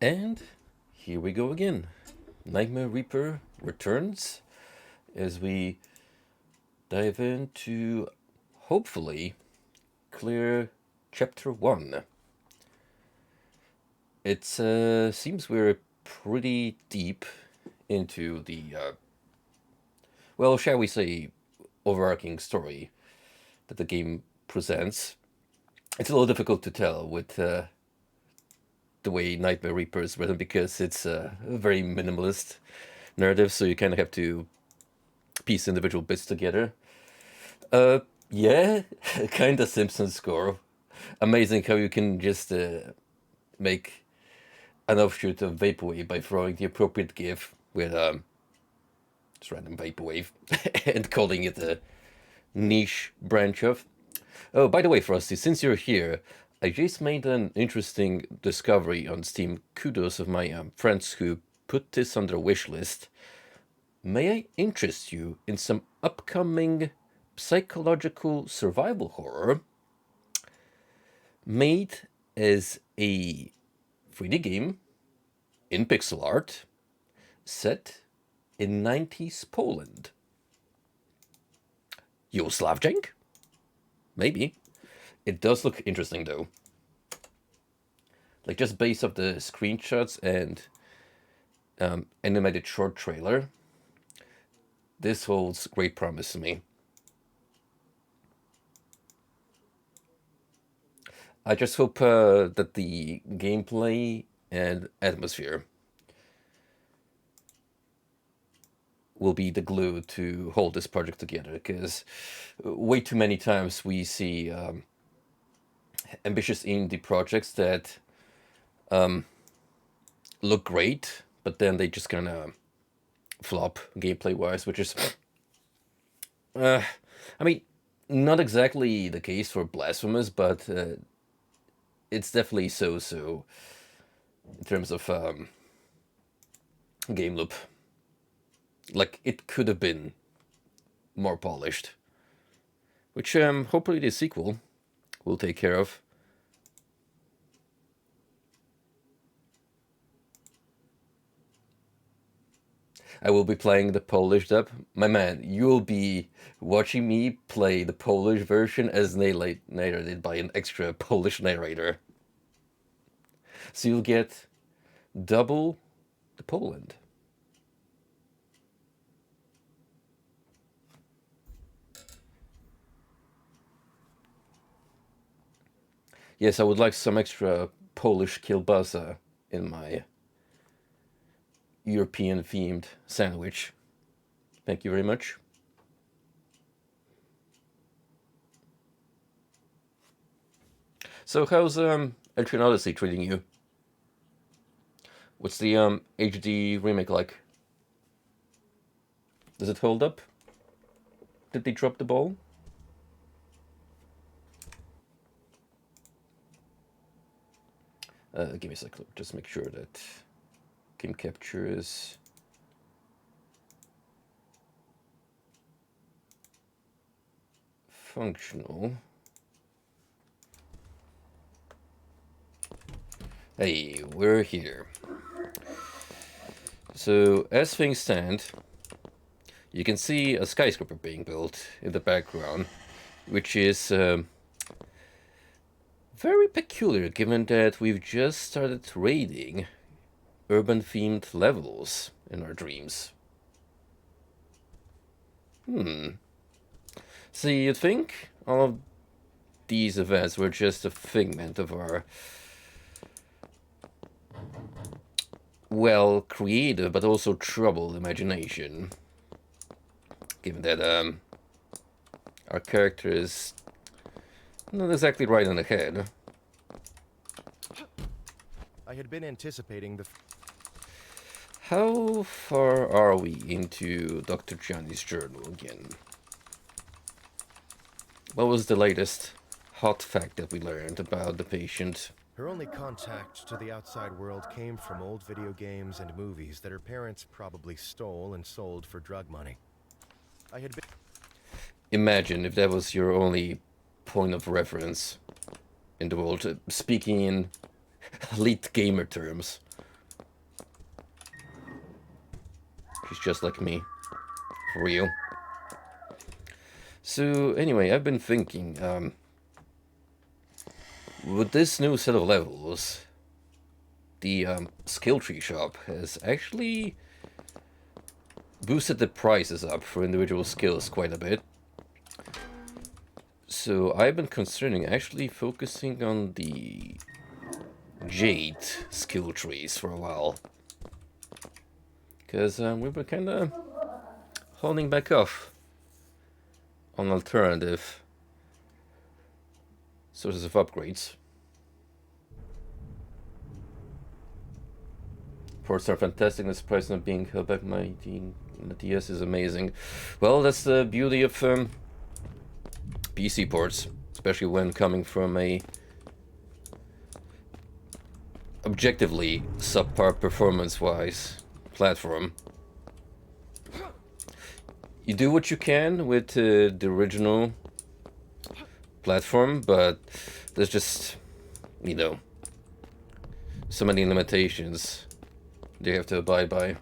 And here we go again. Nightmare Reaper returns as we dive into, hopefully, clear chapter 1. It seems we're pretty deep into the, well, shall we say, overarching story that the game presents. It's a little difficult to tell with the way Nightmare Reaper is written because it's a very minimalist narrative, so you kind of have to piece individual bits together. Yeah, kind of Simpsons score. Amazing how you can just make an offshoot of Vaporwave by throwing the appropriate GIF with just random Vaporwave and calling it a niche branch of. Oh, by the way, Frosty, since you're here, I just made an interesting discovery on Steam. Kudos of my friends who put this on their wish list. May I interest you in some upcoming psychological survival horror made as a 3D game in pixel art set in 90s Poland? Yoslavjenk? Maybe. It does look interesting though. Like just based off the screenshots and animated short trailer, this holds great promise to me. I just hope that the gameplay and atmosphere will be the glue to hold this project together, because way too many times we see ambitious indie projects that look great, but then they just kind of flop gameplay wise, which is, I mean, not exactly the case for Blasphemous, but it's definitely so in terms of game loop. Like, it could have been more polished, which hopefully the sequel will take care of. I will be playing the Polish dub. My man, you'll be watching me play the Polish version as narrated by an extra Polish narrator. So you'll get double the Poland. Yes, I would like some extra Polish kielbasa in my European themed sandwich. Thank you very much. So how's Etrian Odyssey treating you? What's the HD remake like? Does it hold up? Did they drop the ball? Give me a sec. Just make sure that game capture is functional. Hey, we're here. So, as things stand, you can see a skyscraper being built in the background, which is very peculiar given that we've just started raiding urban-themed levels in our dreams. See, you'd think all of these events were just a figment of our, well, creative but also troubled imagination. Given that our character is not exactly right on the head. I had been anticipating the... How far are we into Dr. Gianni's journal again? What was the latest hot fact that we learned about the patient? Her only contact to the outside world came from old video games and movies that her parents probably stole and sold for drug money. I had been... Imagine if that was your only point of reference in the world, speaking in elite gamer terms. He's just like me. For real. So, anyway, I've been thinking, with this new set of levels, the skill tree shop has actually boosted the prices up for individual skills quite a bit. So I've been considering actually focusing on the Jade skill trees for a while. Because we've been kind of holding back off on alternative sources of upgrades. Ports are fantastic, and the surprise not being held back by the DS is amazing. Well, that's the beauty of PC ports, especially when coming from a objectively subpar performance-wise platform. You do what you can with the original platform, but there's just, you know, so many limitations they have to abide by.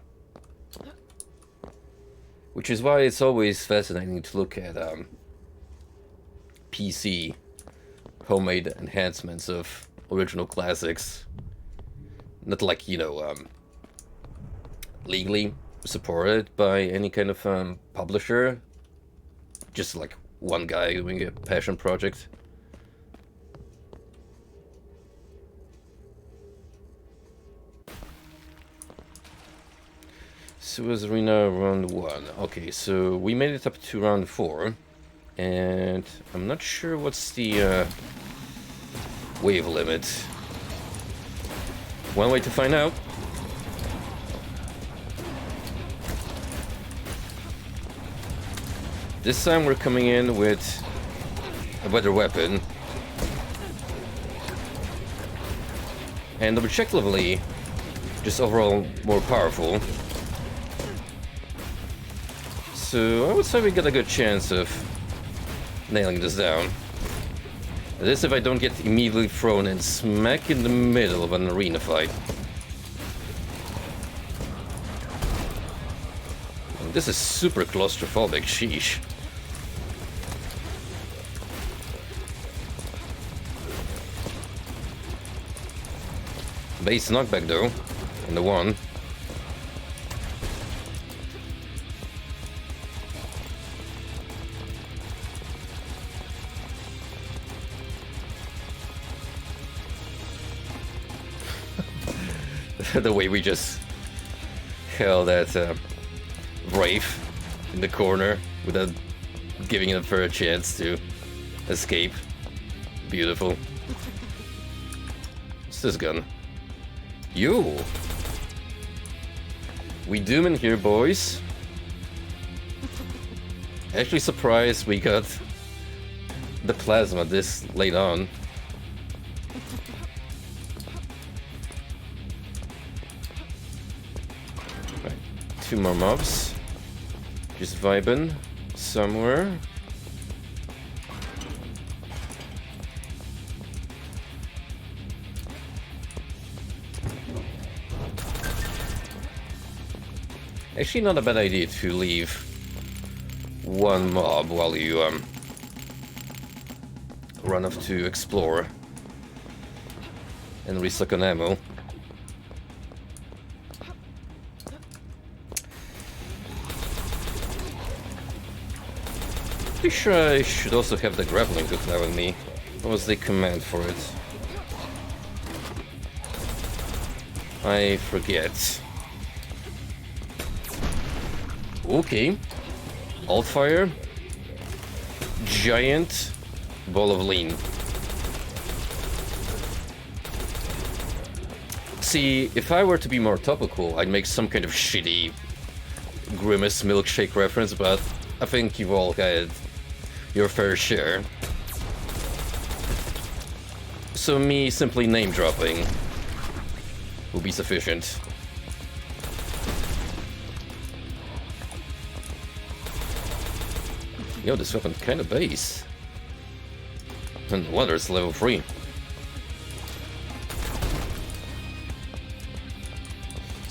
Which is why it's always fascinating to look at PC homemade enhancements of original classics. Not like, you know, legally supported by any kind of publisher. Just like one guy doing a passion project. Suez Arena round 1. Okay, so we made it up to round 4. And I'm not sure what's the wave limit. One way to find out. This time we're coming in with a better weapon. And objectively, just overall more powerful. So I would say we got a good chance of nailing this down. This if I don't get immediately thrown in smack in the middle of an arena fight. This is super claustrophobic, sheesh. Base knockback though, in the 1. The way we just held that Wraith in the corner without giving him a chance to escape. Beautiful. What's this gun? You! We doom in here, boys. Actually surprised we got the plasma this late on. Right, 2 more mobs. Just vibing somewhere. Actually, not a bad idea to leave one mob while you run off to explore and restock on ammo. Pretty sure I should also have the grappling hook now with me. What was the command for it? I forget. Okay. Alt fire. Giant ball of lean. See, if I were to be more topical, I'd make some kind of shitty Grimace milkshake reference, but I think you've all had your fair share. So me simply name dropping will be sufficient. Yo, this weapon kinda base. And no wonder it's level 3.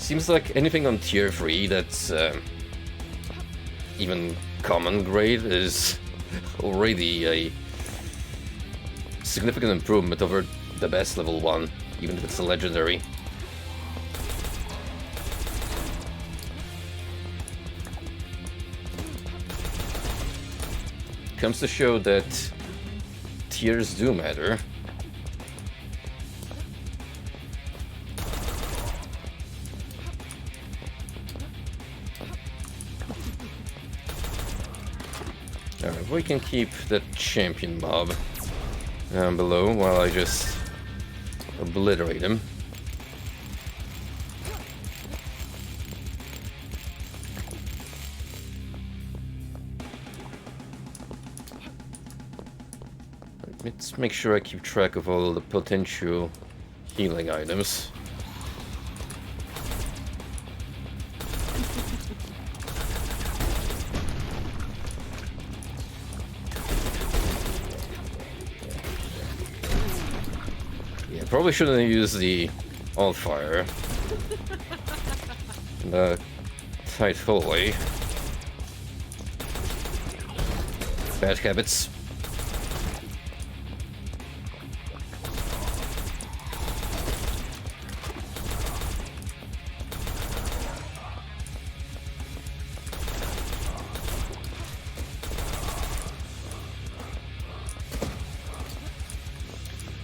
seems like anything on tier 3 that's even common grade is already a significant improvement over the best level 1, even if it's a legendary. Comes to show that tiers do matter. Alright, we can keep that champion mob down below while I just obliterate him. Let's make sure I keep track of all the potential healing items. Yeah, probably shouldn't use the All-Fire in the tight hallway. Bad habits.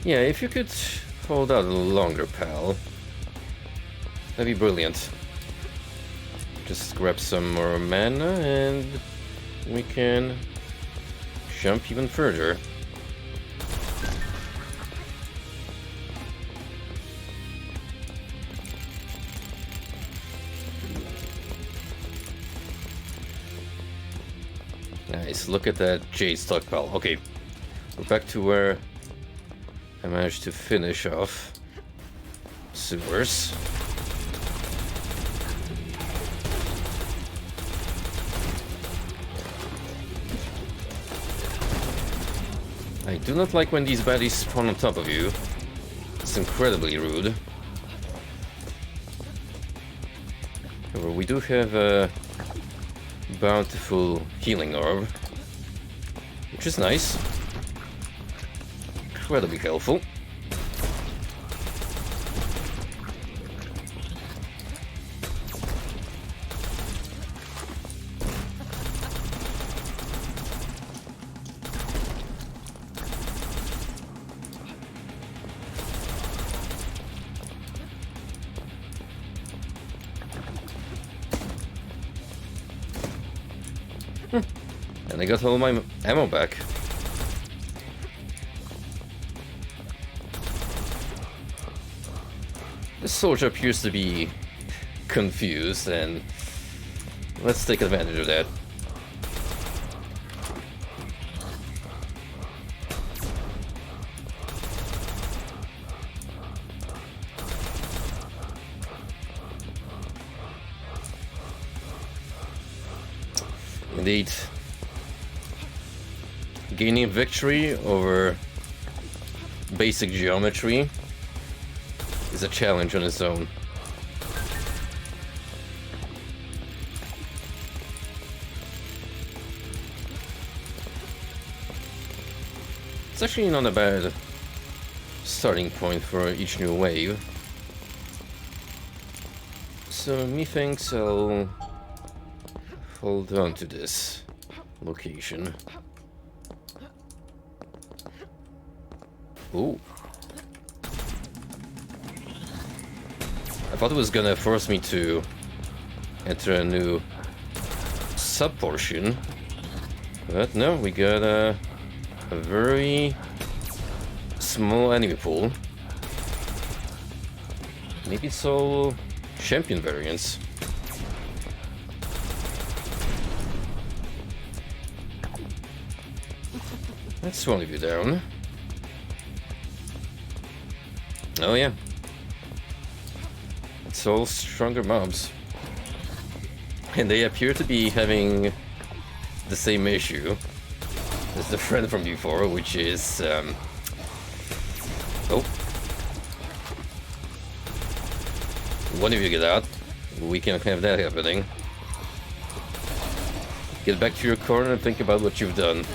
Yeah, if you could hold out a little longer, pal, that'd be brilliant. Just grab some more mana and we can jump even further. Nice, look at that jade stockpile. Okay, we're back to where I managed to finish off sewers. I do not like when these baddies spawn on top of you. It's incredibly rude. However, we do have a bountiful healing orb, which is nice. Incredibly helpful. And I got all my ammo back. This soldier appears to be confused, and let's take advantage of that. Indeed. Gaining victory over basic geometry is a challenge on its own. It's actually not a bad starting point for each new wave. So methinks I'll hold on to this location. Ooh. I thought it was gonna force me to enter a new sub-portion, but no, we got a very small enemy pool. Maybe it's all champion variants. That's one of you down. Oh yeah. It's all stronger mobs. And they appear to be having the same issue as the friend from before, which is... oh. One of you get out. We can't have that happening. Get back to your corner and think about what you've done.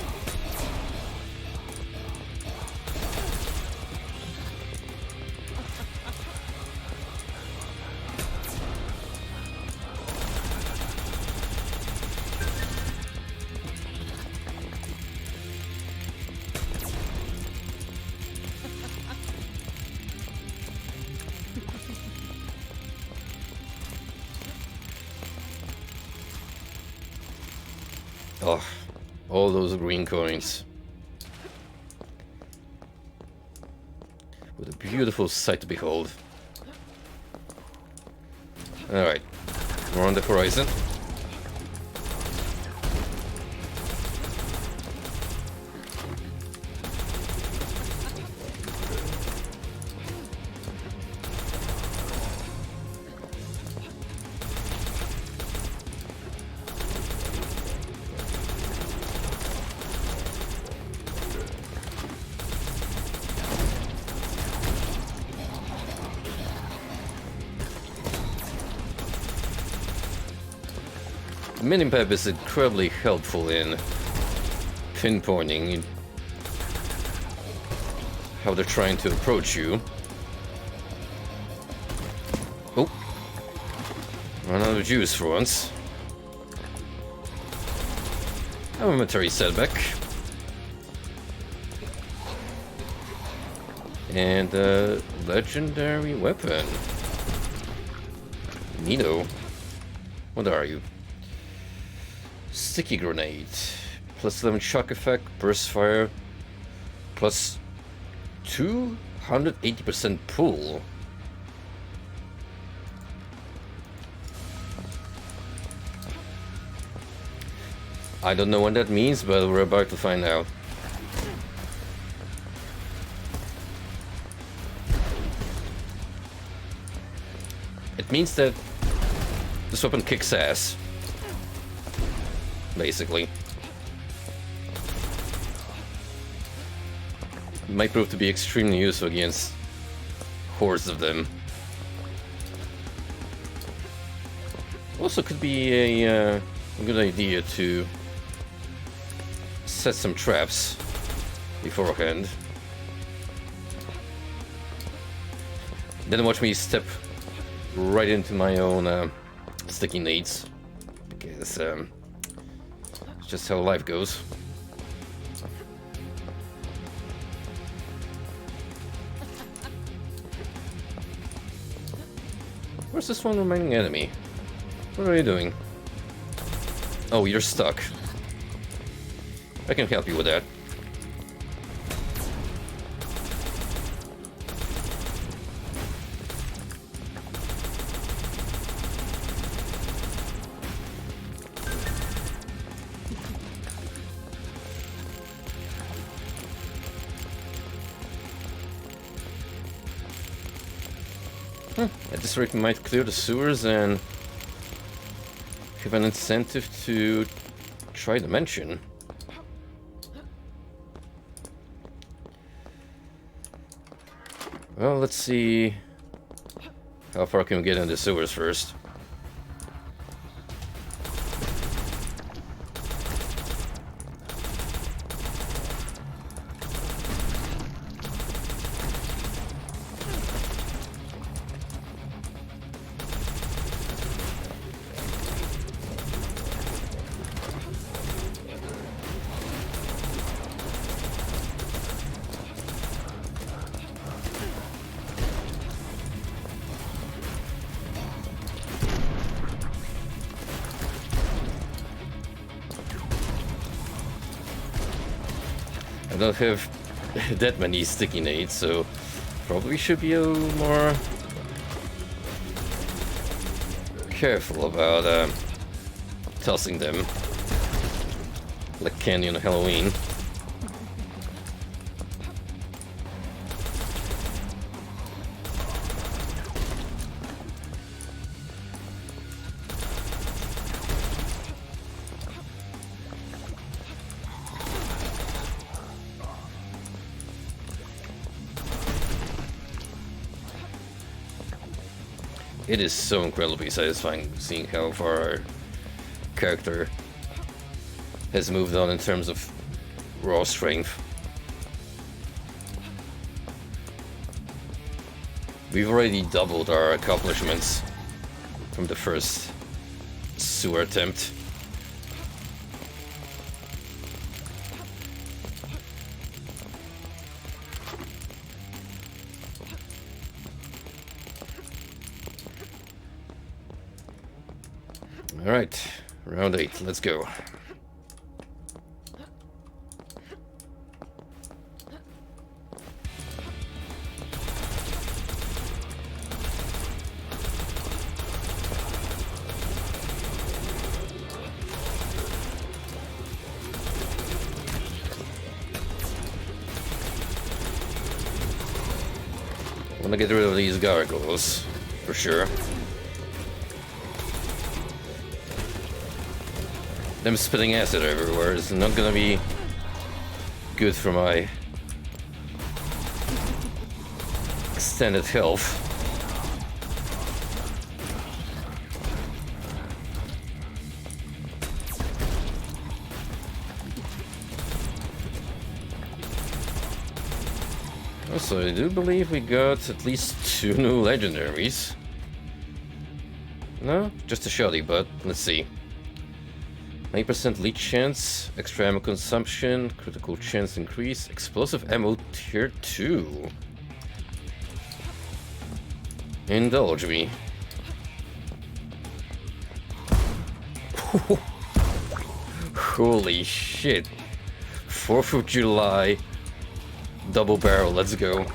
Oh, all those green coins. What a beautiful sight to behold. Alright, we're on the horizon. The minimap is incredibly helpful in pinpointing how they're trying to approach you. Oh, run out of juice for once. A momentary setback. And a legendary weapon. Nino. What are you? Sticky grenade. Plus 11 shock effect, burst fire. Plus 280% pull. I don't know what that means, but we're about to find out. It means that this weapon kicks ass. Basically. It might prove to be extremely useful against hordes of them. Also could be a good idea to set some traps beforehand. Then watch me step right into my own sticky nades. Because it's just how life goes. Where's this one remaining enemy? What are you doing? Oh, you're stuck. I can help you with that. At this rate, we might clear the sewers and have an incentive to try Dimension. Well, let's see how far can we get in the sewers first. I don't have that many sticky nades, so probably should be a little more careful about tossing them like candy on Halloween. It is so incredibly satisfying seeing how far our character has moved on in terms of raw strength. We've already doubled our accomplishments from the first sewer attempt. Alright, round 8, let's go. I want to get rid of these gargoyles, for sure. Them spitting acid everywhere is not gonna be good for my extended health. Also, I do believe we got at least 2 new legendaries. No? Just a shoddy, but let's see. 9% leech chance, extra ammo consumption, critical chance increase, explosive ammo tier 2. Indulge me. Holy shit. 4th of July. Double barrel, let's go.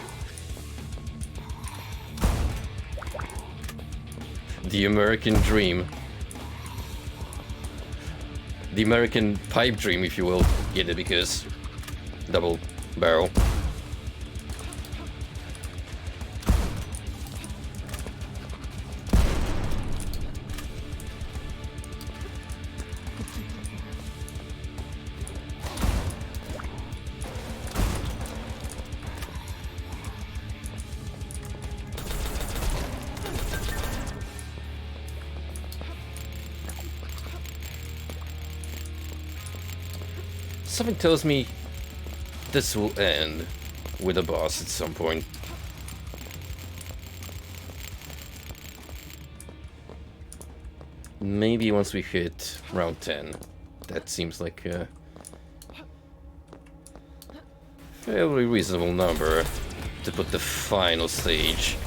The American dream. The American pipe dream, if you will. Get it, because double barrel. Something tells me this will end with a boss at some point. Maybe once we hit round 10. That seems like a fairly reasonable number to put the final stage.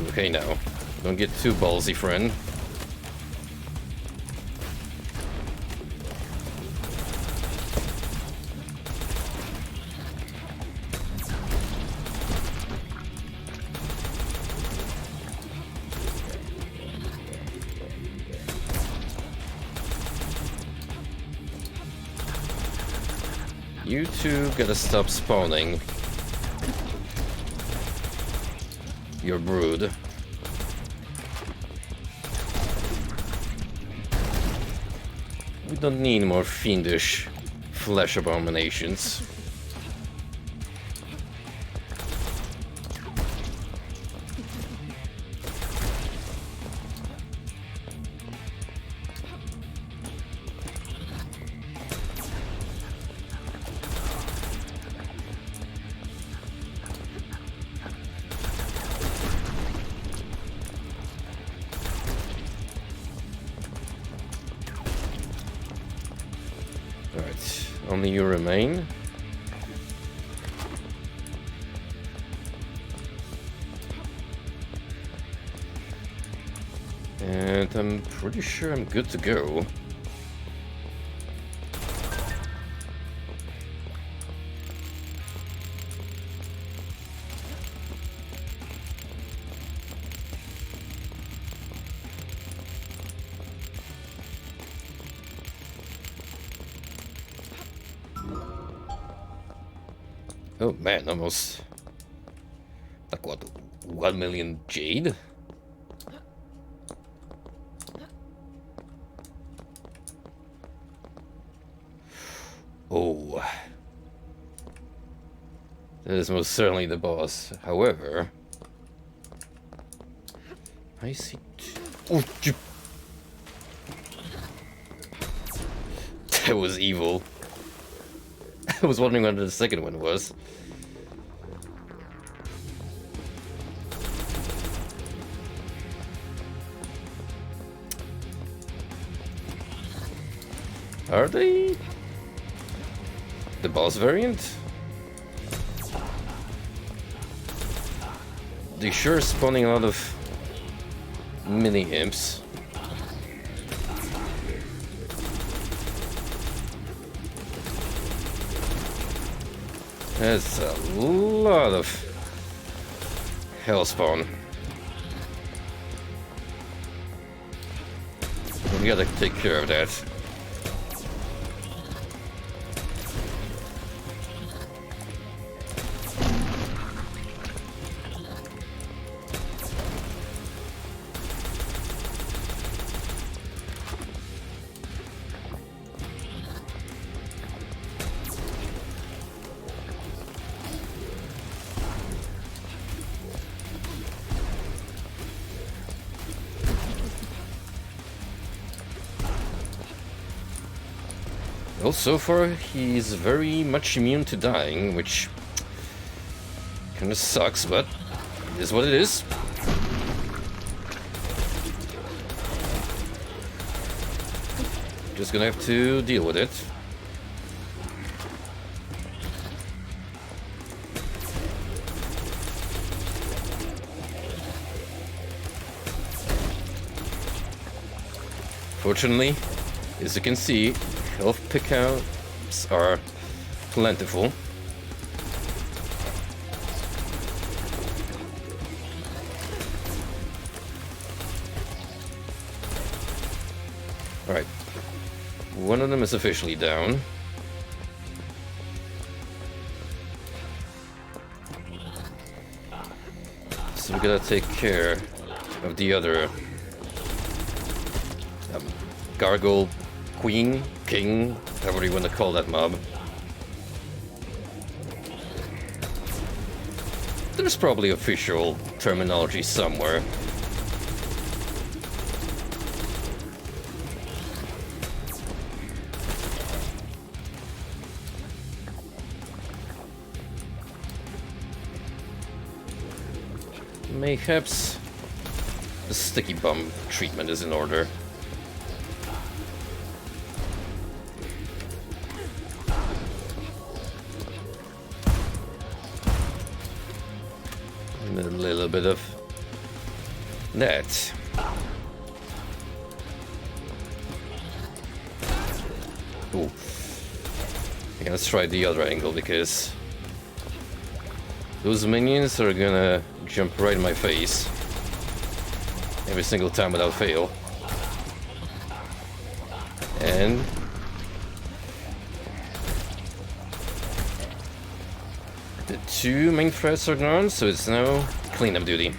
Okay, now, don't get too ballsy, friend. You two gotta stop spawning your brood. We don't need more fiendish flesh abominations. Alright, only you remain. And I'm pretty sure I'm good to go. Oh man, almost like what, 1 million jade? Oh, that is most certainly the boss. However, I see. Oh, that was evil. I was wondering what the second one was. Are they the boss variant? They sure are spawning a lot of mini imps. That's a lot of hellspawn. We gotta take care of that. Well, so far he's very much immune to dying, which kinda sucks, but it is what it is. Just gonna have to deal with it. Fortunately, as you can see, health pickouts are plentiful. Alright. One of them is officially down. So we gotta take care of the other gargoyle queen, king, however you want to call that mob. There's probably official terminology somewhere. Mayhaps the sticky bomb treatment is in order. And a little bit of that. Ooh. Okay, let's try the other angle because those minions are gonna jump right in my face every single time without fail. And the two main threats are gone, so it's now cleanup duty.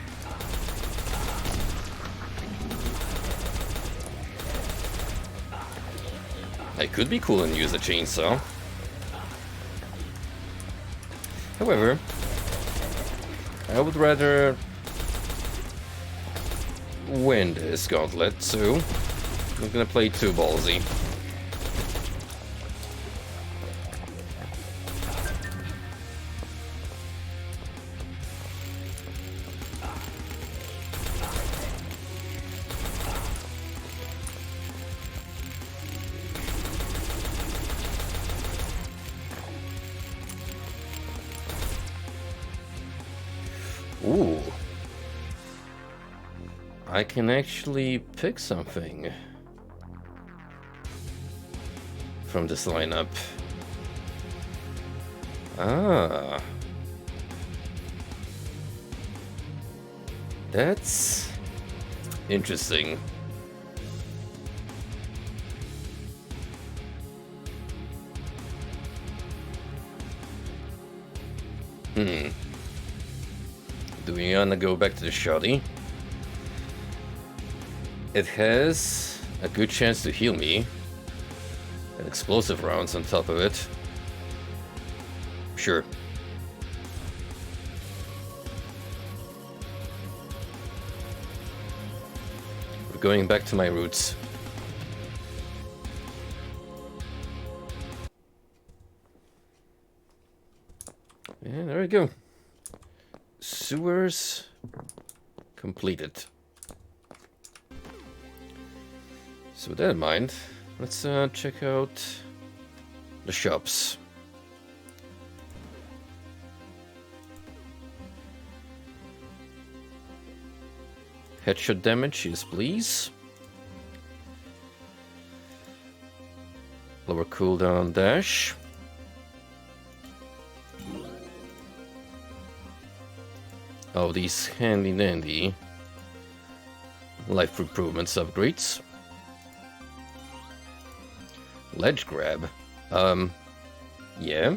I could be cool and use a chainsaw. However, I would rather win this gauntlet, so I'm gonna play too ballsy. Ooh. I can actually pick something from this lineup. Ah. That's interesting. Do we wanna go back to the shoddy? It has a good chance to heal me. And explosive rounds on top of it. Sure. We're going back to my roots. And there we go. Sewers completed. So with that in mind, let's check out the shops. Headshot damage, yes please. Lower cooldown dash. Oh, these handy dandy life improvements upgrades. Ledge grab. Yeah.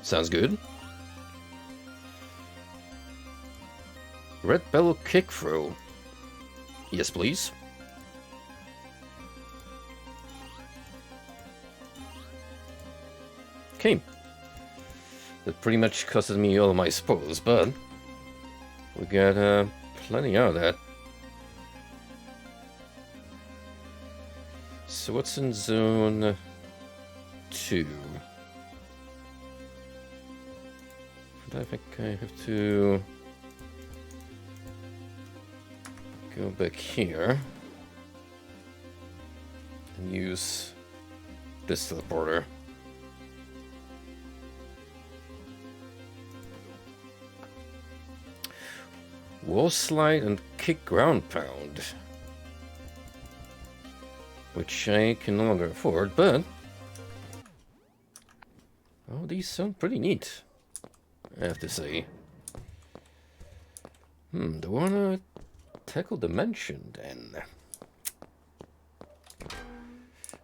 Sounds good. Red bellow kick throw. Yes, please. Okay. That pretty much costed me all my spoils, but we got plenty out of that. So what's in zone 2? I think I have to go back here and use this teleporter. Wall slide and kick ground pound, which I can no longer afford, but oh, these sound pretty neat, I have to say. Do I wanna tackle Dimension then?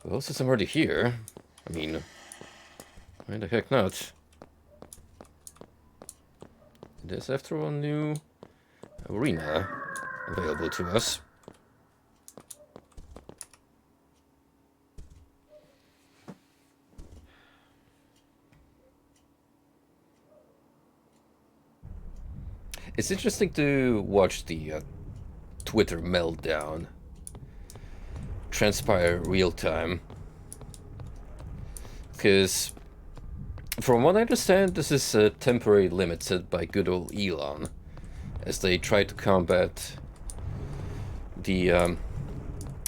Well, since I'm already here, I mean, why the heck not? There's after all a new arena available to us. It's interesting to watch the Twitter meltdown transpire real time, because from what I understand, this is a temporary limit set by good old Elon, as they try to combat the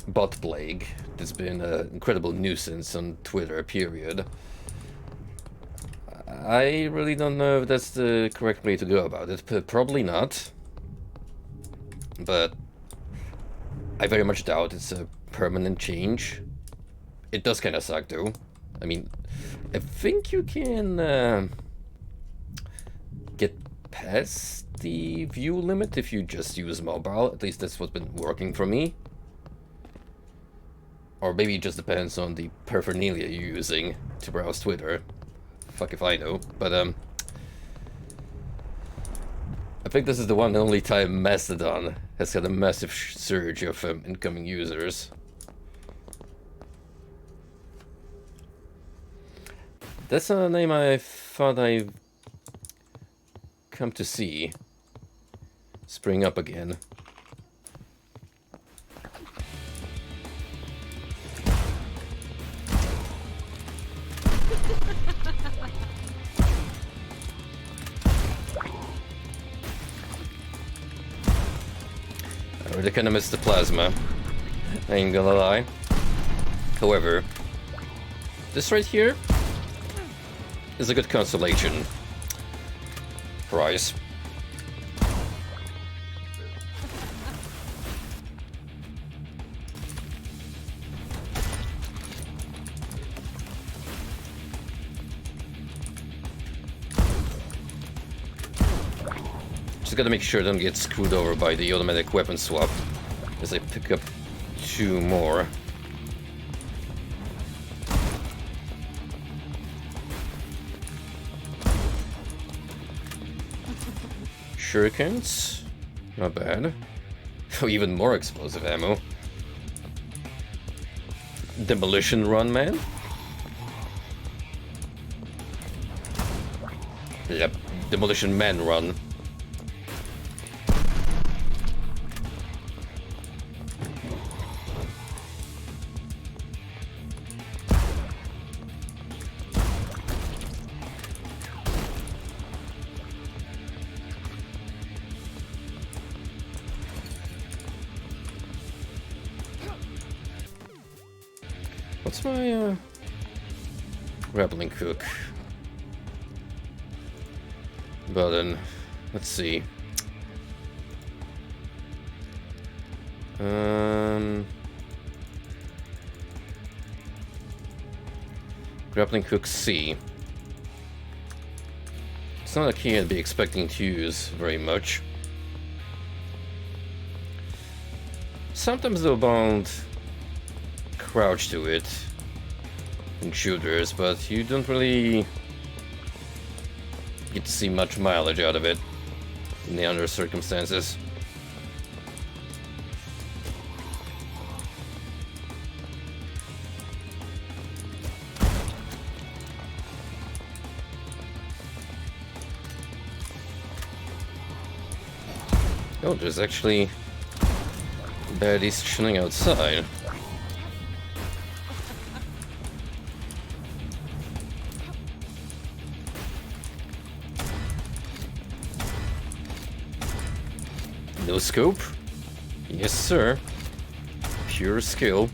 bot plague that's been an incredible nuisance on Twitter, period. I really don't know if that's the correct way to go about it. Probably not. But I very much doubt it's a permanent change. It does kind of suck, though. I mean, I think you can get past the view limit if you just use mobile. At least that's what's been working for me. Or maybe it just depends on the paraphernalia you're using to browse Twitter. Fuck if I know. But I think this is the one and only time Mastodon has had a massive surge of incoming users. That's not a name I thought I'd come to see spring up again. I really kinda missed the plasma, I ain't gonna lie. However, this right here is a good consolation prize. Just gotta make sure I don't get screwed over by the automatic weapon swap as I pick up 2 more. shurikens. Not bad. Oh, even more explosive ammo. Demolition run, man. Yep, demolition man run. What's my grappling hook button? Let's see. Grappling hook C. It's not a key I'd be expecting to use very much. Sometimes they'll bound crouch to it in shooters, but you don't really get to see much mileage out of it in the other circumstances. Oh, there's actually baddies chilling outside. No scope? Yes, sir. Pure skill.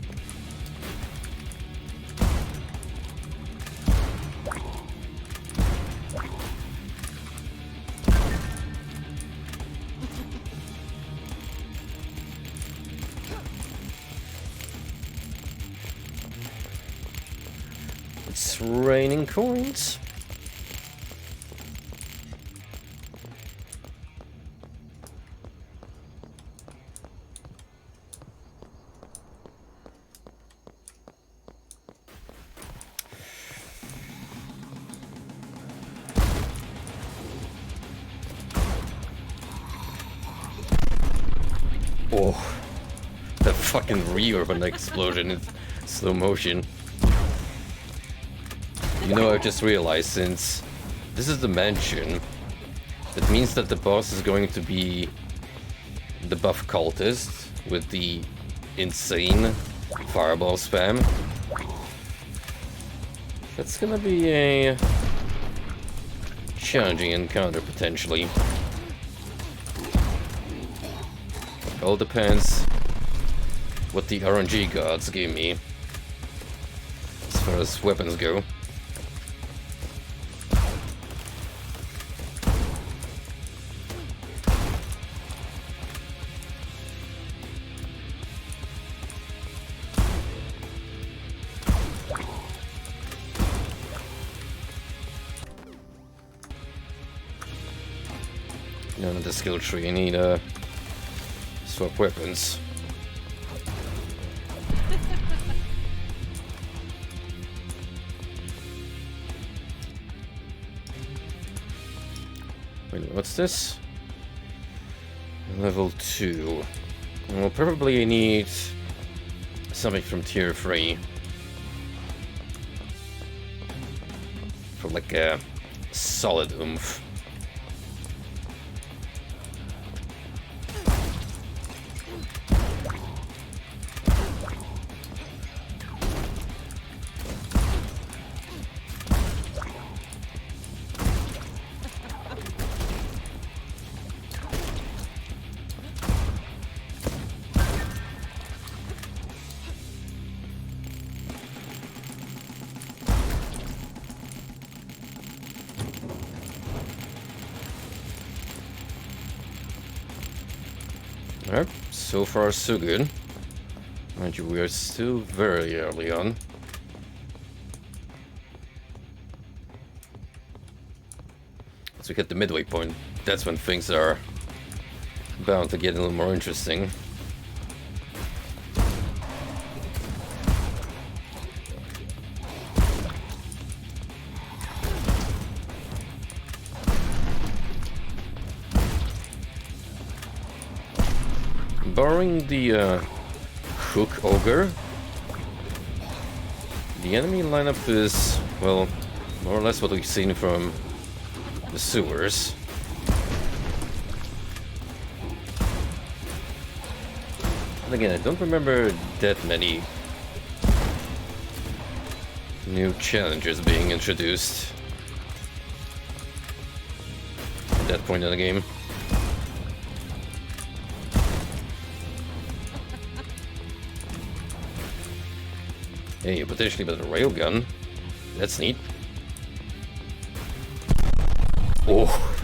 It's raining coins. Oh, that fucking reorb explosion in slow motion. You know, I just realized, since this is the mansion, that means that the boss is going to be the buff cultist with the insane fireball spam. That's gonna be a challenging encounter, potentially. All depends what the RNG gods give me as far as weapons go. None of the skill tree, I need swap weapons. Wait, what's this? Level 2. We'll probably need something from tier 3. For like a solid oomph. Alright, so far so good. Mind you, we are still very early on. Once we hit the midway point, that's when things are bound to get a little more interesting. barring the Hook Ogre, the enemy lineup is, well, more or less what we've seen from the sewers. And again, I don't remember that many new challenges being introduced at that point in the game. Hey, potentially with a railgun. That's neat. Oh.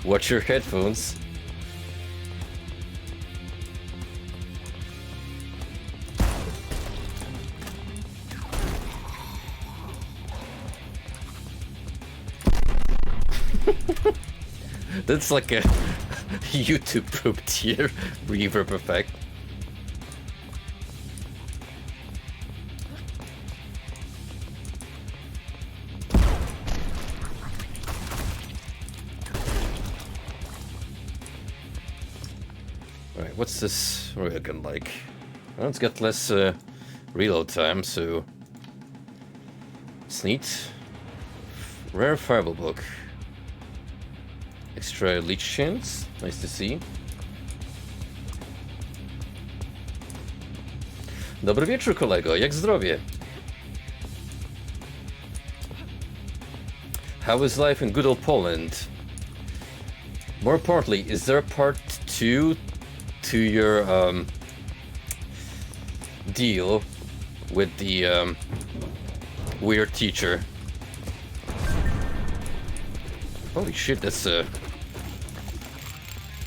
Watch your headphones. That's like a YouTube poop tier reverb effect. Alright, what's this railgun like? Well, it's got less reload time, so it's neat. Rare Fireball Book. Extra leech chance, nice to see. Dobry wieczór, kolego, jak zdrowie? How is life in good old Poland? More importantly, is there a part 2 to your deal with the weird teacher? Holy shit, that's a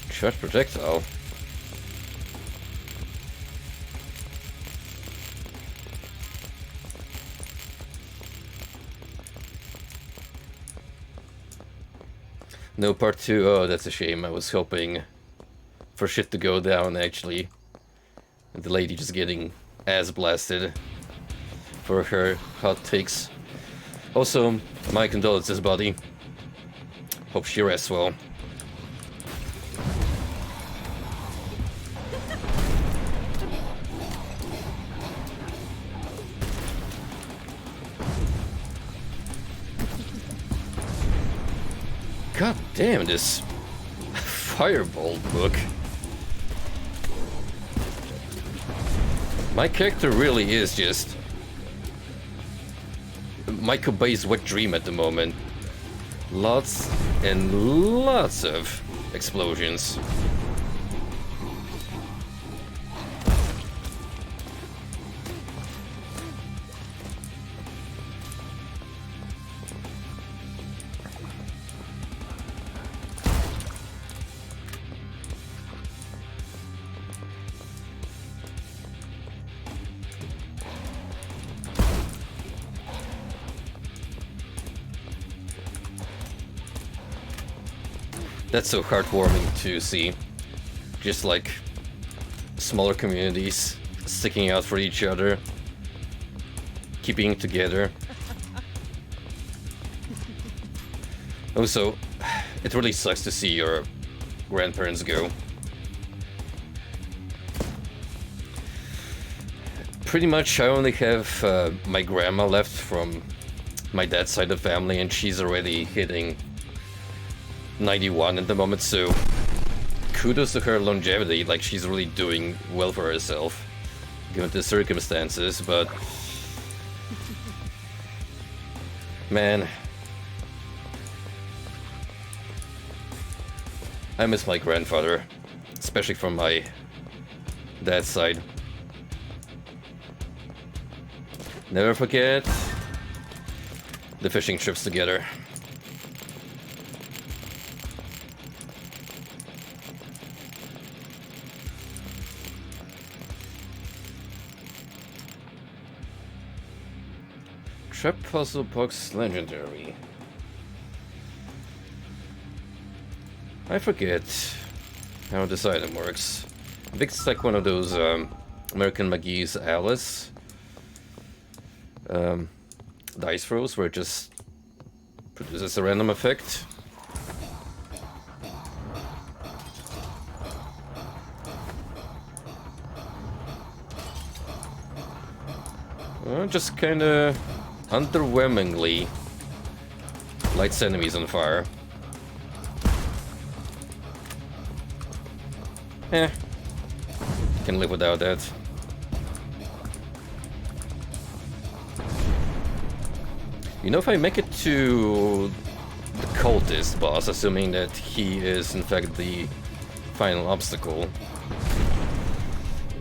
charged projectile. No part 2. Oh, that's a shame. I was hoping for shit to go down, actually. And the lady just getting ass blasted for her hot takes. Also, my condolences, buddy. Hope she rests well. God damn, this Fireball book. My character really is just Michael Bay's wet dream at the moment. Lots and lots of explosions. That's so heartwarming to see. Just like smaller communities sticking out for each other, keeping together. Also, it really sucks to see your grandparents go. Pretty much I only have my grandma left from my dad's side of the family, and she's already hitting 91 at the moment, so kudos to her longevity. Like, she's really doing well for herself given the circumstances, but man, I miss my grandfather, especially from my dad's side. Never forget the fishing trips together. Trap Puzzle Box Legendary. I forget how this item works. I think it's like one of those American McGee's Alice dice throws where it just produces a random effect. Just kinda underwhelmingly lights enemies on fire. Can live without that. You know, if I make it to the cultist boss, assuming that he is in fact the final obstacle,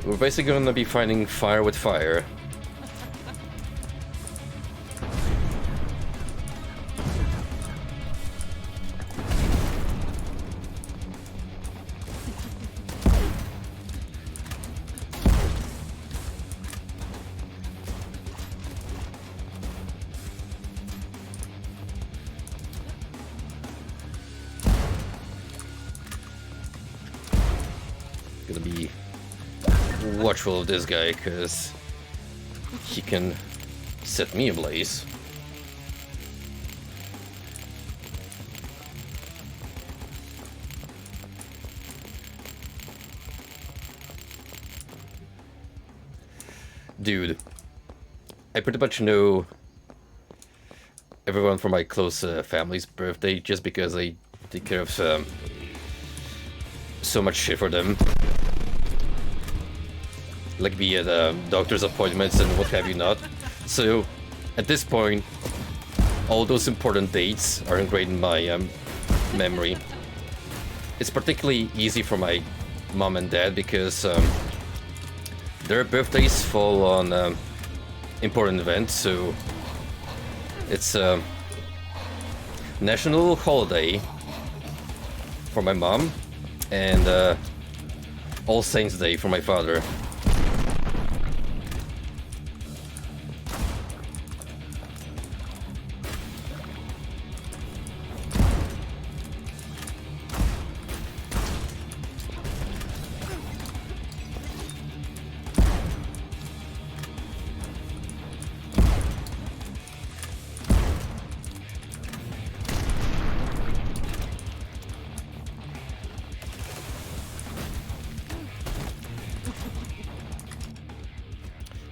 we're basically gonna be fighting fire with fire. Gotta be watchful of this guy, because he can set me ablaze. Dude, I pretty much know everyone from my close family's birthday just because I take care of so much shit for them. Like be at doctor's appointments and what have you not. So at this point, all those important dates are ingrained in my memory. It's particularly easy for my mom and dad because their birthdays fall on important events, so it's a national holiday for my mom and All Saints Day for my father.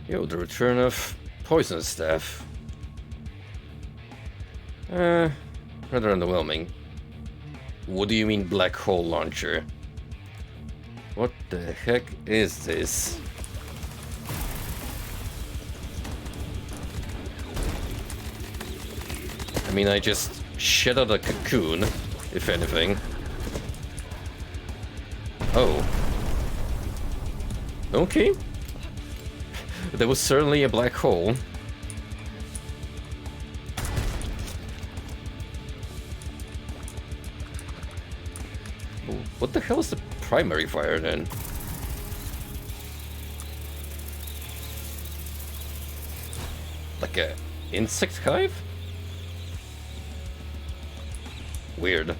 Yo, the return of Poison Staff. Rather underwhelming. What do you mean black hole launcher? What the heck is this? I mean, I just shed out a cocoon, if anything. Oh. Okay. There was certainly a black hole. What the hell is the primary fire then? Like a insect hive? Weird.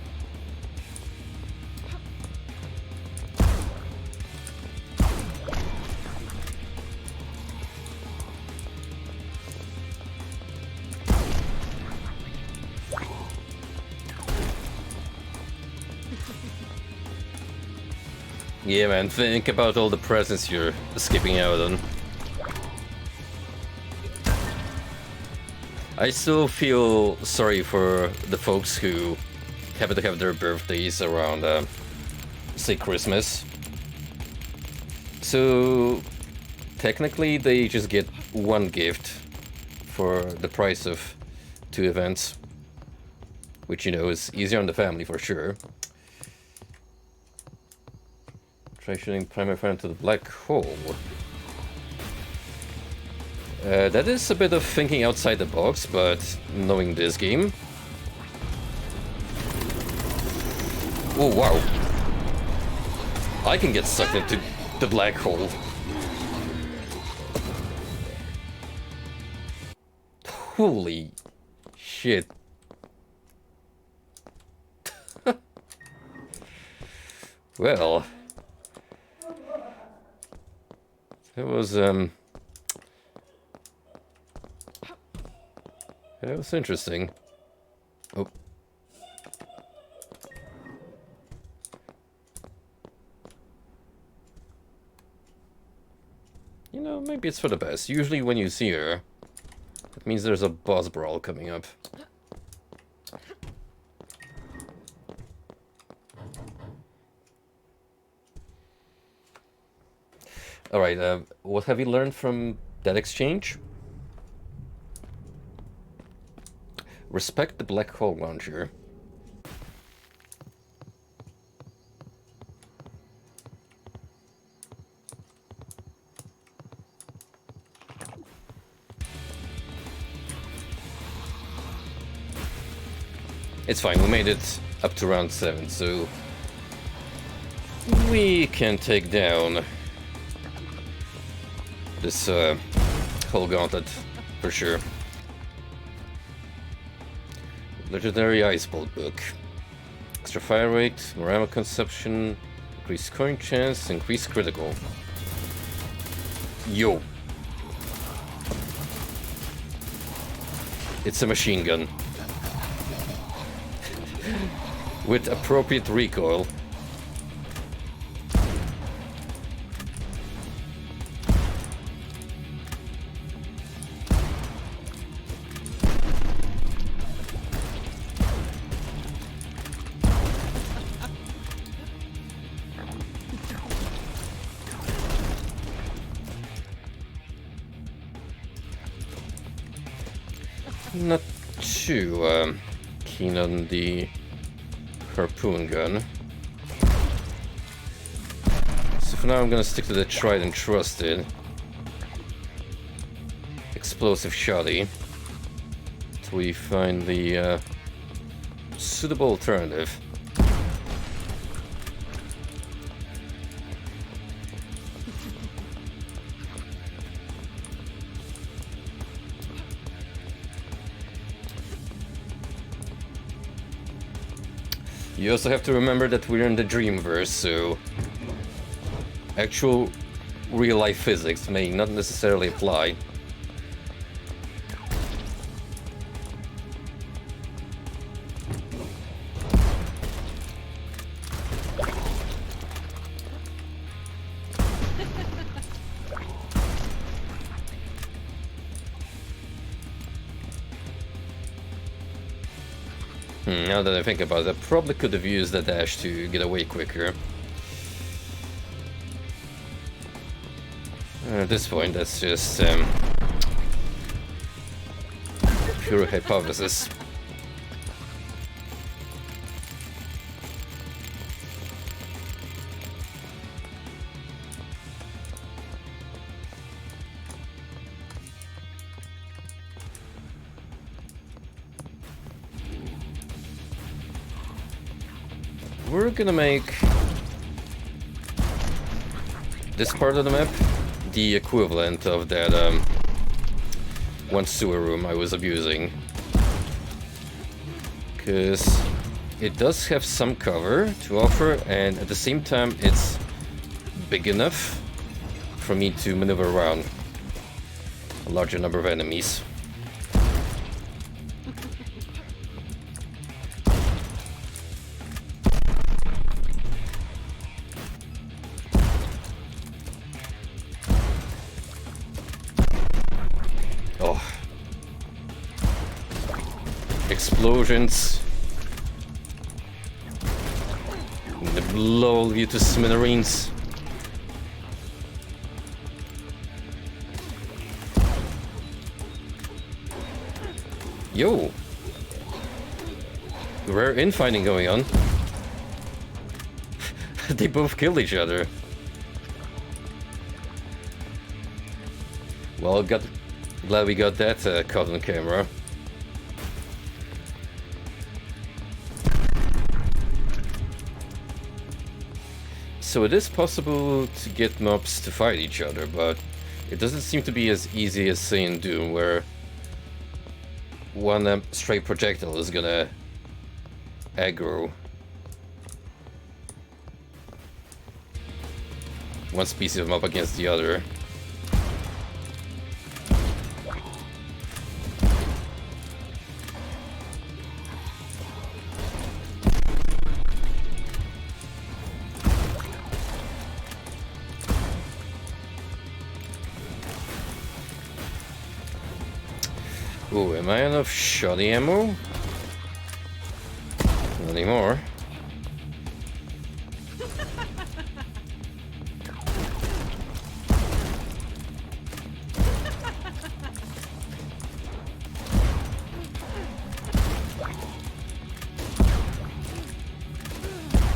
Yeah, man, think about all the presents you're skipping out on. I still feel sorry for the folks who happen to have their birthdays around, say, Christmas. So, technically, they just get one gift for the price of 2 events. Which, you know, is easier on the family for sure. Try shooting primary fire into the black hole. That is a bit of thinking outside the box, but knowing this game... Oh, wow. I can get sucked into the black hole. Holy shit. Well... That was interesting. Oh. You know, maybe it's for the best. Usually when you see her, it means there's a boss brawl coming up. Alright, what have you learned from that exchange? Respect the black hole launcher. It's fine, we made it up to round 7, so we can take down this whole gauntlet for sure. Legendary Ice Bolt book. Extra fire rate, more ammo consumption, increased scoring chance, increased critical. Yo! It's a machine gun. With appropriate recoil. Not too keen on the harpoon gun. So for now I'm gonna stick to the tried and trusted explosive shotty till we find the suitable alternative. You also have to remember that we're in the Dreamverse, so actual real-life physics may not necessarily apply. Now that I think about it, I probably could have used the dash to get away quicker. At this point, that's just pure hypothesis. We're gonna make this part of the map the equivalent of that one sewer room I was abusing, because it does have some cover to offer, and at the same time it's big enough for me to maneuver around a larger number of enemies. Explosions. They blow you to smithereens. Yo! Rare infighting going on. They both killed each other. Well, glad we got that caught on camera. So it is possible to get mobs to fight each other, but it doesn't seem to be as easy as, say, in Doom, where one stray projectile is gonna aggro one species of mob against the other. Ooh, am I out of shoddy ammo? Not anymore.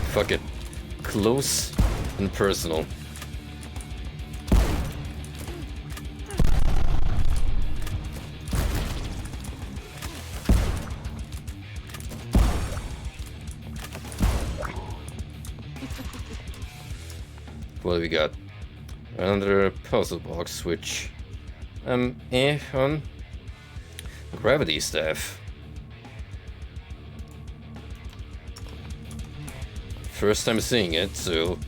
Fuck it. Close and personal. What do we got? Another puzzle box, which on. Gravity staff. First time seeing it, so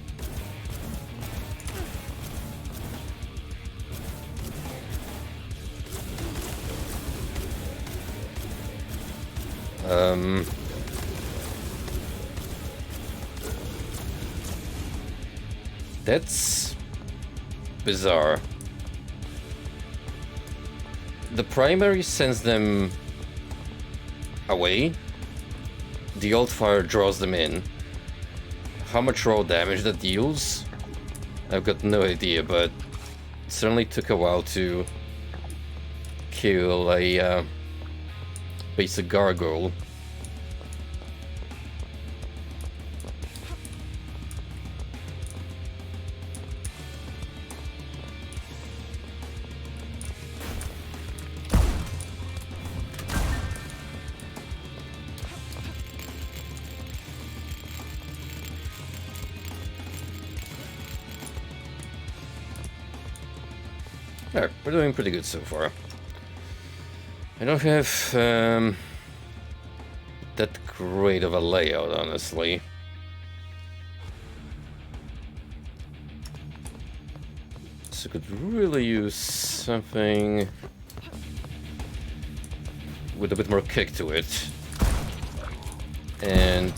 that's bizarre. The primary sends them away. The old fire draws them in. How much raw damage that deals? I've got no idea, but it certainly took a while to kill a basic gargoyle. Alright, we're doing pretty good so far. I don't have that great of a layout, honestly. So I could really use something with a bit more kick to it. And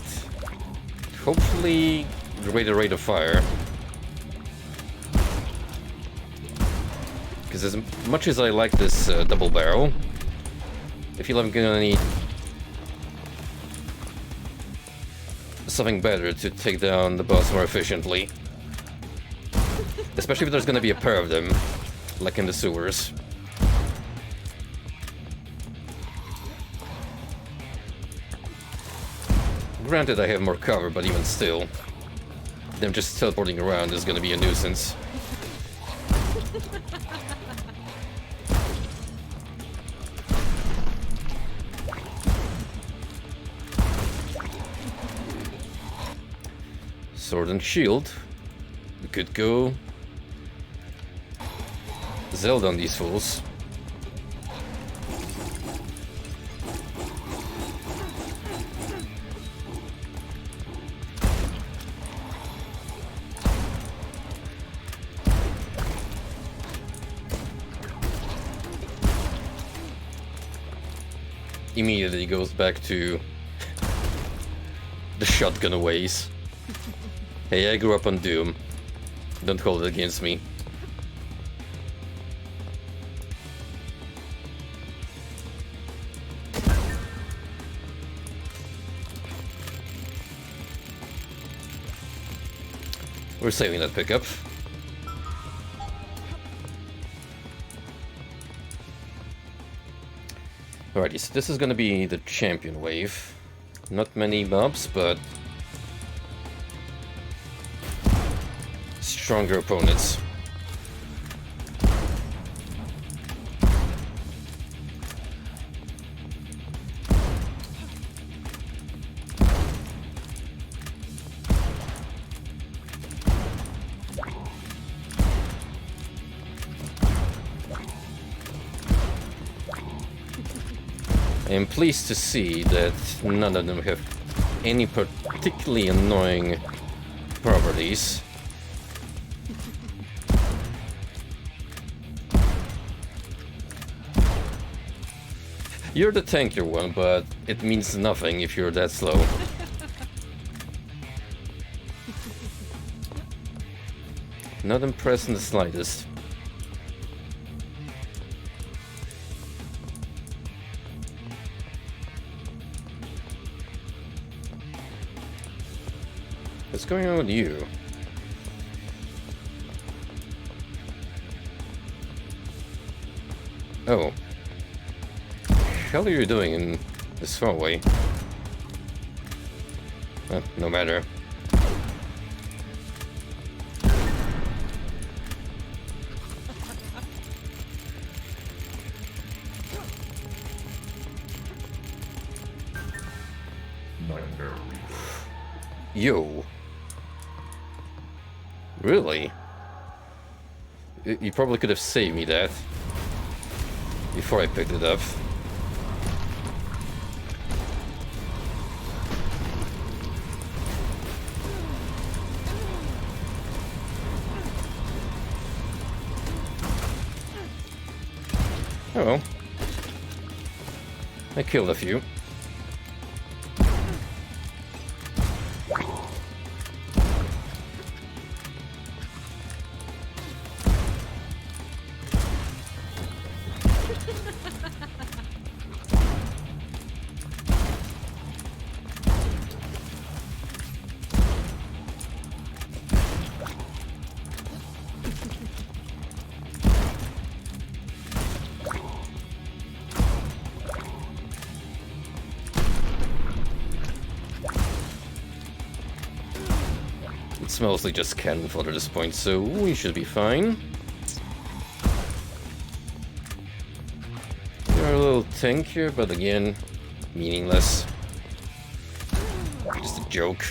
hopefully greater rate of fire. Because as much as I like this double barrel, I feel I'm gonna need something better to take down the boss more efficiently. Especially if there's gonna be a pair of them, like in the sewers. Granted, I have more cover, but even still, them just teleporting around is gonna be a nuisance. Sword and shield. We could go Zelda on these fools. Immediately goes back to the shotgun ways. Hey, I grew up on Doom. Don't hold it against me. We're saving that pickup. Alrighty, so this is gonna be the champion wave. Not many mobs, but stronger opponents. I am pleased to see that none of them have any particularly annoying properties. You're the tankier one, but it means nothing if you're that slow. Not impressed in the slightest. What's going on with you? Oh. What the hell are you doing in this far away? No matter. Yo. Really? You probably could have saved me that before I picked it up. Oh well. I killed a few. It's mostly just cannon fodder at this point, so we should be fine. You're a little tankier, but again, meaningless. Just a joke.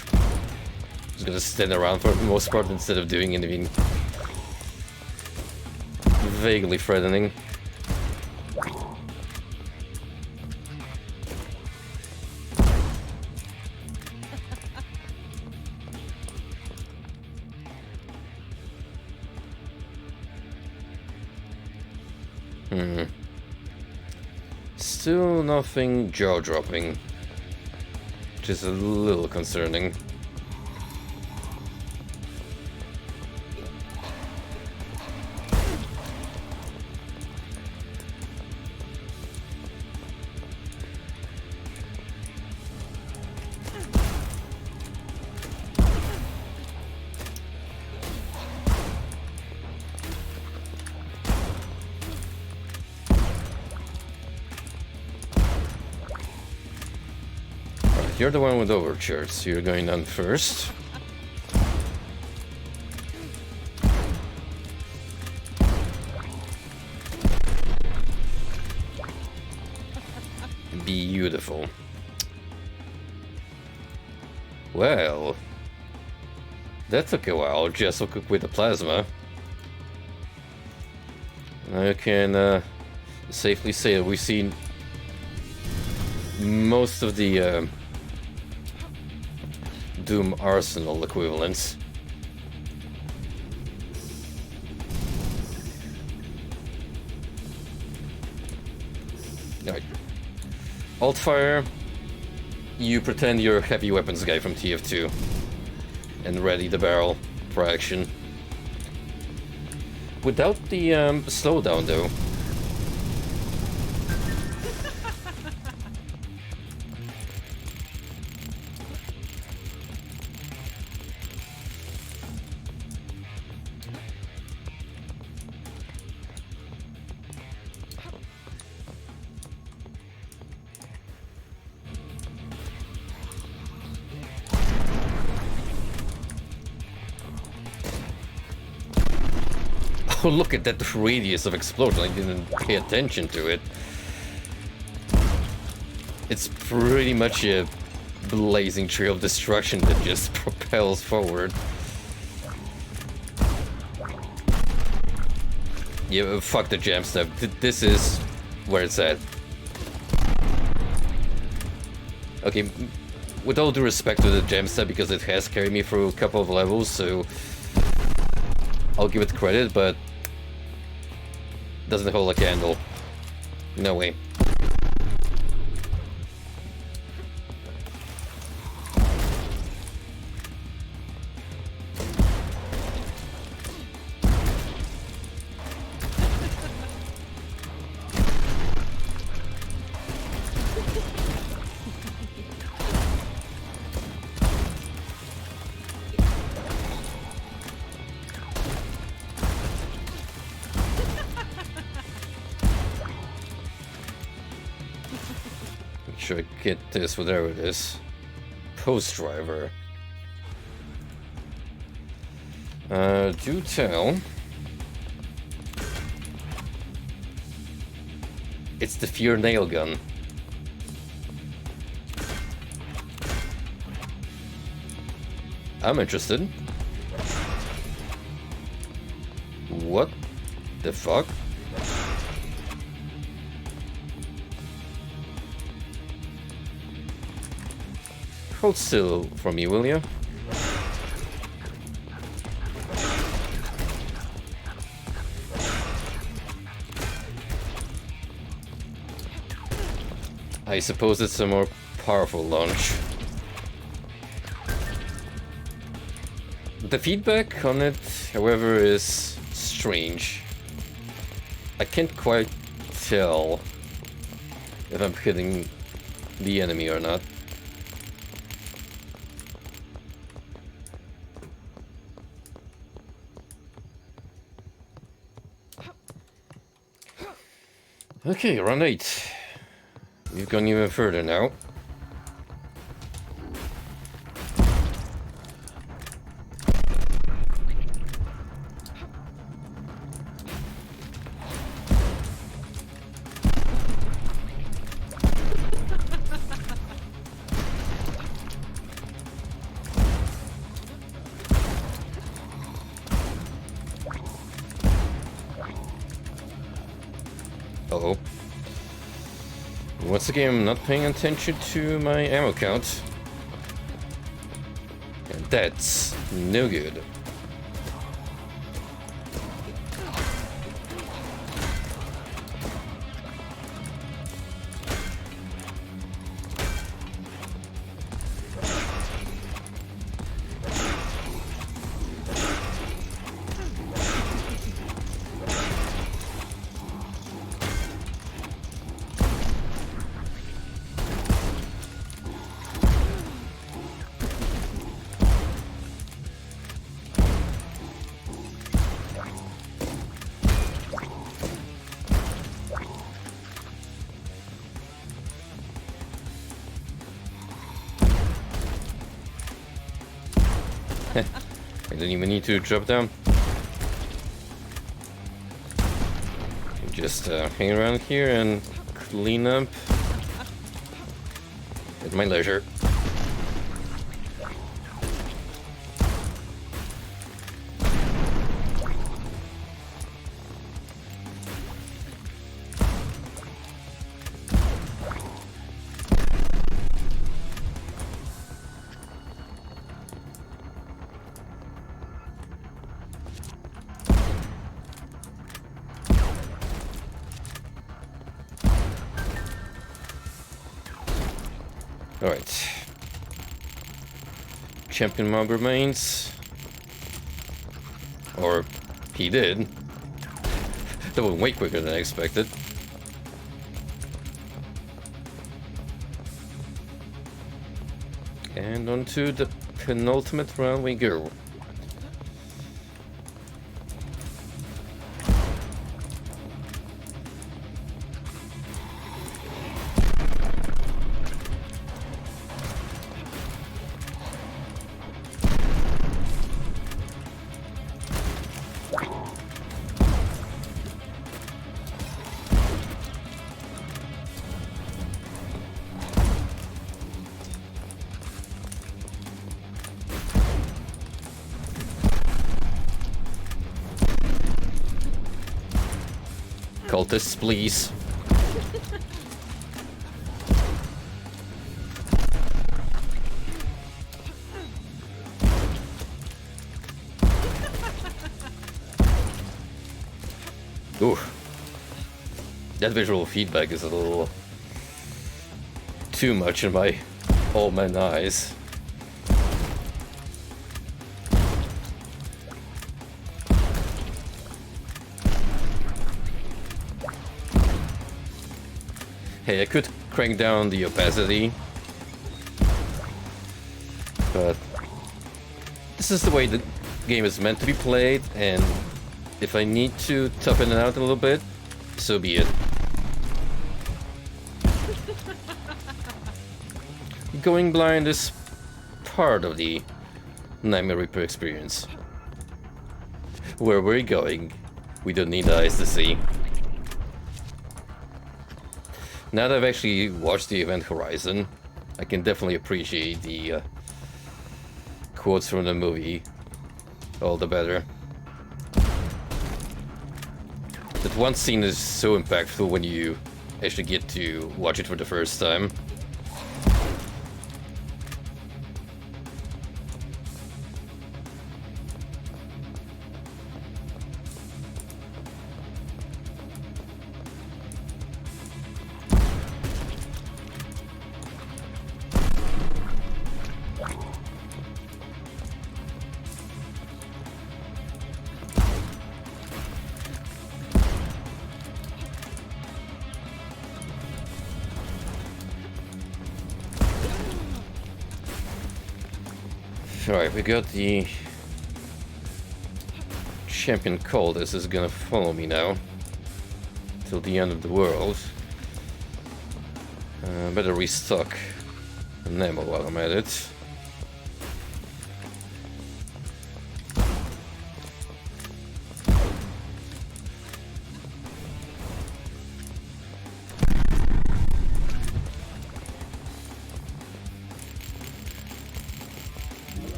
Just gonna stand around for the most part instead of doing anything vaguely threatening. Still nothing jaw-dropping, which is a little concerning. You're the one with overtures, so you're going on first. Beautiful. Well, that took a while just to cook with the plasma. I can safely say that we've seen most of the Doom Arsenal equivalents. Alright. Alt-fire, you pretend you're a heavy weapons guy from TF2 and ready the barrel for action. Without the slowdown though. Oh, look at that radius of explosion. I didn't pay attention to it. It's pretty much a blazing trail of destruction that just propels forward. Yeah, fuck the jam step. This is where it's at. Okay, with all due respect to the jam step, because it has carried me through a couple of levels, so I'll give it credit, but doesn't hold a candle. No way. sure I get this, whatever it is. Post driver. Do tell. It's the Fear nail gun. I'm interested. What the fuck? Hold still for me, will you? I suppose it's a more powerful launch. The feedback on it, however, is strange. I can't quite tell if I'm hitting the enemy or not. Okay, round 8. We've gone even further now. Uh-oh. Once again, I'm not paying attention to my ammo count. And that's no good. I don't even need to drop down. Just hang around here and clean up at my leisure. Alright. Champion mob remains. Or he did. That went way quicker than I expected. And onto the penultimate round we go. Cultists, please. Ooh. That visual feedback is a little too much in my old man eyes. Hey, I could crank down the opacity, but this is the way the game is meant to be played, and if I need to toughen it out a little bit, so be it. going blind is part of the Nightmare Reaper experience. Where we're going, we don't need eyes to see. Now that I've actually watched the Event Horizon, I can definitely appreciate the quotes from the movie all the better. That one scene is so impactful when you actually get to watch it for the first time. Alright, we got the champion Coldus is gonna follow me now till the end of the world. Better restock an ammo while I'm at it.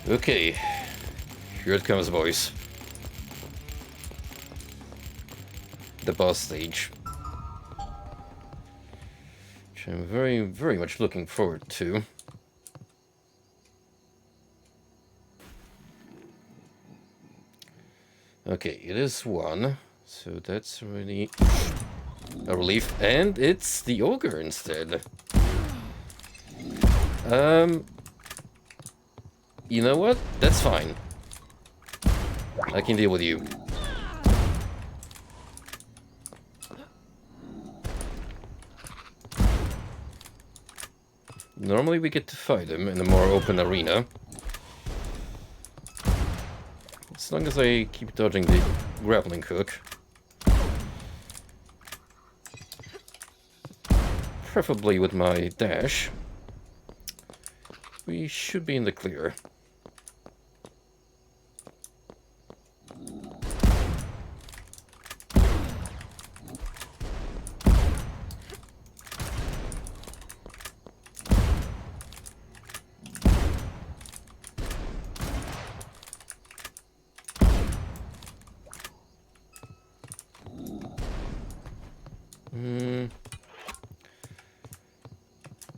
Okay, here it comes, boys. The boss stage. Which I'm very, very much looking forward to. Okay, it is one, so that's already a relief. And it's the ogre instead. You know what? That's fine. I can deal with you. Normally we get to fight him in a more open arena. As long as I keep dodging the grappling hook. Preferably with my dash. We should be in the clear.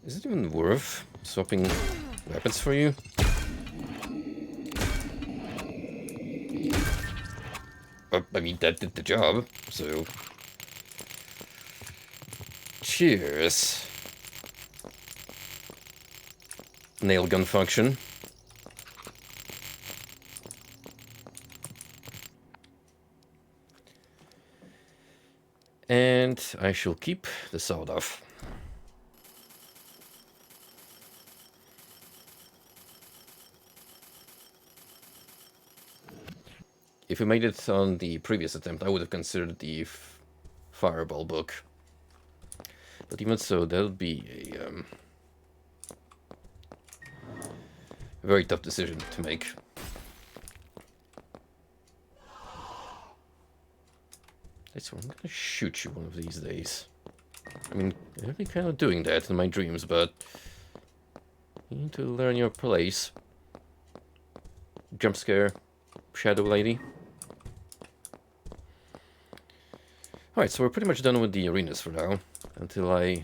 Is it even worth swapping weapons for you? I mean, that did the job, so... Cheers. Nail gun function. And I shall keep the sword off. If we made it on the previous attempt, I would have considered the Fireball book. But even so, that would be a very tough decision to make. So I'm gonna shoot you one of these days. I mean, I've been kind of doing that in my dreams, but you need to learn your place. Jump scare, Shadow Lady. Alright, so we're pretty much done with the arenas for now, until I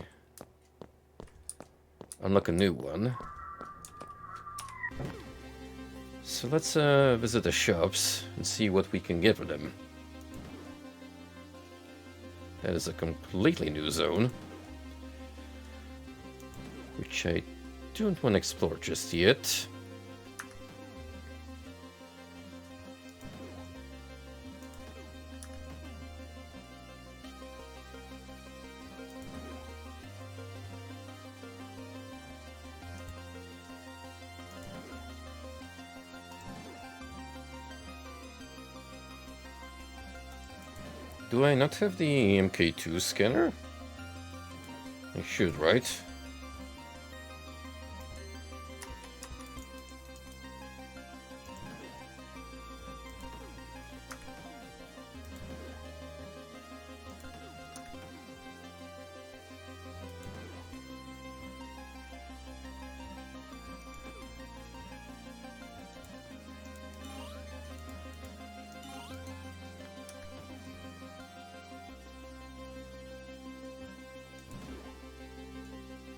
unlock a new one. So let's visit the shops and see what we can get for them. That is a completely new zone, which I don't want to explore just yet. Do I not have the MK2 scanner? I should, right?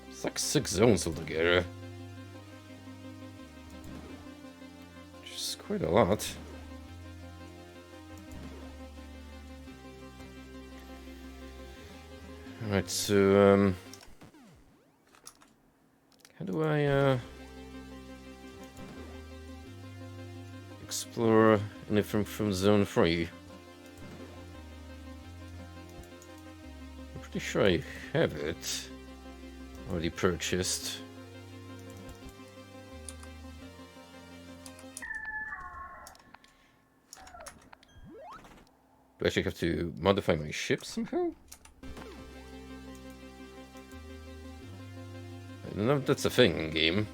It's like 6 zones altogether. Which is quite a lot. Alright, so how do I explore anything from zone 3? I'm pretty sure I have it already purchased. Do I actually have to modify my ship somehow? I don't know if that's a thing in game.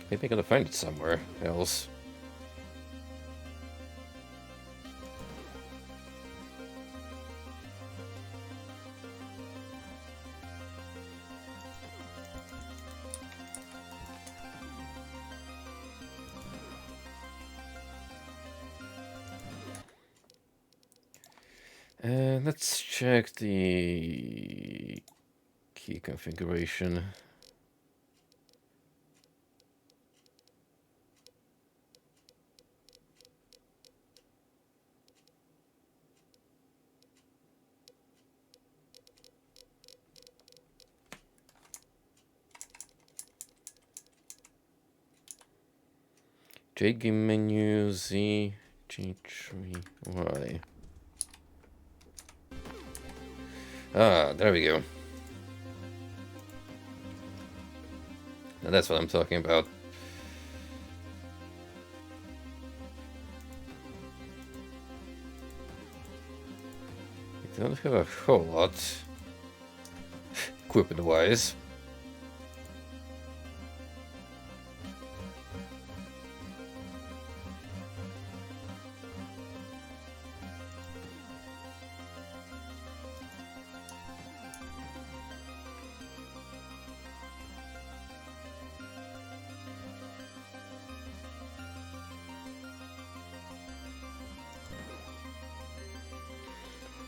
Maybe I gotta find it somewhere else. Let's check the key configuration. J game menu Z G3 Y. Ah, there we go. Now that's what I'm talking about. I don't have a whole lot equipment wise.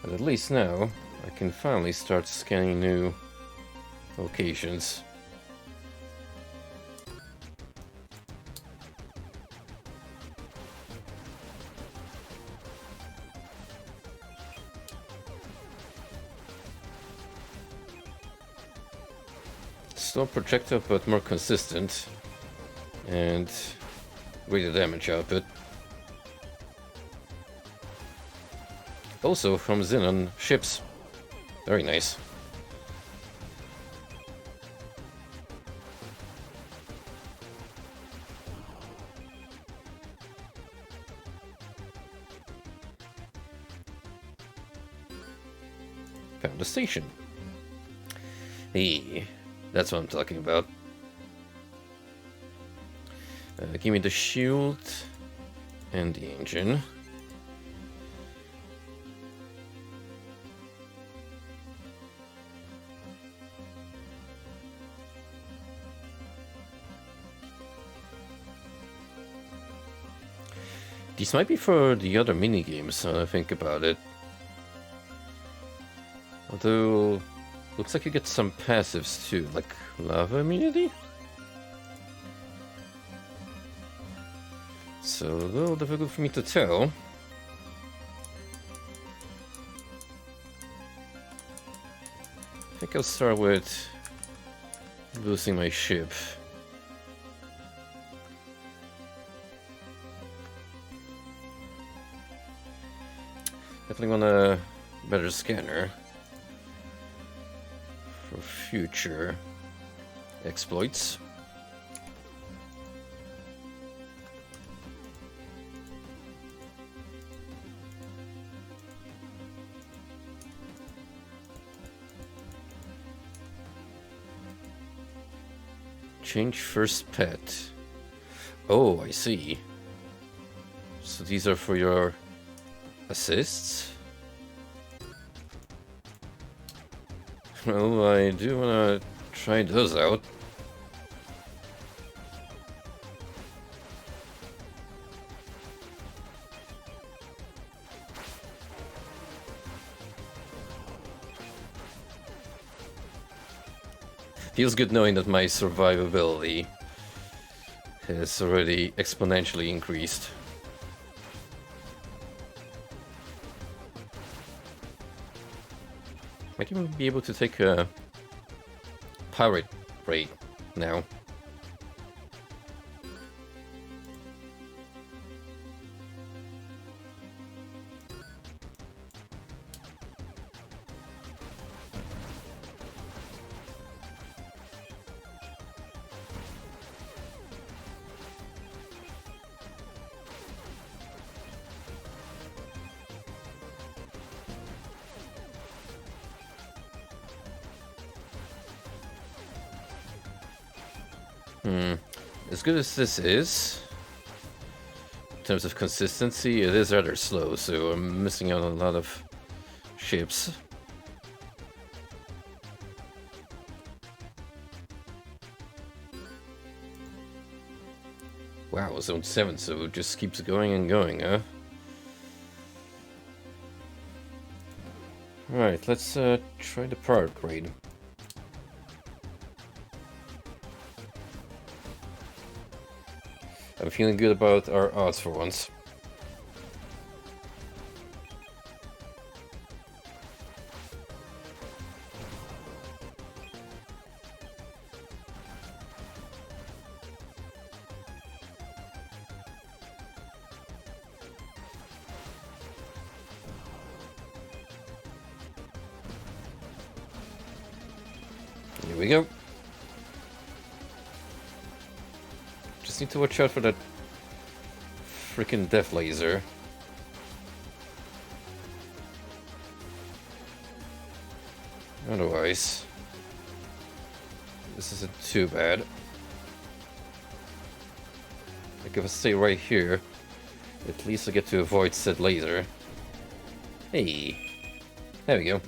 But at least now, I can finally start scanning new locations. Still projectile, but more consistent. And greater damage output. Also from Xenon ships. Very nice. Found a station. Hey, that's what I'm talking about. Give me the shield and the engine. These might be for the other minigames, when I think about it. Although, looks like you get some passives too, like lava immunity? So, a little difficult for me to tell. I think I'll start with boosting my ship. Definitely want a better scanner for future exploits. Change first pet. Oh, I see. So these are for your assists? Well, I do want to try those out. Feels good knowing that my survivability has already exponentially increased. Might even be able to take a pirate raid now. As good as this is, in terms of consistency, it is rather slow, so I'm missing out on a lot of ships. Wow, zone 7, so it just keeps going and going, huh? Alright, let's try the pirate raid. I'm feeling good about our odds for once. Here we go. Just need to watch out for that freaking death laser. Otherwise, this isn't too bad. Like if I stay right here, at least I get to avoid said laser. Hey, there we go.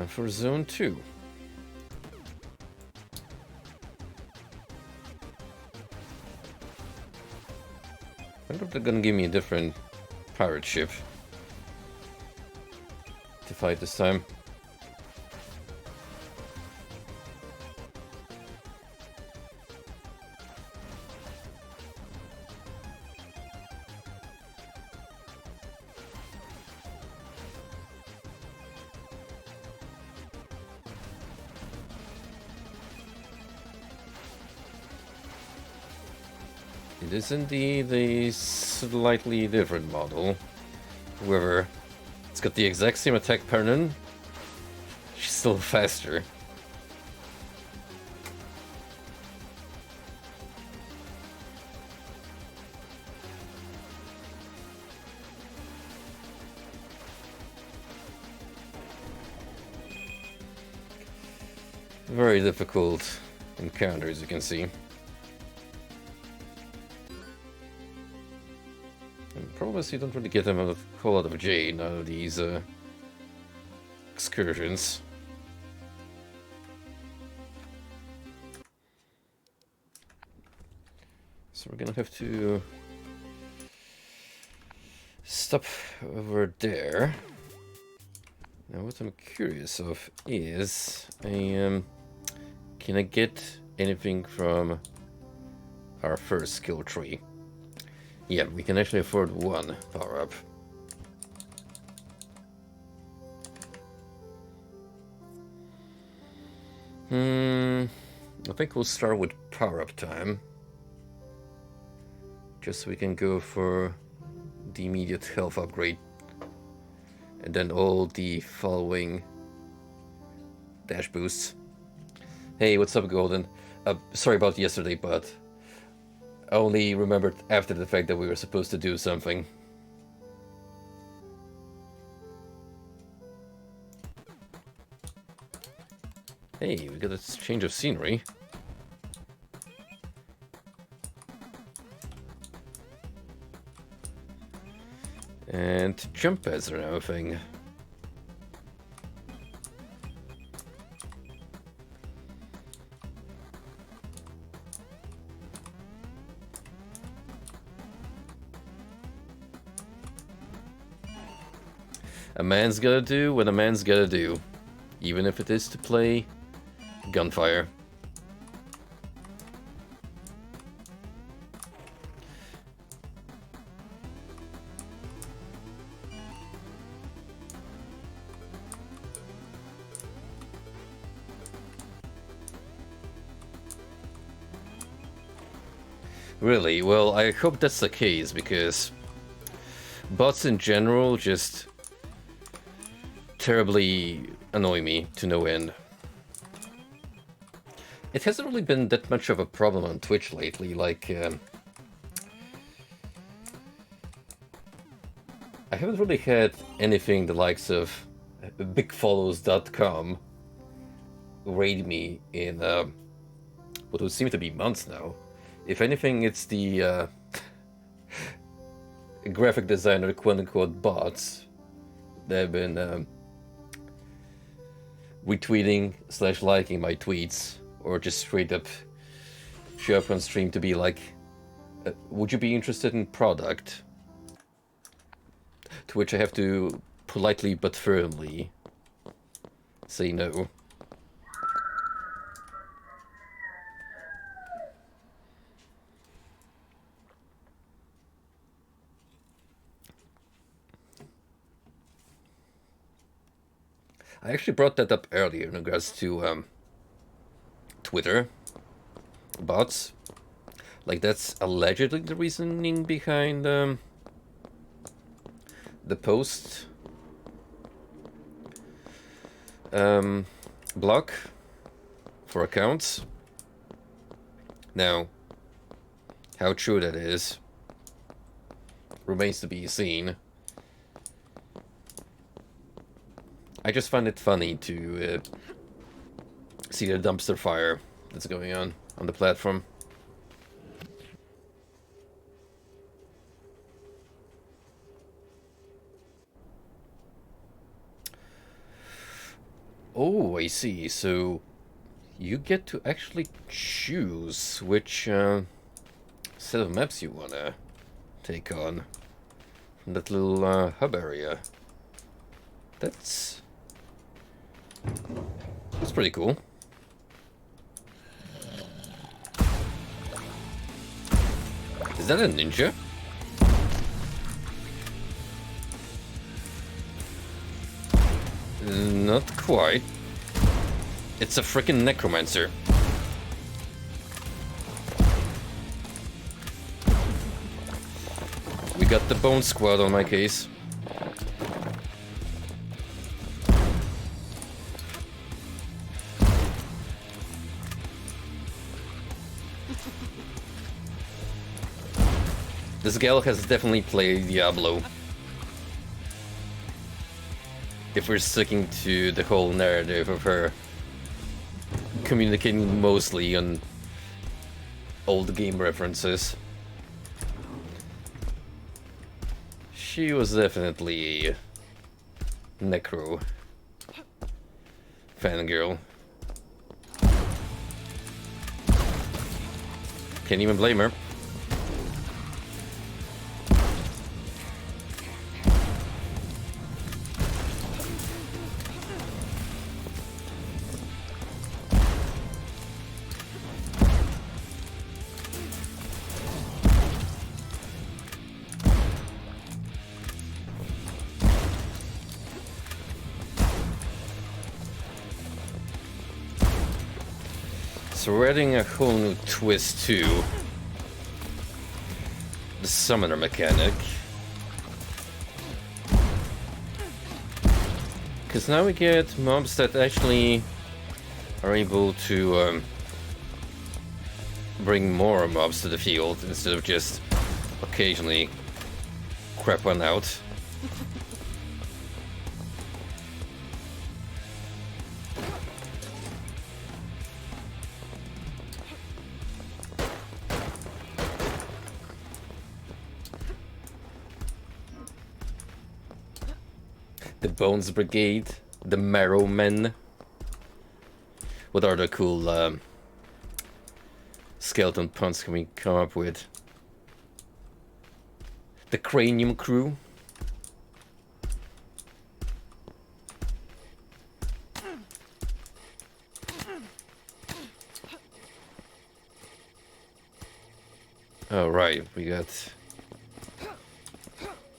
For zone 2. I wonder if they're gonna give me a different pirate ship to fight this time. It is indeed a slightly different model. However, it's got the exact same attack pattern. She's still faster. Very difficult encounter, as you can see. Probably you don't really get them a whole lot of jade out of these excursions. So we're gonna have to stop over there. Now what I'm curious of is, can I get anything from our first skill tree? Yeah, we can actually afford one power-up. I think we'll start with power-up time. Just so we can go for the immediate health upgrade. And then all the following dash boosts. Hey, what's up, Golden? Sorry about yesterday, but I only remembered after the fact that we were supposed to do something. Hey, we got a change of scenery. And jump pads or anything. A man's gotta do what a man's gotta do, even if it is to play Gunfire. Really? Well, I hope that's the case, because bots in general just terribly annoy me to no end. It hasn't really been that much of a problem on Twitch lately, like... I haven't really had anything the likes of bigfollows.com raid me in what would seem to be months now. If anything, it's the graphic designer quote-unquote bots that have been retweeting / liking my tweets, or just straight up show up on stream to be like, would you be interested in product? To which I have to politely but firmly say no. I actually brought that up earlier in regards to Twitter bots. Like, that's allegedly the reasoning behind the post block for accounts. Now, how true that is remains to be seen. I just find it funny to see the dumpster fire that's going on the platform. Oh, I see. So you get to actually choose which set of maps you wanna take on from that little hub area. That's pretty cool. Is that a ninja? Not quite. It's a freaking necromancer. We got the bone squad on my case. This gal has definitely played Diablo. If we're sticking to the whole narrative of her communicating mostly on old game references. She was definitely a Necro fangirl. Can't even blame her. So we're adding a whole new twist to the summoner mechanic. Because now we get mobs that actually are able to bring more mobs to the field instead of just occasionally crap one out. The Bones Brigade, the Marrow Men. What other cool skeleton puns can we come up with? The Cranium Crew. Oh right, we got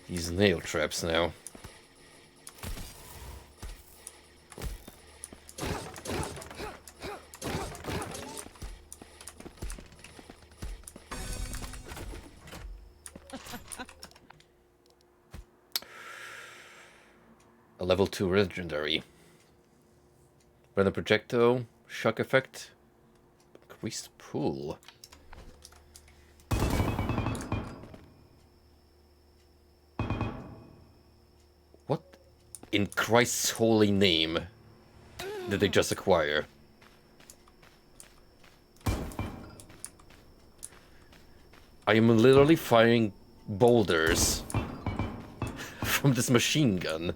these nail traps now. A level 2 legendary. Random projectile, shock effect, increased pool. What in Christ's holy name did they just acquire? I am literally firing boulders from this machine gun.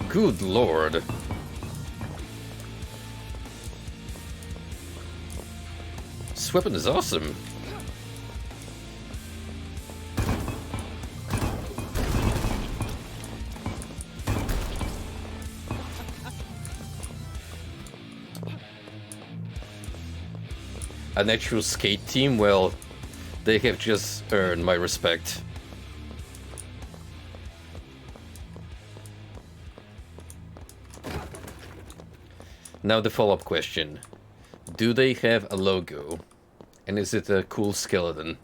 Good lord. This weapon is awesome. An actual skate team, well, they have just earned my respect. Now the follow-up question. Do they have a logo? And is it a cool skeleton?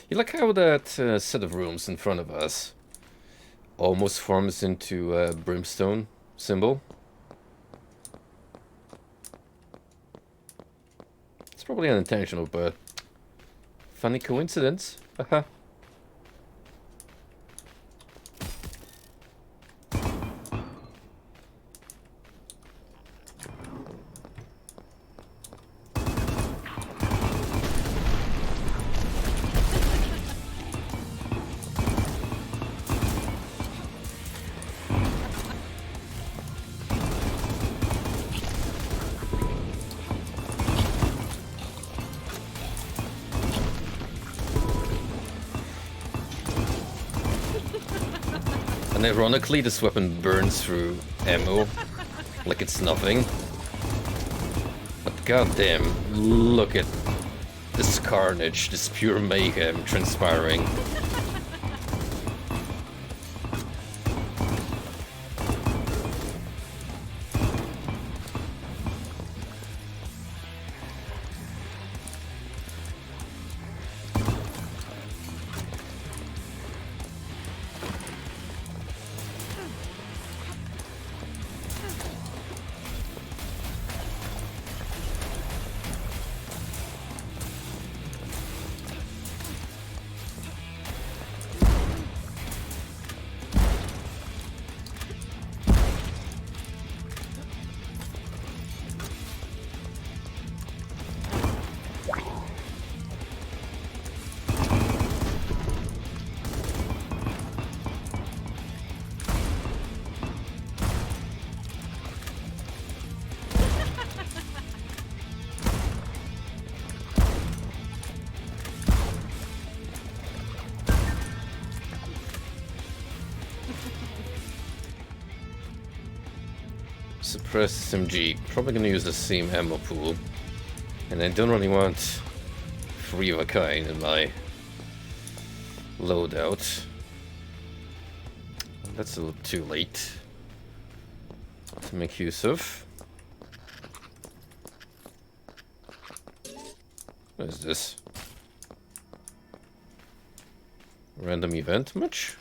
You like how that set of rooms in front of us almost forms into a brimstone symbol? It's probably unintentional, but funny coincidence. Haha. And ironically, this weapon burns through ammo like it's nothing. But goddamn, look at this carnage, this pure mayhem transpiring. Suppress SMG. Probably gonna use the same ammo pool. And I don't really want 3 of a kind in my loadout. That's a little too late to make use of. What is this? Random event much?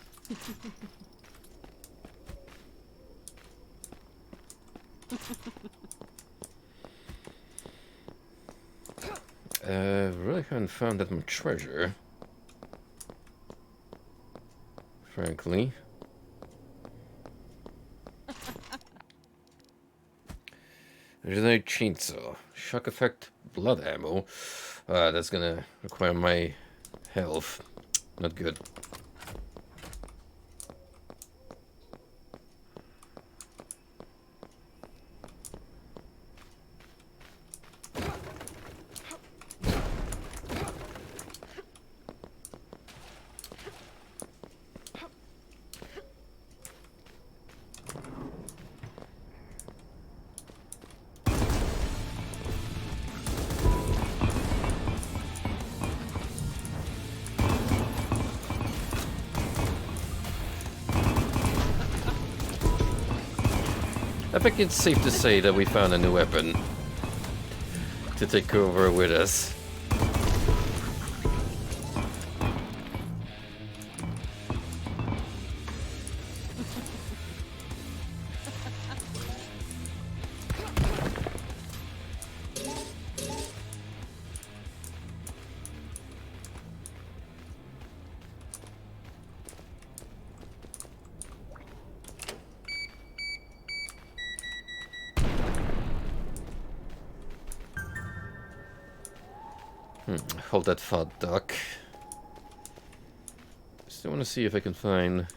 Really haven't found that much treasure. Frankly. There's no chainsaw. Shock effect blood ammo. That's gonna require my health. Not good. I think it's safe to say that we found a new weapon to take over with us. Hold that thought, Doc. Still want to see if I can find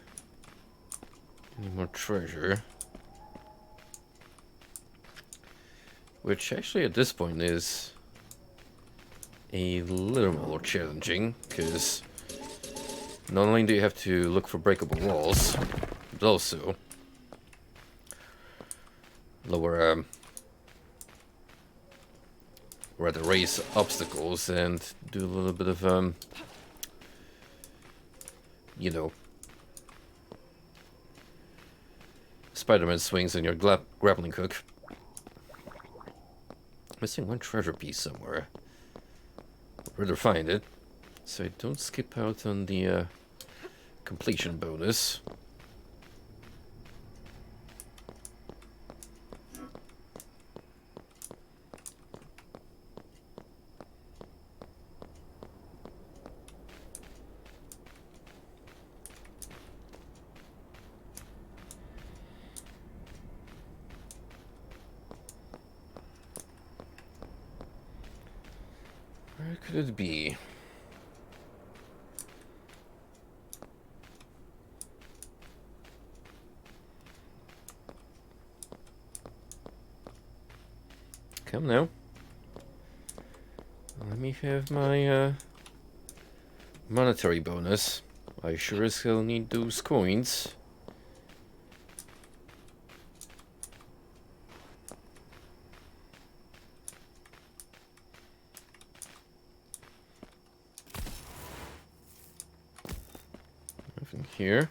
any more treasure. Which actually at this point is a little more challenging, because not only do you have to look for breakable walls, but also lower rather raise obstacles and do a little bit of you know, Spider-Man swings on your grappling hook. Missing one treasure piece somewhere. I'd rather find it so I don't skip out on the completion bonus. Where could it be? Come now. Let me have my monetary bonus. I sure as hell need those coins. Nothing here.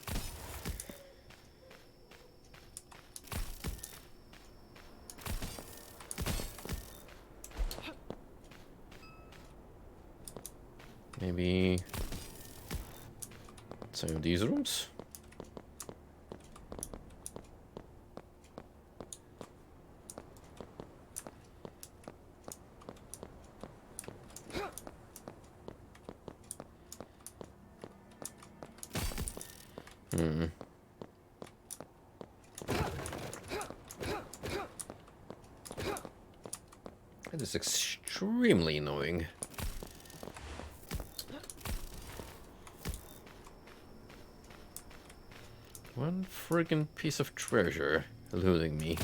Maybe some of these rooms. That is extremely annoying. One friggin' piece of treasure eluding me.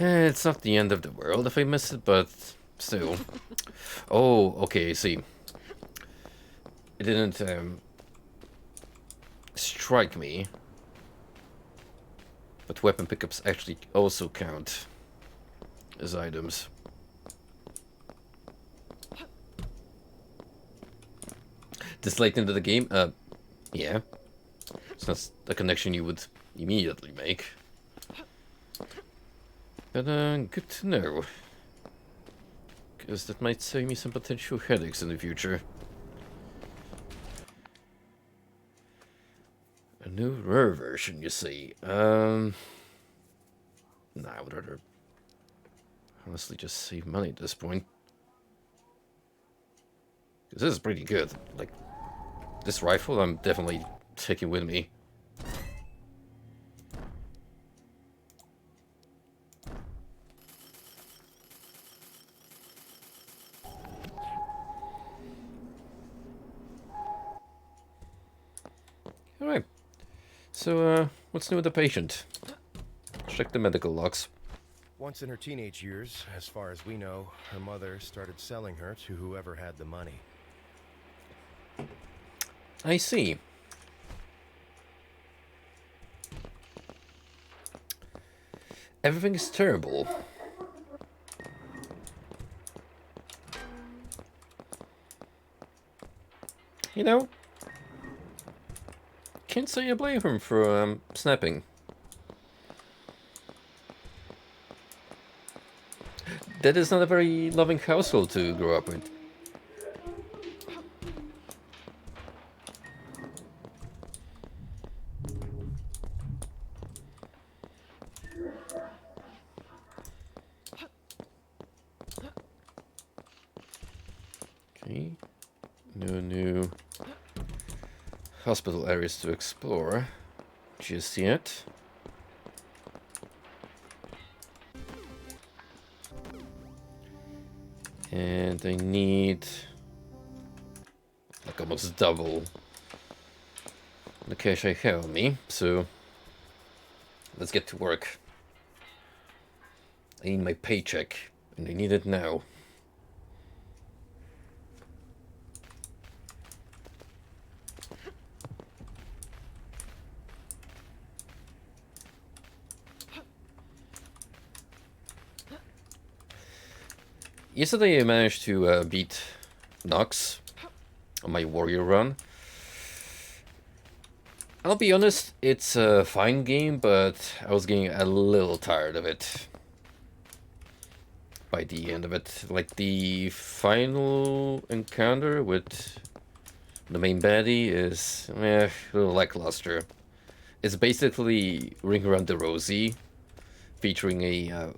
It's not the end of the world if I miss it, but still. Oh, okay, see. It didn't strike me. But weapon pickups actually also count as items. This late into the game? Yeah. It's not a connection you would immediately make. But, good to know. Because that might save me some potential headaches in the future. A new rare version, you see. Nah, I would rather honestly just save money at this point. Because this is pretty good. Like, this rifle I'm definitely taking with me. Alright. So, what's new with the patient? Check the medical logs. Once in her teenage years, as far as we know, her mother started selling her to whoever had the money. I see. Everything is terrible. You know, can't say I blame him for snapping. That is not a very loving household to grow up with. Okay, no new hospital areas to explore just yet. And I need like almost double the cash I have on me, so let's get to work. I need my paycheck, and I need it now. Yesterday I managed to beat Nox on my warrior run. I'll be honest, it's a fine game, but I was getting a little tired of it by the end of it. Like the final encounter with the main baddie is a little lackluster. It's basically Ring Around the Rosie, featuring a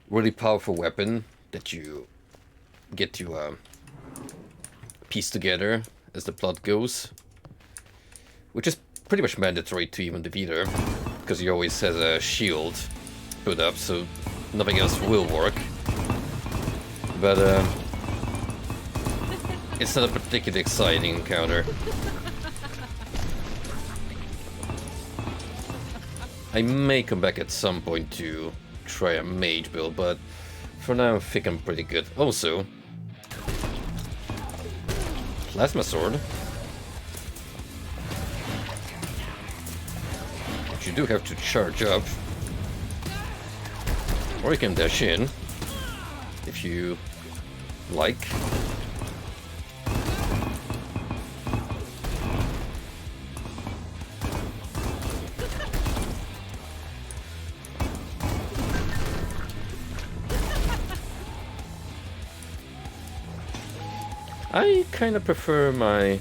really powerful weapon that you get to piece together as the plot goes, which is pretty much mandatory to even defeat her, because he always has a shield put up, so nothing else will work. But it's not a particularly exciting encounter. I may come back at some point to try a mage build, but for now I think I'm pretty good. Also, plasma sword, which you do have to charge up, or you can dash in if you like. I kind of prefer my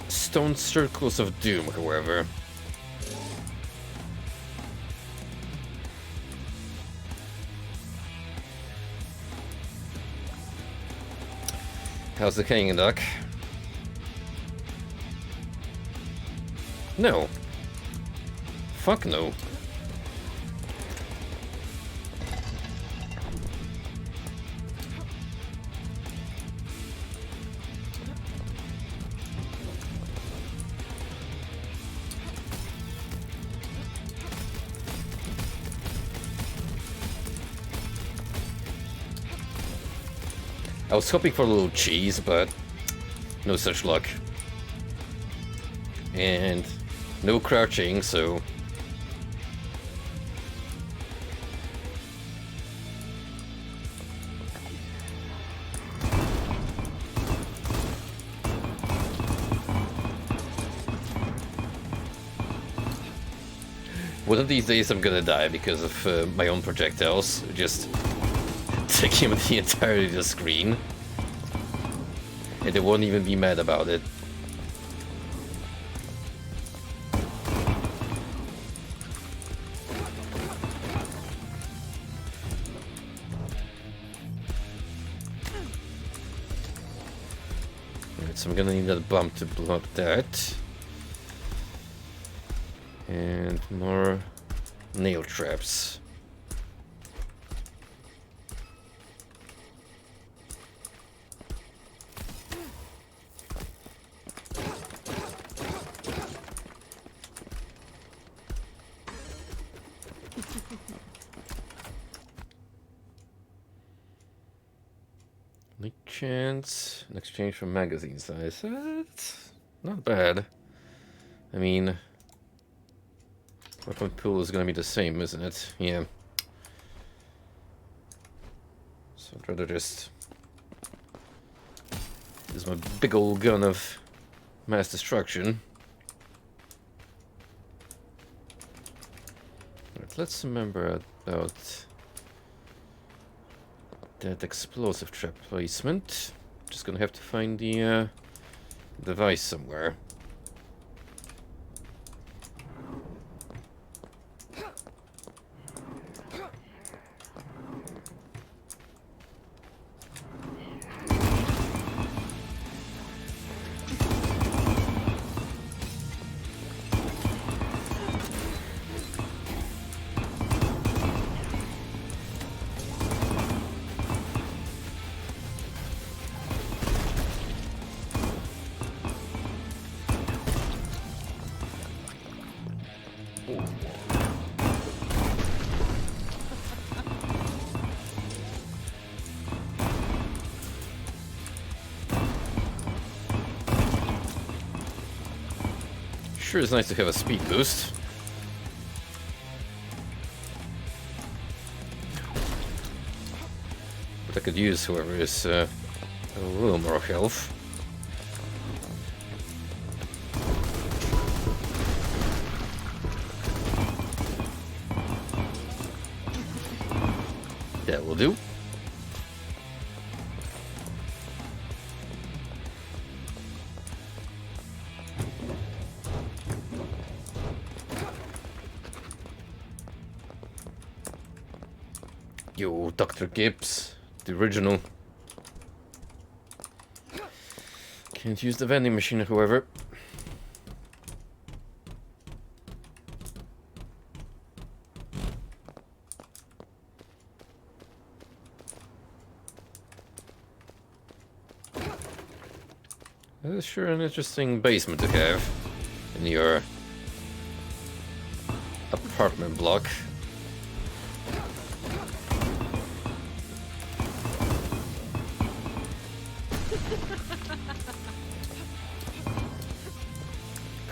Stone Circles of Doom, however. How's the king, Duck? No. Fuck no. I was hoping for a little cheese, but no such luck. And no crouching, so... One of these days I'm gonna die because of my own projectiles, just taking up the entirety of the screen. And they won't even be mad about it. Alright, so I'm gonna need that bump to block that. And more nail traps. Leak chance in exchange for magazine size. That's not bad. I mean, weapon pool is gonna be the same, isn't it? Yeah. So I'd rather just use my big old gun of mass destruction. Right, let's remember about that explosive trap placement. Just gonna have to find the device somewhere. Sure is nice to have a speed boost. What I could use, however, is a little more health. That will do. Yo, Dr. Gibbs, the original. Can't use the vending machine, however. That is sure an interesting basement to have in your apartment block.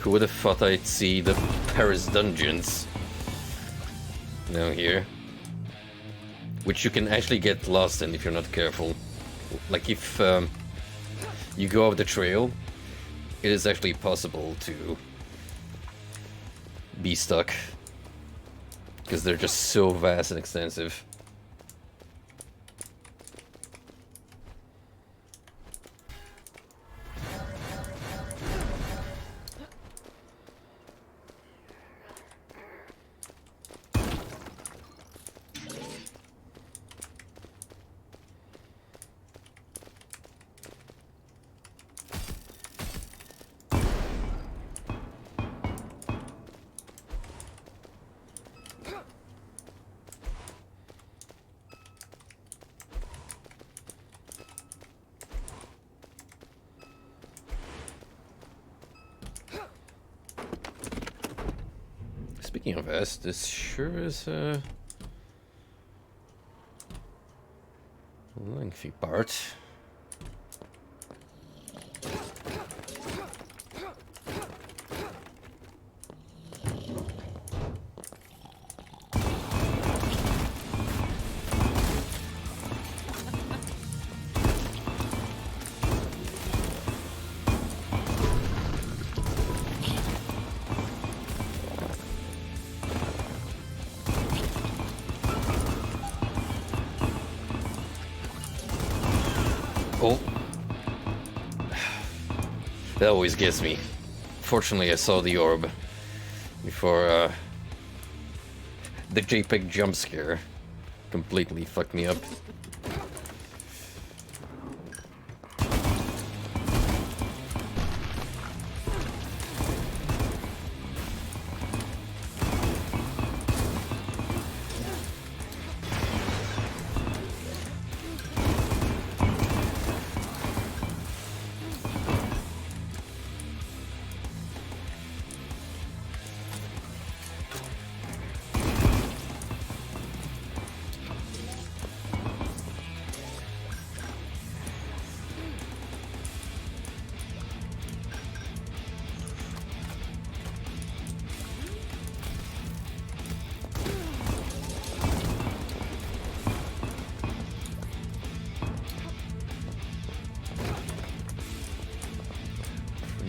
Who would have thought I'd see the Paris dungeons down here? Which you can actually get lost in if you're not careful. Like if you go off the trail, it is actually possible to be stuck. Because they're just so vast and extensive. Speaking of S, this sure is a lengthy part. Oh. That always gets me. Fortunately, I saw the orb before the JPEG jump scare completely fucked me up.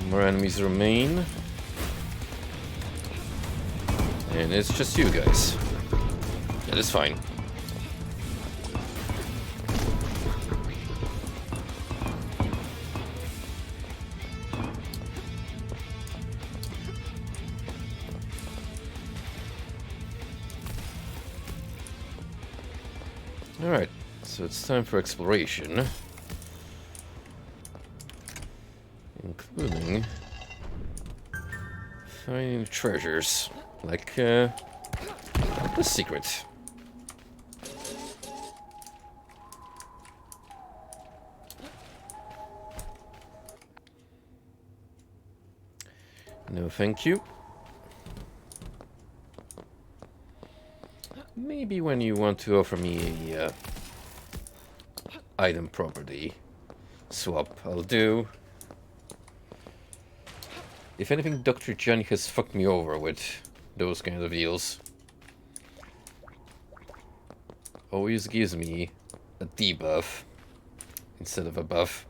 More enemies remain. And it's just you guys. That is fine. Alright, so it's time for exploration. Including finding treasures, like the secret. No, thank you. Maybe when you want to offer me a item property swap, I'll do. If anything, Dr. Johnny has fucked me over with those kind of deals. Always gives me a debuff instead of a buff.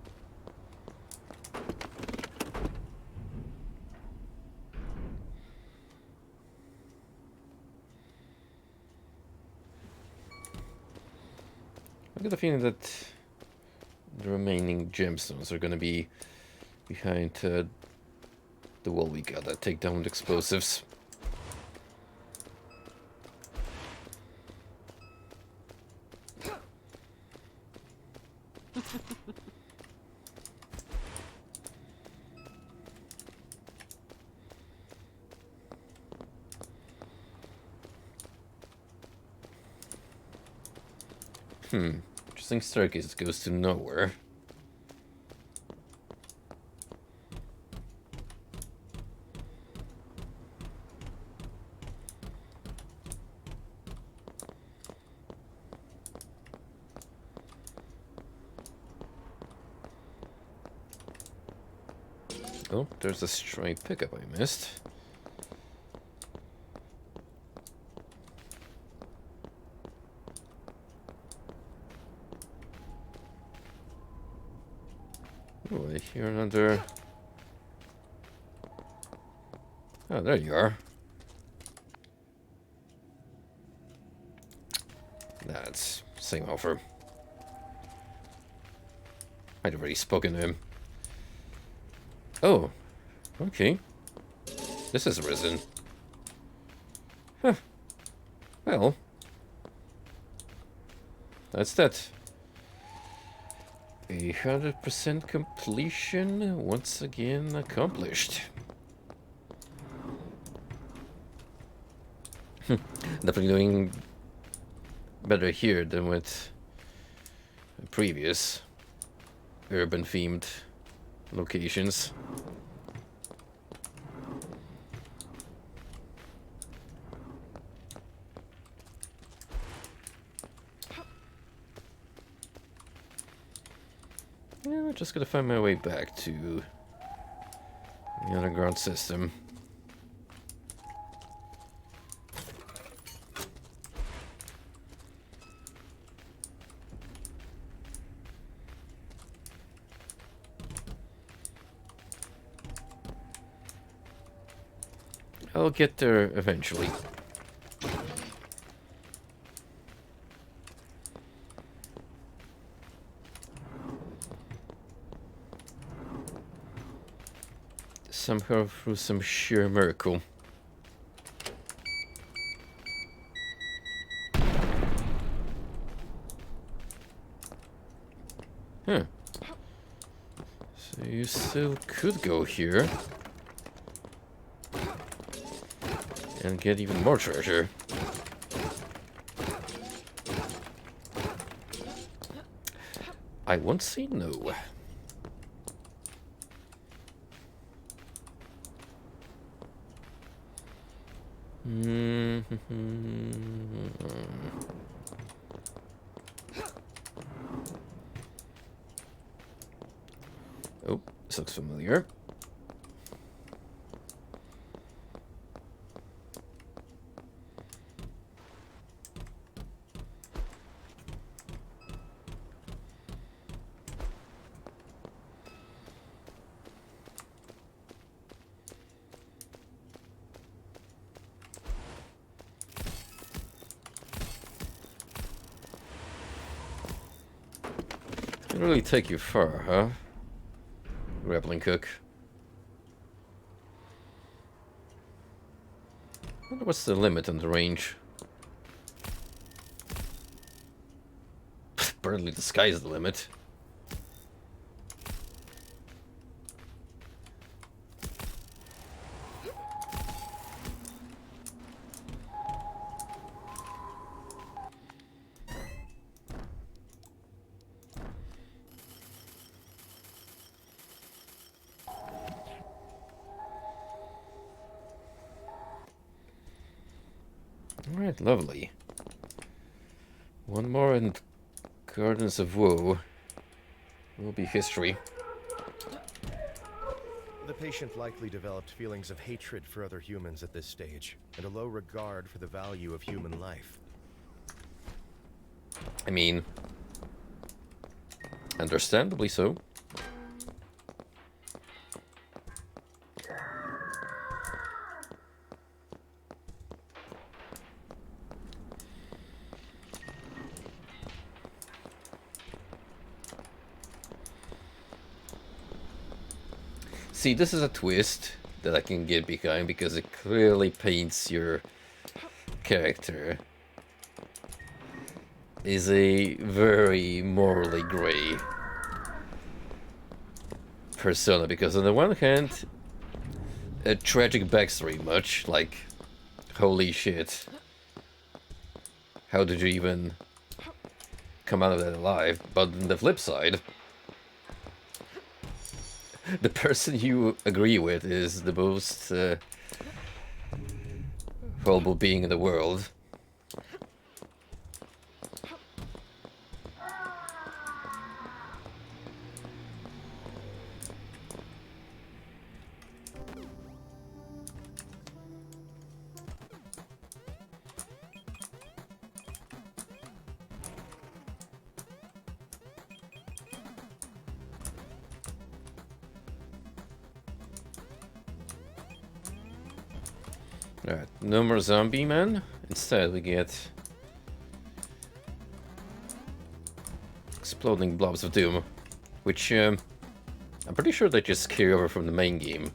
I get a feeling that the remaining gemstones are gonna be behind the wall we gotta take down with explosives. Interesting staircase goes to nowhere. Oh, there's a stray pickup I missed. Oh, I hear another... Oh, there you are. That's same offer. I'd already spoken to him. Oh, okay. This is risen. Huh. Well, that's that. 100% completion once again accomplished. Definitely doing better here than with previous urban themed locations. Yeah, I'm just gonna find my way back to the underground system. I'll get there eventually. Somehow through some sheer miracle. Huh. So you still could go here. And get even more treasure. I won't say no. Oh, this looks familiar. Didn't really take you far, huh? Grappling Cook. I wonder what's the limit on the range? Apparently the sky's the limit. Alright, lovely. One more and Gardens of Woe will be history. The patient likely developed feelings of hatred for other humans at this stage, and a low regard for the value of human life. I mean, understandably so. See, this is a twist that I can get behind because it clearly paints your character is a very morally gray persona, because on the one hand, a tragic backstory, much like, holy shit, how did you even come out of that alive? But on the flip side, the person you agree with is the most horrible being in the world. Alright, no more zombie men. Instead we get exploding blobs of doom, which I'm pretty sure they just carry over from the main game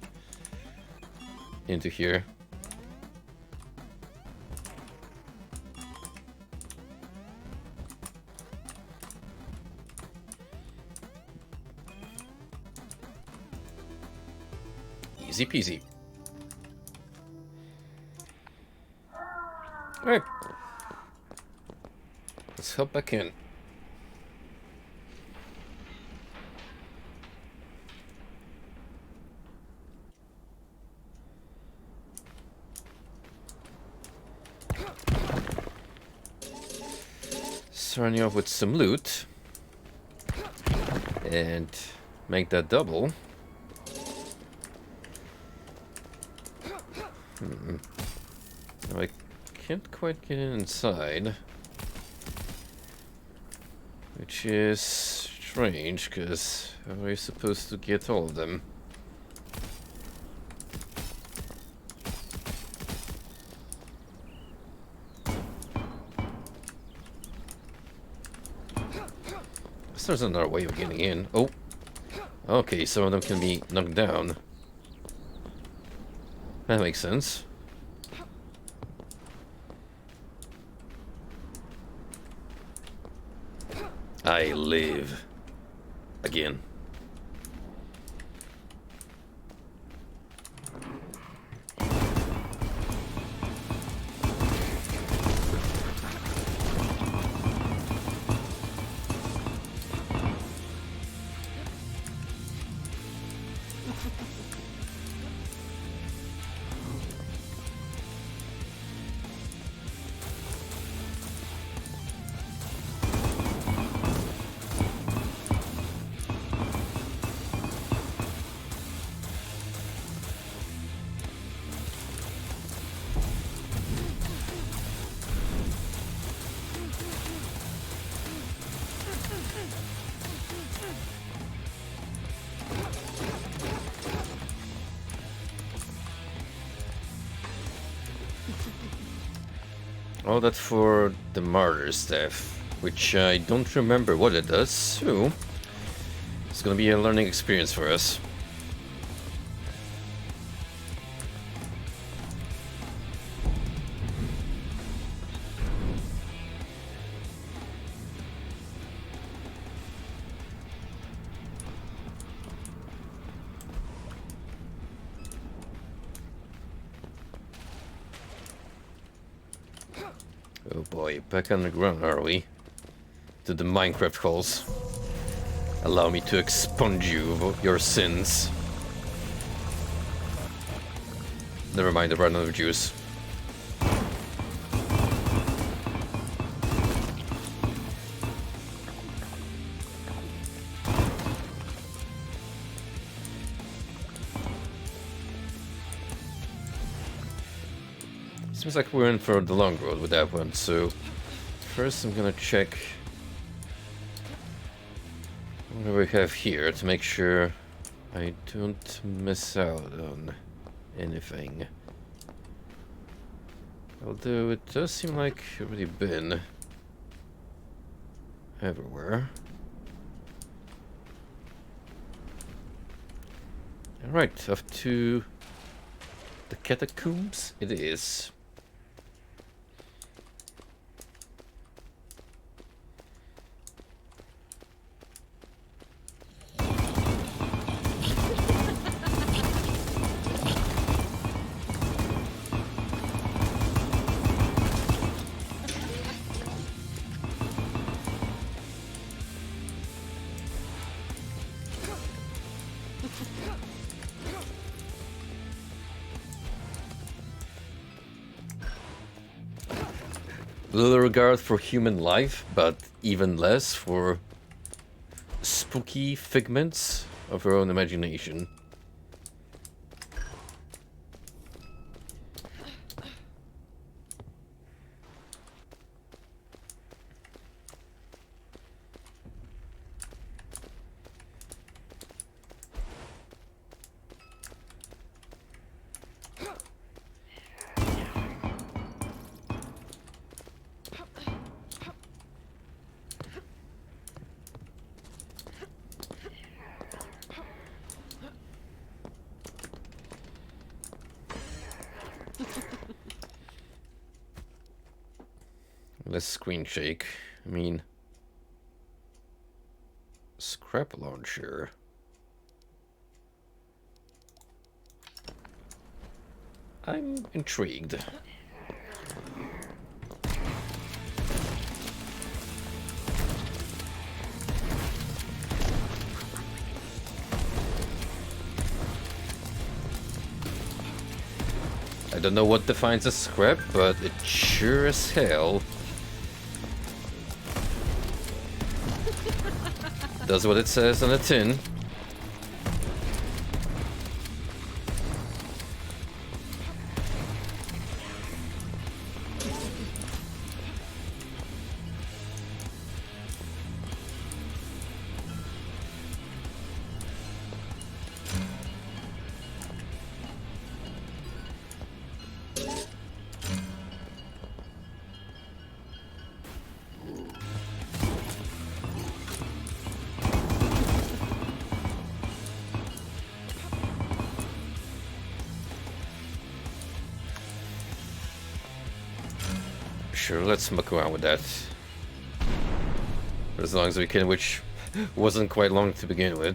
into here. Easy peasy. Alright. Let's hop back in. Starting you off with some loot. And make that double. Now I can't quite get inside, which is strange, because how are you supposed to get all of them? Guess there's another way of getting in. Oh, okay, some of them can be knocked down. That makes sense. I live again. Well, that's for the martyr staff, which I don't remember what it does, so it's gonna be a learning experience for us. Oh boy, back on the ground, are we? To the Minecraft halls. Allow me to expunge you of your sins. Never mind, I ran out of juice. Seems like we're in for the long road with that one, so first I'm gonna check what do we have here to make sure I don't miss out on anything. Although it does seem like I've already been everywhere. Alright, off to the catacombs it is. Little regard for human life, but even less for spooky figments of our own imagination. Let's screen shake. I mean, scrap launcher. I'm intrigued. I don't know what defines a scrap, but it sure as hell does what it says on the tin. Sure, let's muck around with that. For as long as we can, which wasn't quite long to begin with.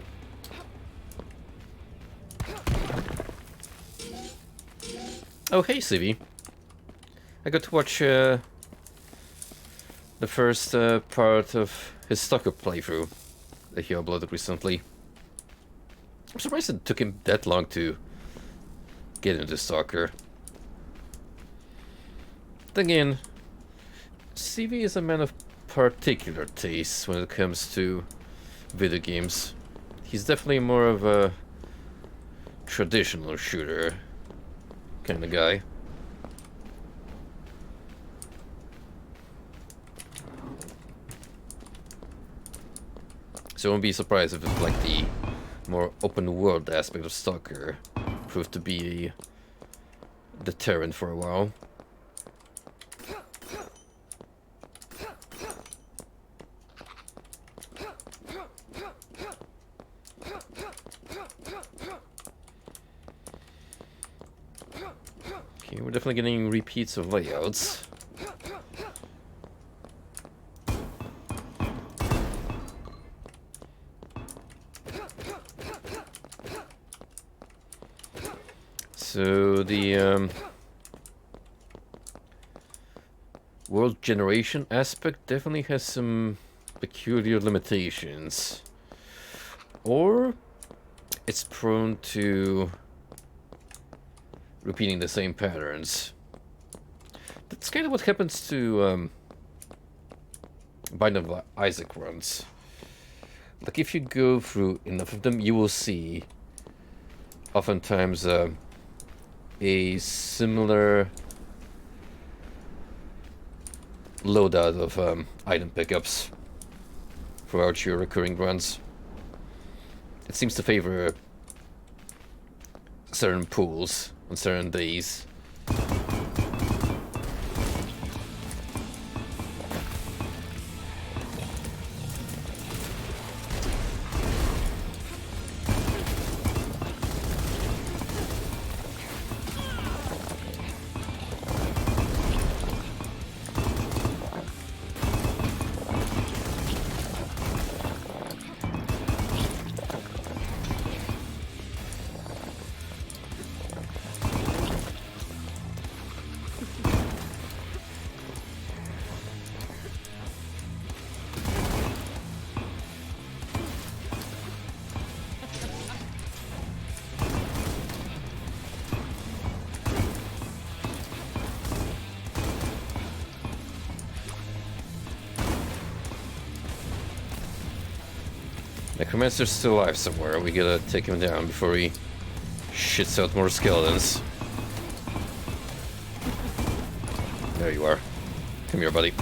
Oh, hey, Civvy. I got to watch the first part of his Stalker playthrough that he uploaded recently. I'm surprised it took him that long to get into Stalker. Then again, CV is a man of particular taste when it comes to video games. He's definitely more of a traditional shooter kind of guy. So I won't be surprised if it's like the more open world aspect of Stalker proved to be a deterrent for a while. Okay, we're definitely getting repeats of layouts. So the world generation aspect definitely has some peculiar limitations. Or it's prone to repeating the same patterns. That's kind of what happens to Binding of Isaac runs. Like if you go through enough of them, you will see oftentimes a similar loadout of item pickups throughout your recurring runs. It seems to favor certain pools on certain days. Necromancer's still alive somewhere. We gotta take him down before he shits out more skeletons. There you are. Come here, buddy.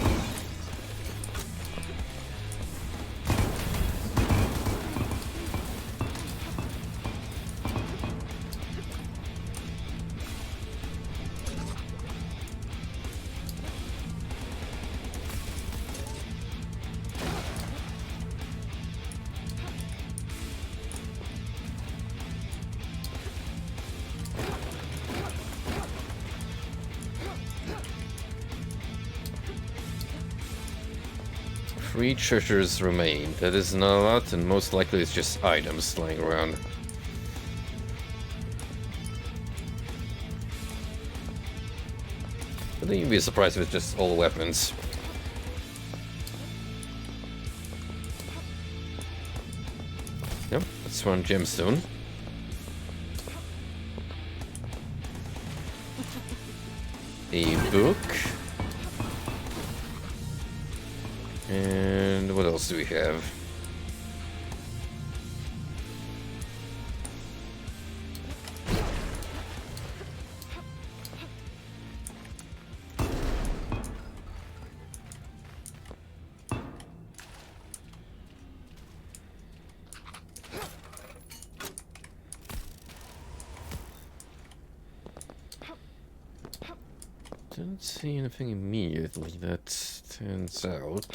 Three treasures remain. That is not a lot, and most likely it's just items lying around. I think you'd be surprised if it's just all weapons. Yep, that's one gemstone. A book. And what else do we have? Don't see anything immediately that stands out.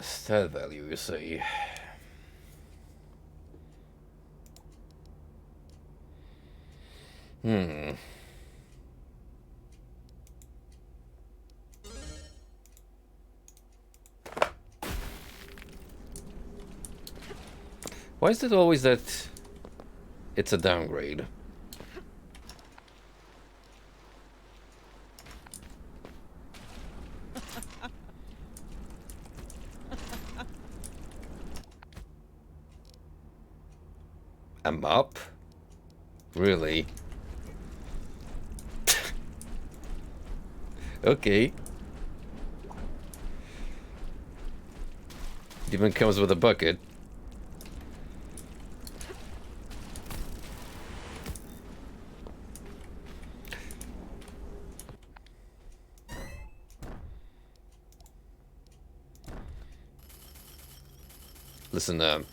Stat value, you say. Why is it always that it's a downgrade? A mop? Really? Okay. It even comes with a bucket. Listen,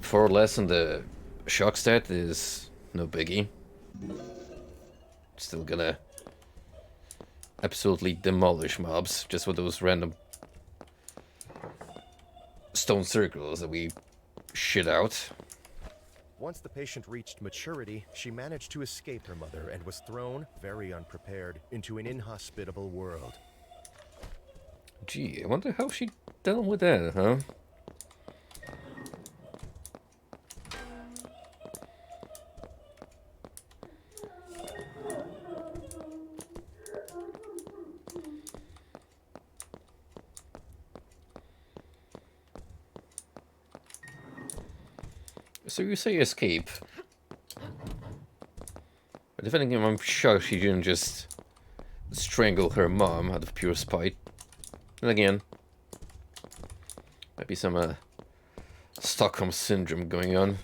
4 or less on the shock stat is no biggie. Still gonna absolutely demolish mobs just with those random stone circles that we shit out. Once the patient reached maturity, she managed to escape her mother and was thrown, very unprepared, into an inhospitable world. Gee, I wonder how she dealt with that, huh? So you say escape. But if anything, I'm sure she didn't just strangle her mom out of pure spite. And again, might be some Stockholm syndrome going on.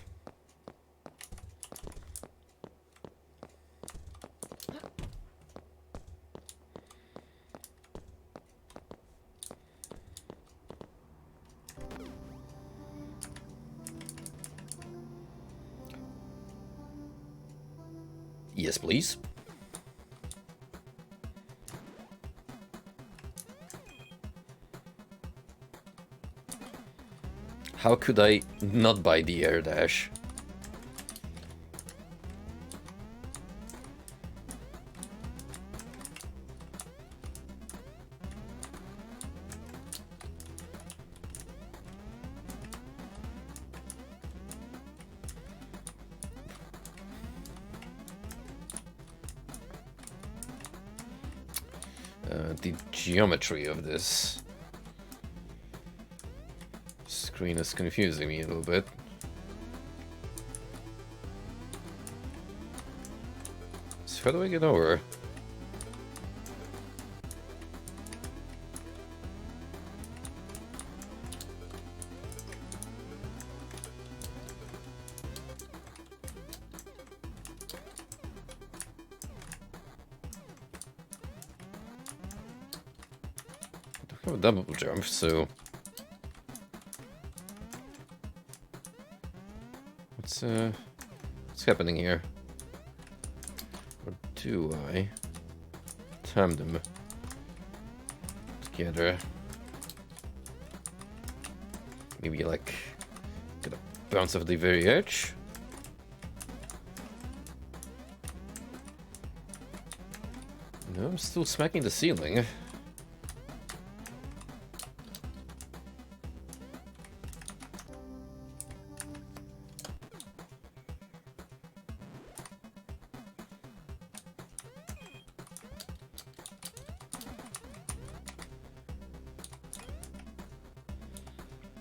Yes, please. How could I not buy the air dash? The geometry of this screen is confusing me a little bit. So how do I get over? I don't have a double jump, so what's happening here? Or do I time them together? Maybe like get a bounce off the very edge. No, I'm still smacking the ceiling.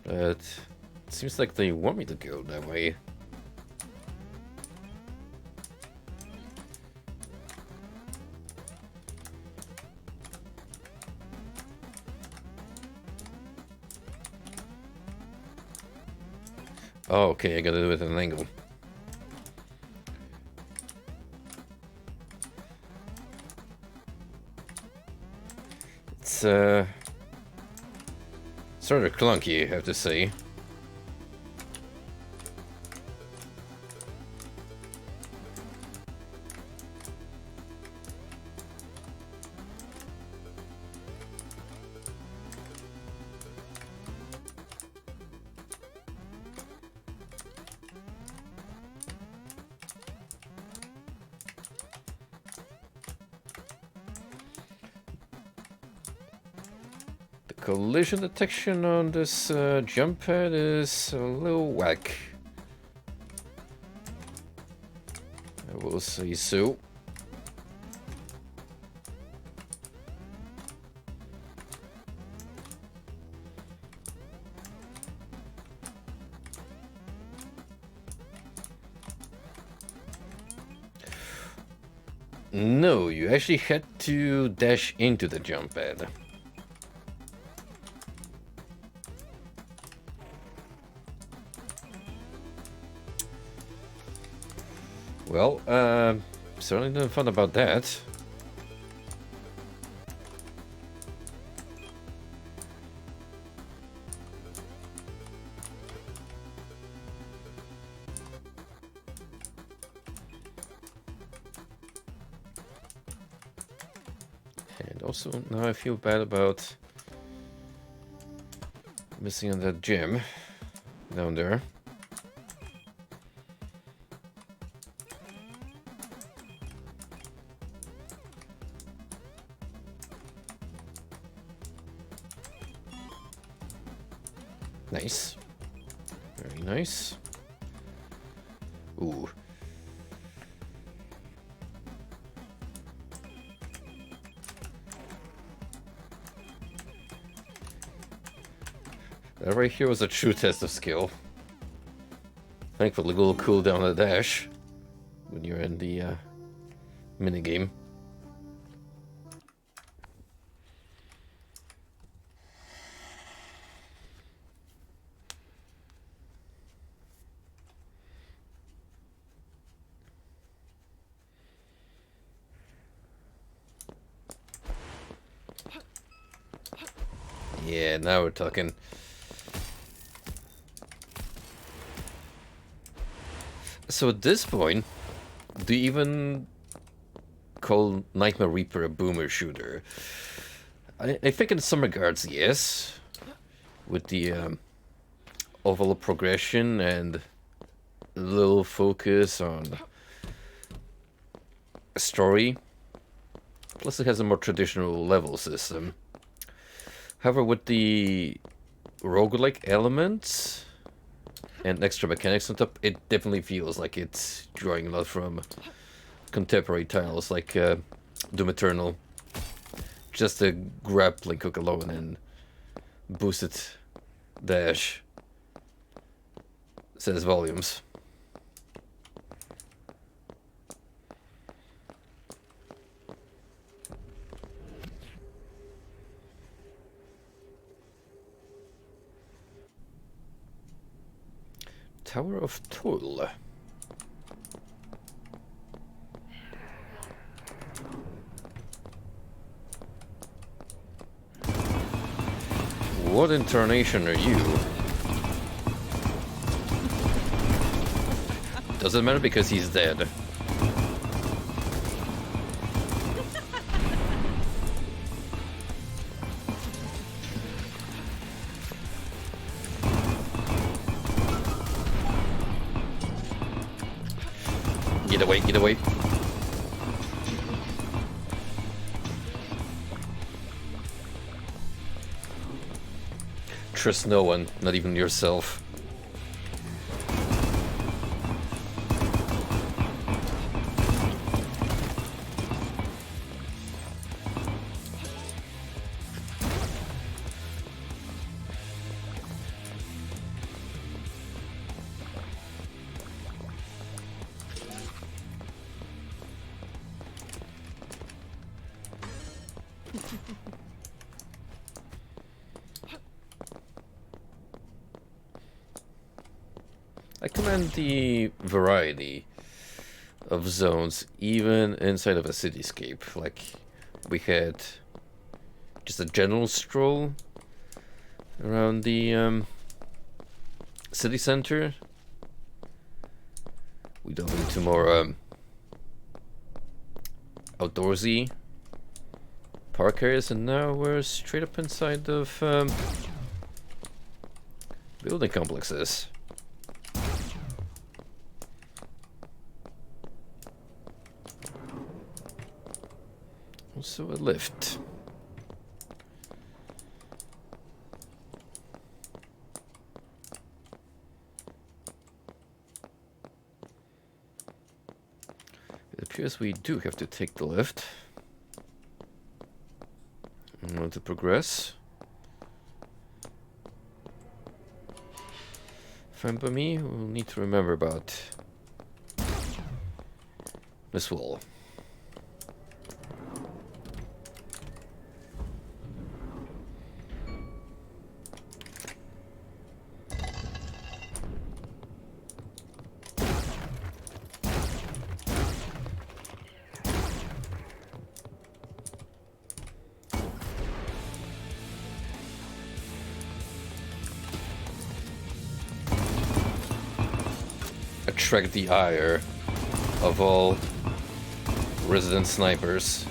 But it seems like they want me to go that way. Oh, okay, I gotta do it at an angle. It's sort of clunky, I have to say. collision detection on this jump pad is a little whack. I will say so. No, you actually had to dash into the jump pad. Well, certainly nothing fun about that. And also, now I feel bad about missing on that gym down there. Nice. Very nice. Ooh. That right here was a true test of skill. Thankfully, a little cooldown on the dash when you're in the minigame. Yeah, now we're talking. So at this point, do you even call Nightmare Reaper a boomer shooter? I think in some regards, yes. With the overall progression and a little focus on story. Plus it has a more traditional level system. However, with the roguelike elements and extra mechanics on top, it definitely feels like it's drawing a lot from contemporary titles like Doom Eternal. Just the grappling hook alone and boosted dash says volumes. Tower of Toil. What incarnation are you? Doesn't matter because he's dead. Get away, get away. Trust no one, not even yourself. I commend the variety of zones, even inside of a cityscape. Like, we had just a general stroll around the city center. We delve into more outdoorsy park areas, and now we're straight up inside of building complexes. Also a lift. appears we do have to take the lift in order to progress. Fine by me, we'll need to remember about this wall. Attract the ire of all resident snipers.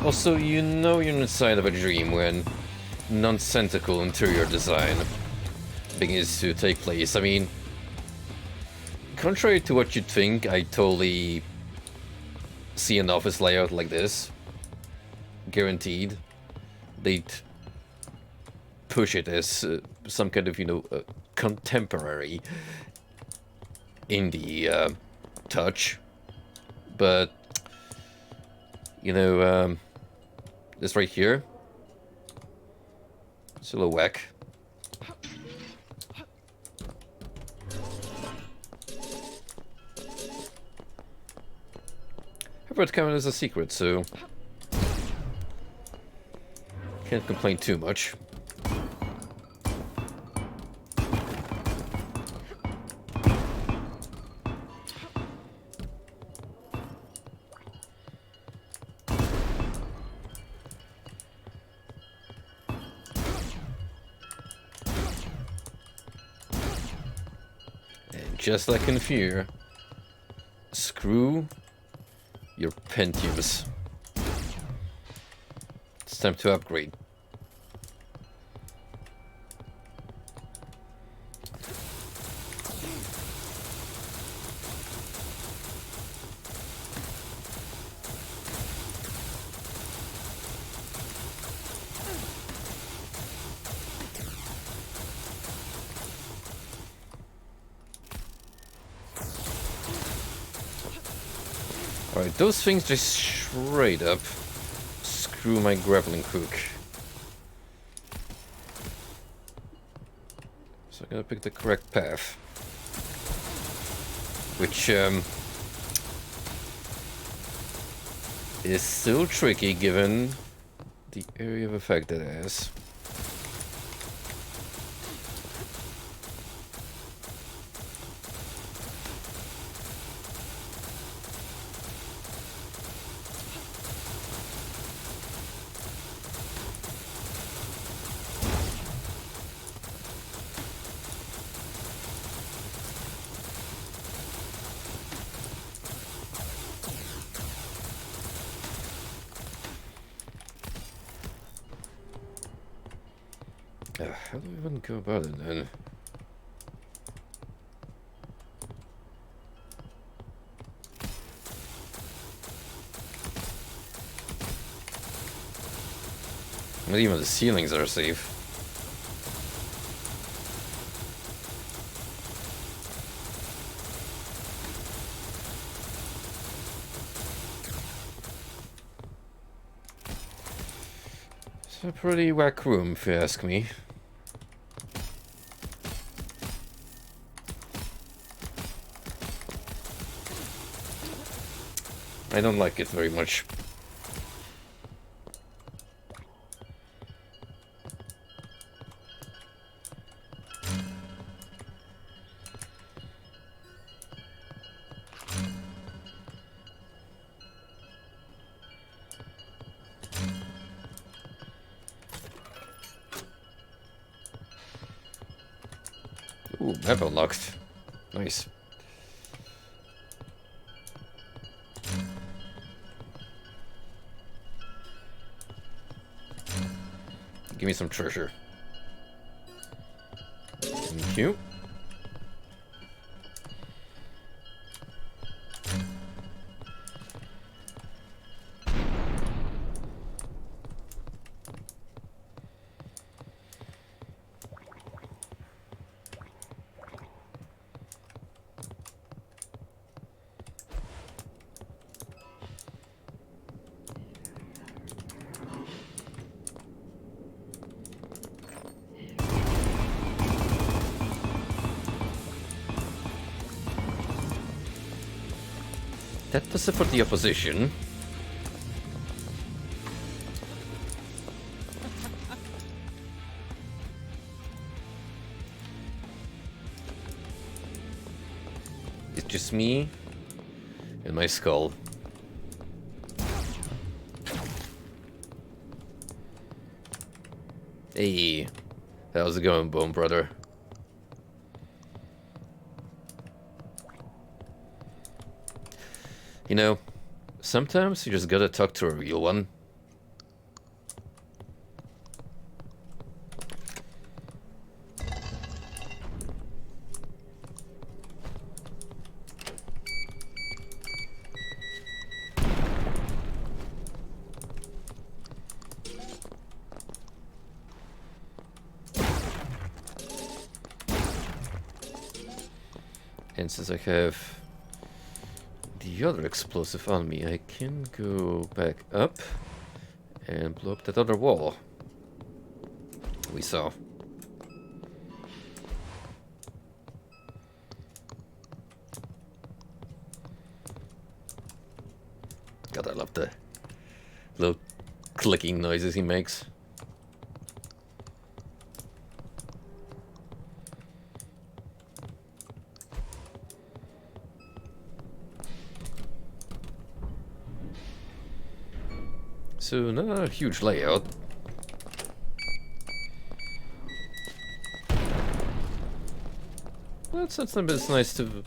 Also, you know you're inside of a dream when nonsensical interior design begins to take place. I mean, contrary to what you'd think, I totally see an office layout like this. Guaranteed. They'd push it as some kind of, you know, contemporary indie touch. But, you know, this right here, it's a little whack. However, it's coming as a secret, so can't complain too much. Just like in Fear, screw your Pentiums. It's time to upgrade. Alright, those things just straight up screw my grappling hook. So I gotta pick the correct path. Which, is still tricky given the area of effect it has. How do we even go about it then? Not even the ceilings are safe. It's a pretty whack room, if you ask me. I don't like it very much. Ooh, map unlocked. Nice. Give me some treasure. Thank you. That does it for the opposition. It's just me and my skull. Hey, how's it going, Bone Brother? You know, sometimes you just gotta talk to a real one. And since I have the other explosive on me, I can go back up and blow up that other wall we saw. God, I love the little clicking noises he makes. So, not a huge layout. Well, sometimes it's nice to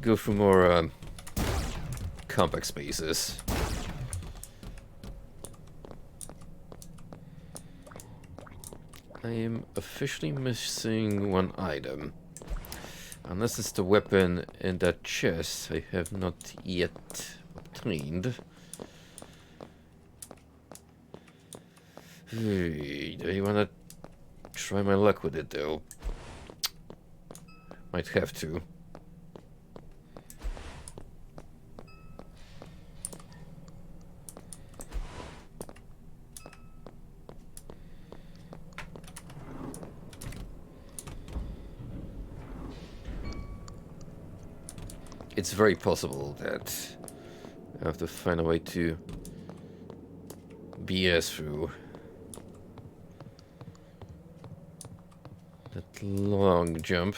go for more compact spaces. I am officially missing one item. Unless it's the weapon in that chest I have not yet obtained. Hey, do you wanna try my luck with it though? Might have to. It's very possible that I have to find a way to BS through that long jump.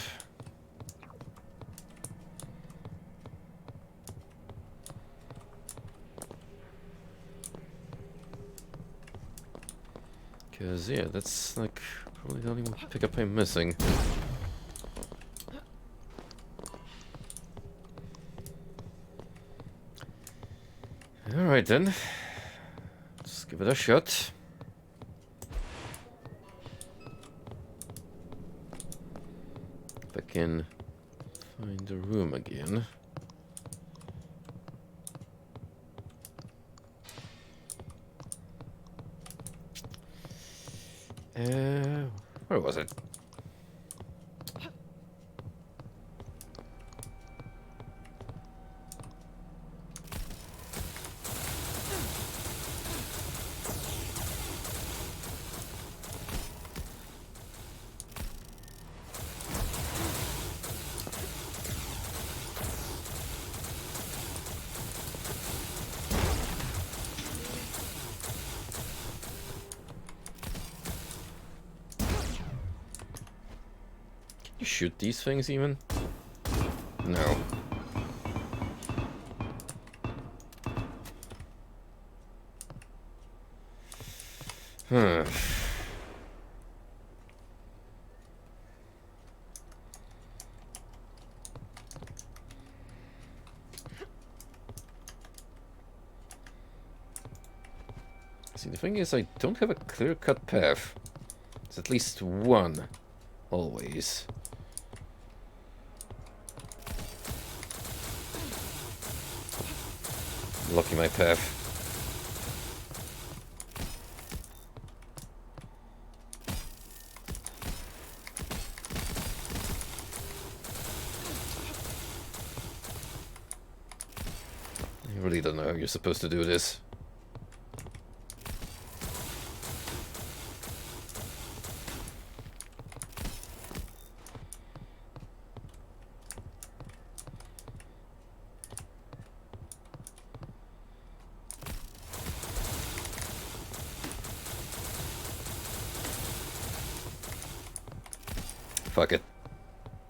Because, yeah, that's like probably the only one pickup I'm missing. Alright then. Let's give it a shot. If I can find the room again. Where was it? You shoot these things even? No. Huh. See, the thing is, I don't have a clear-cut path. There's at least one, always. Blocking my path. I really don't know how you're supposed to do this. Fuck it.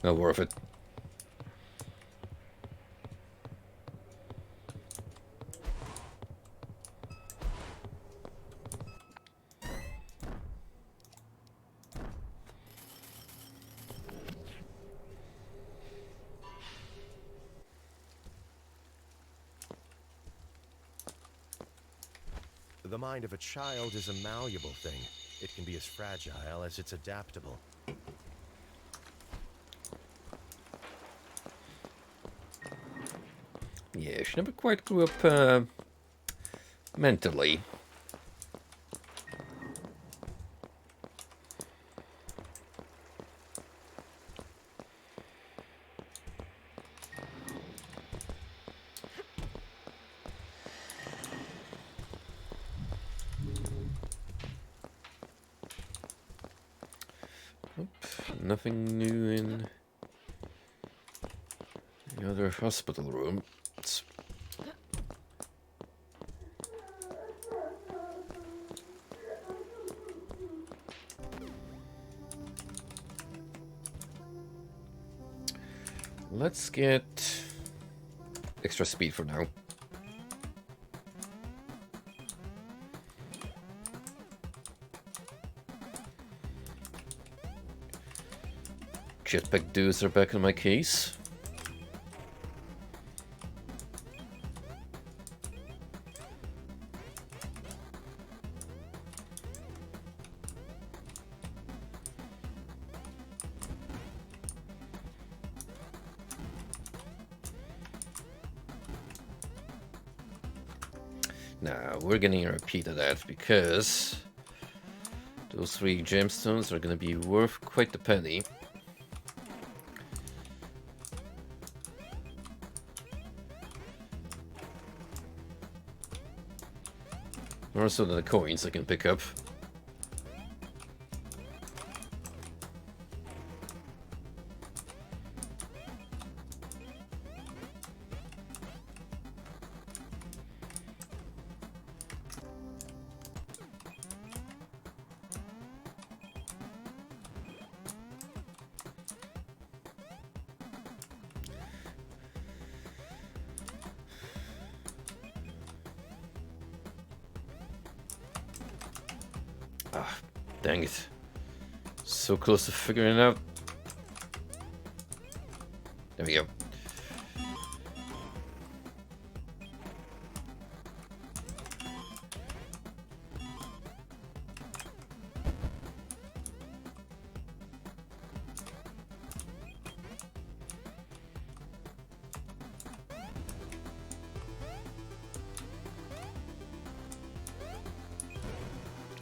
Not worth it. The mind of a child is a malleable thing. It can be as fragile as it's adaptable. Yeah, she never quite grew up mentally. Nothing new in the other hospital room. Let's get extra speed for now. Jetpack dudes are back in my case. Now, we're getting a repeat of that because those 3 gemstones are going to be worth quite the penny. More so than the coins I can pick up. Ah, dang it. So close to figuring it out. There we go.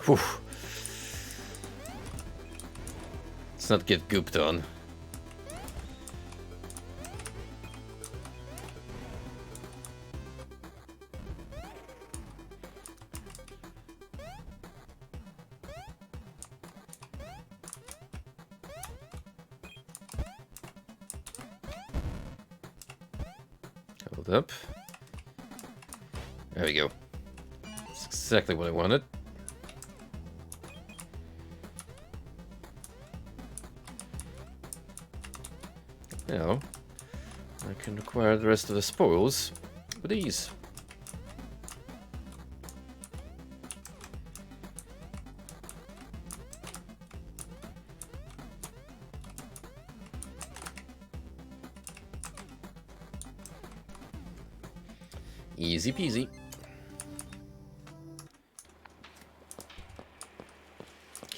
Whew. Let's not get gooped on. Hold up. There we go. That's exactly what I wanted. Now, I can acquire the rest of the spoils with ease. Easy peasy.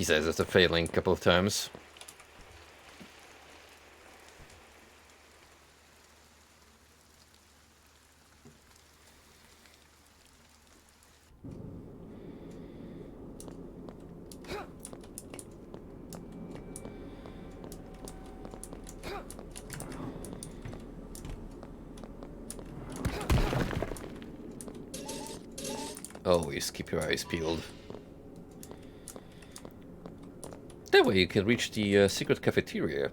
he says after failing a couple of times. Always keep your eyes peeled. That way you can reach the secret cafeteria.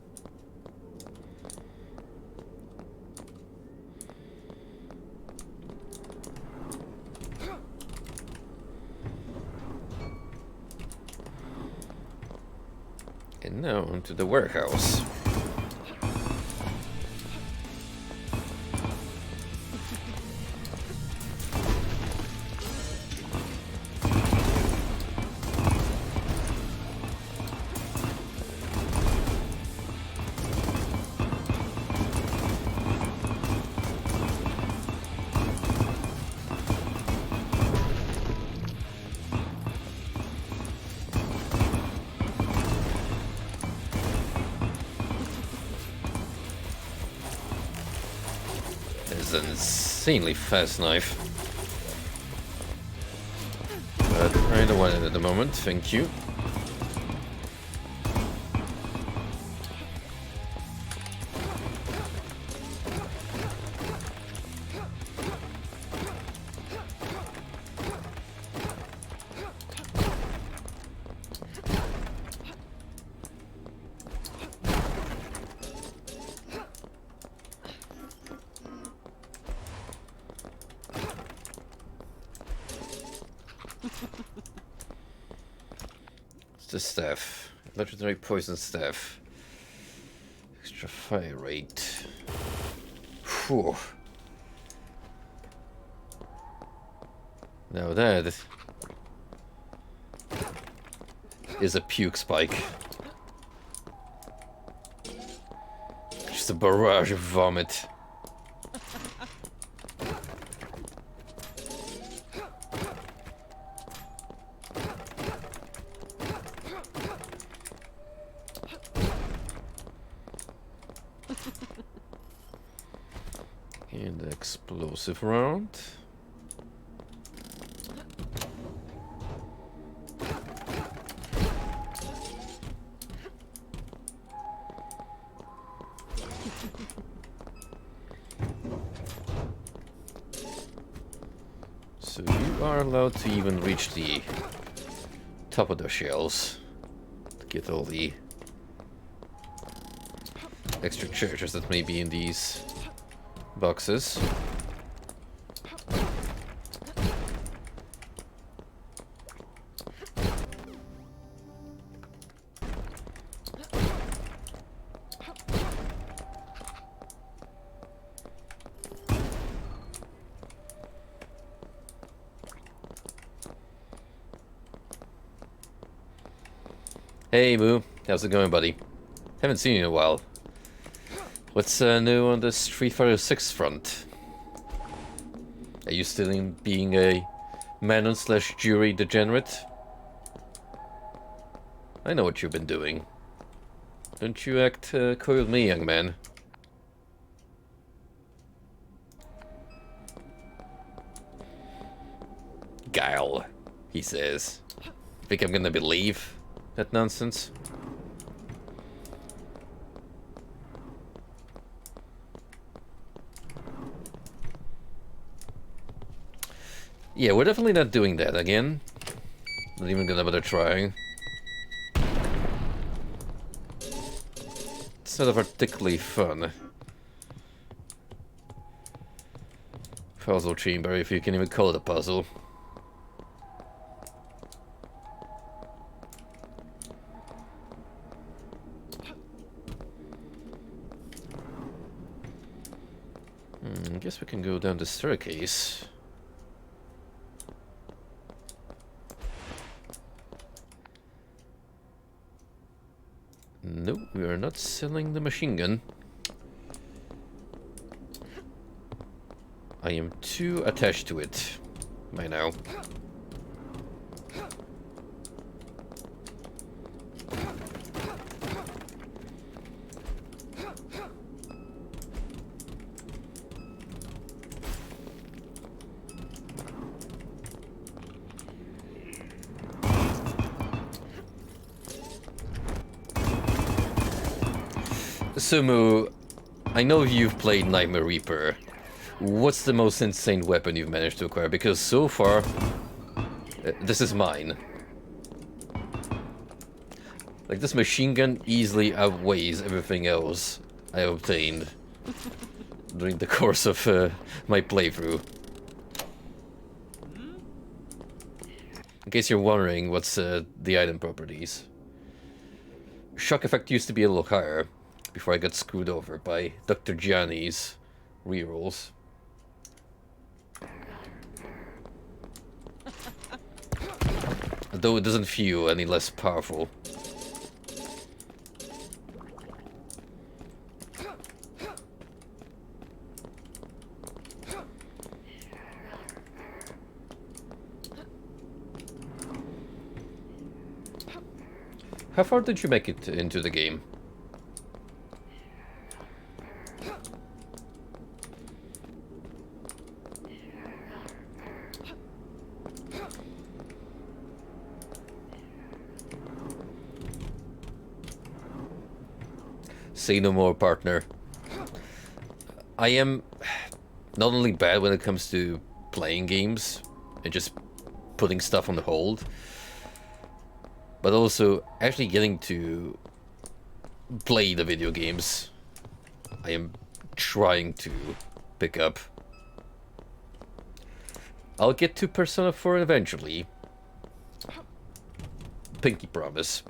And now onto the warehouse. There's an insanely fast knife. But I don't want it at the moment, thank you. The staff. Legendary poison staff. Extra fire rate. Whew. Now that is a puke spike. Just a barrage of vomit. And the explosive round. So you are allowed to even reach the top of the shells to get all the extra treasures that may be in these boxes. Hey Moo, how's it going, buddy? Haven't seen you in a while. What's new on the Street Fighter 6 front? Are you still in being a Manon/Jury degenerate? I know what you've been doing. Don't you act coy with me, young man. Guile, he says. Think I'm gonna believe that nonsense? Yeah, we're definitely not doing that again. Not even gonna bother trying. It's not particularly fun. Puzzle chamber, if you can even call it a puzzle. I guess we can go down the staircase. Nope, we are not selling the machine gun. I am too attached to it by now. Sumu, I know you've played Nightmare Reaper. What's the most insane weapon you've managed to acquire? Because so far, this is mine. Like, this machine gun easily outweighs everything else I obtained during the course of my playthrough. In case you're wondering, what's the item properties? Shock effect used to be a little higher before I got screwed over by Dr. Gianni's rerolls. Though it doesn't feel any less powerful. How far did you make it into the game? Say no more, partner. I am not only bad when it comes to playing games and just putting stuff on hold, but also actually getting to play the video games I am trying to pick up. I'll get to Persona 4 eventually. Pinky promise.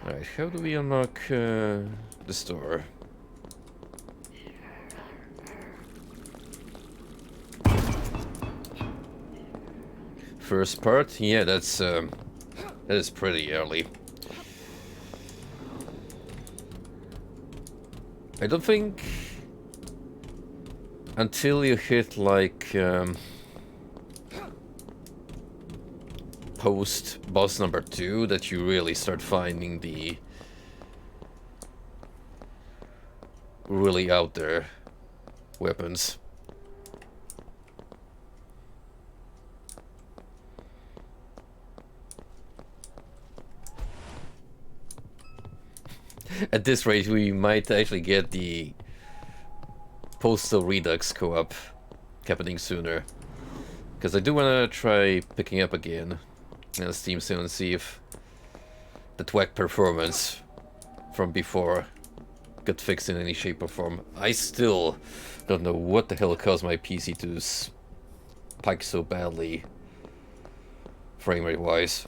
Alright, how do we unlock the store? First part? Yeah, that is pretty early. I don't think until you hit like post boss number 2 that you really start finding the really out there weapons. At this rate, we might actually get the Postal Redux co-op happening sooner. Because I do want to try picking up again on Steam soon and see if the TWAC performance from before got fixed in any shape or form. I still don't know what the hell caused my PC to spike so badly, frame rate wise.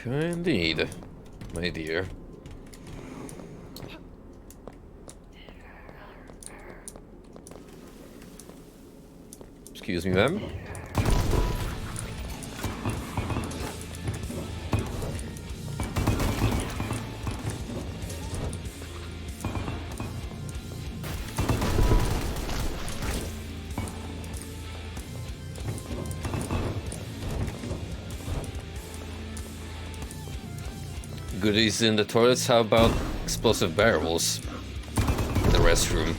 Indeed, my dear. Excuse me, ma'am. Goodies in the toilets, how about explosive barrels in the restroom?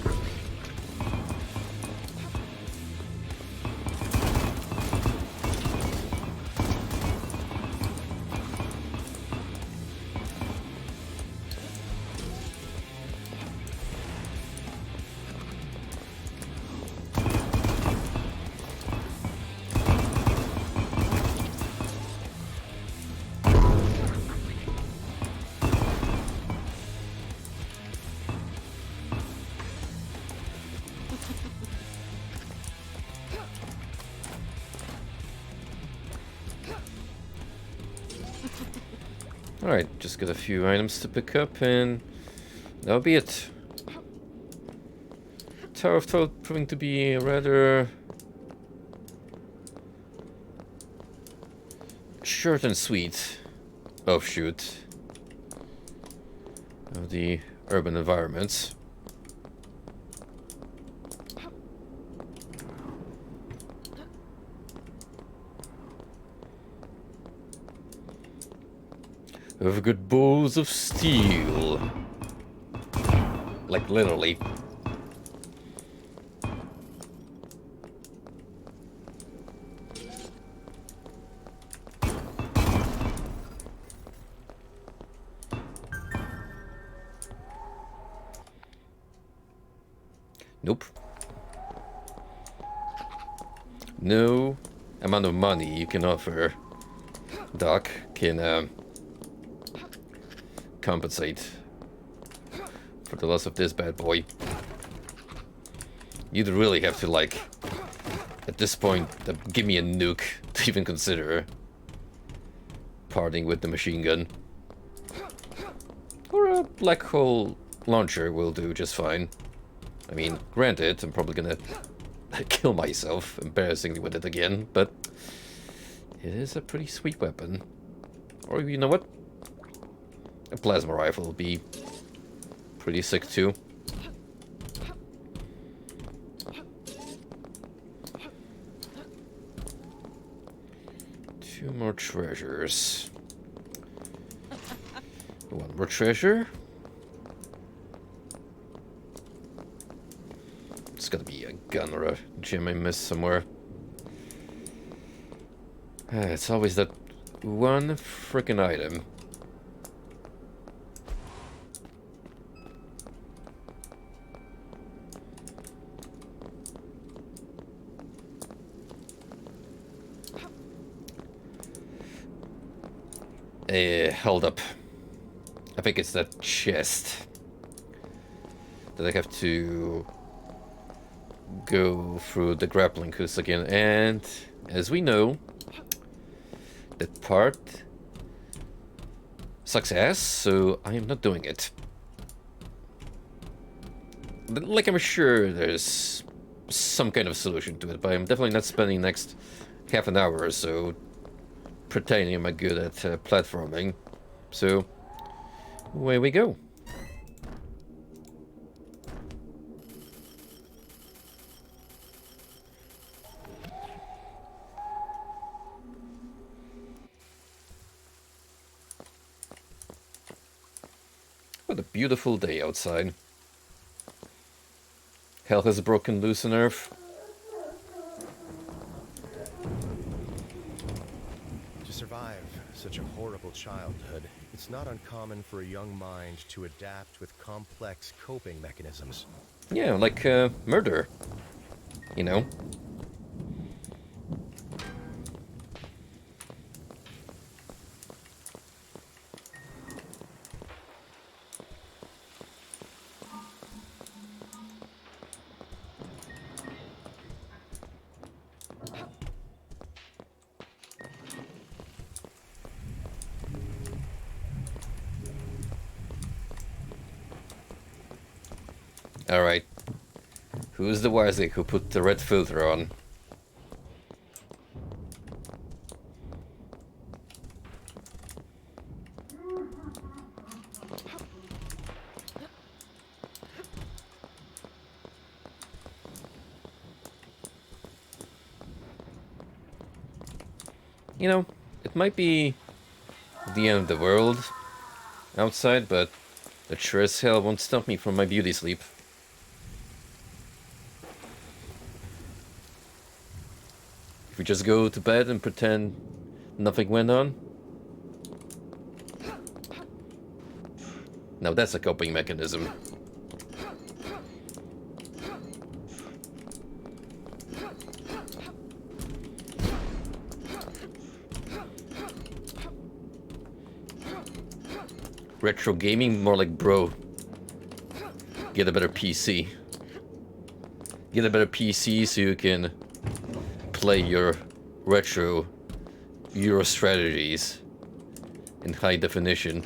Alright, just got a few items to pick up and that'll be it. Tower of Thought proving to be a rather short and sweet offshoot of the urban environments. I've got balls of steel. Like, literally. Nope. No amount of money you can offer Doc can compensate for the loss of this bad boy. You'd really have to, like, at this point, give me a nuke to even consider parting with the machine gun. Or a black hole launcher will do just fine. I mean, granted, I'm probably gonna kill myself embarrassingly with it again, but it is a pretty sweet weapon. Or, you know what? A plasma rifle will be pretty sick too. Two more treasures. One more treasure. It's gotta be a gun or a gem I missed somewhere. It's always that one frickin' item. Hold up. I think it's that chest that I have to go through the grappling hooks again, and as we know, that part sucks ass, so I am not doing it. But, like, I'm sure there's some kind of solution to it, but I'm definitely not spending the next half an hour or so pretending I'm good at platforming. So, away we go. What a beautiful day outside. Hell has broken loose on Earth. To survive such a horrible childhood, it's not uncommon for a young mind to adapt with complex coping mechanisms. Yeah, like murder. You know? Alright. Who's the wisely who put the red filter on? You know, it might be the end of the world outside, but it sure as hell won't stop me from my beauty sleep. If we just go to bed and pretend nothing went on. Now that's a coping mechanism. Retro gaming, more like, bro, get a better PC. Get a better PC so you can play your retro Euro strategies in high definition.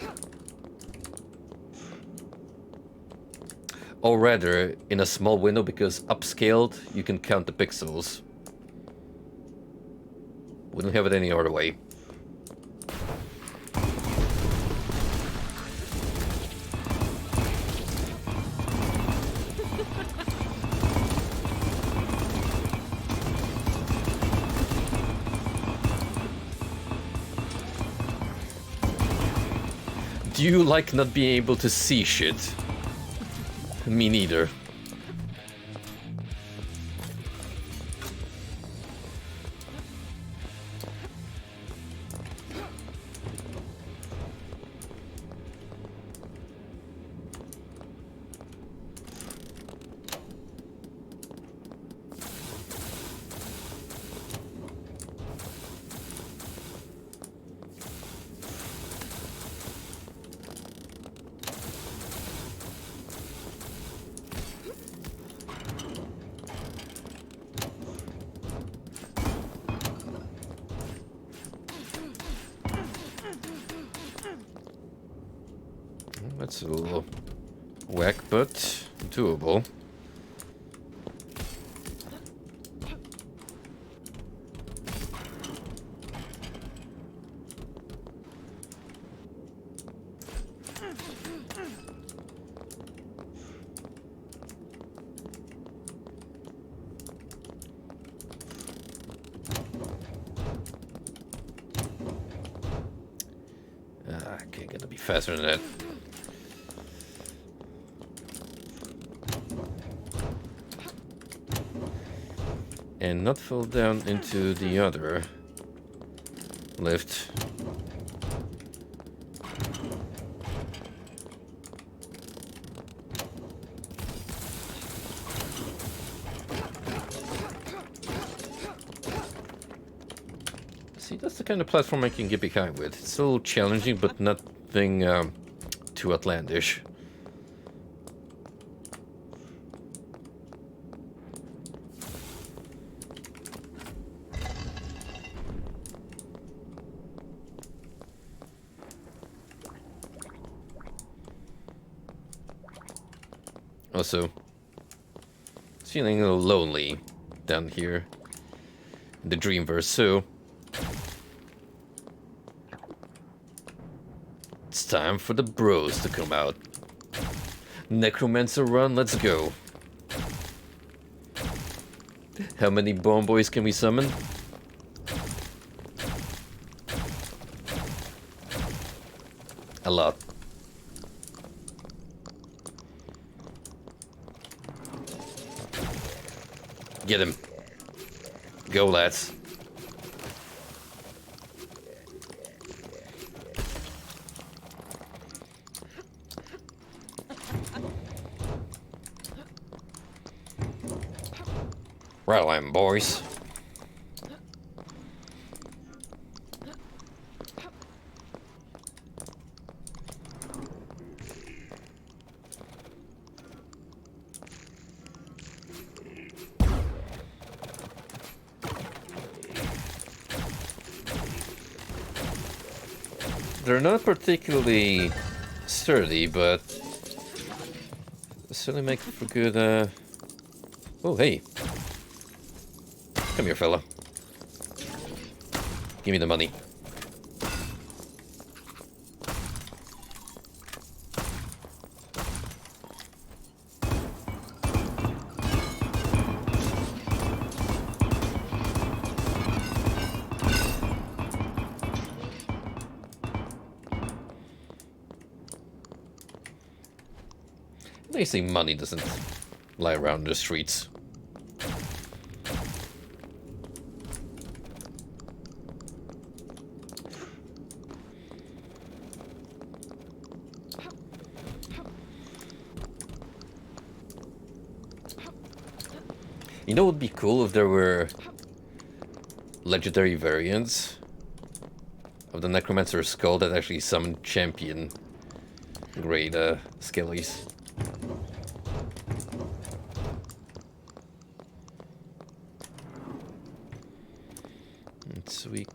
Or rather, in a small window, because upscaled, you can count the pixels. Wouldn't have it any other way. Do you like not being able to see shit? Me neither. That's a little whack, but doable. Okay, gotta be faster than that. And not fall down into the other lift. See, that's the kind of platform I can get behind with. It's a little challenging, but nothing too outlandish. Also, it's feeling a little lonely down here in the Dreamverse, so it's time for the bros to come out. Necromancer run, let's go. How many bomb boys can we summon? A lot. Get him. Go, lads. Right on, boys. They're not particularly sturdy, but they certainly make for good, Oh, hey. Come here, fella. Give me the money. They say money doesn't lie around the streets. You know what would be cool if there were legendary variants of the Necromancer skull that actually summoned champion grade skellies. So we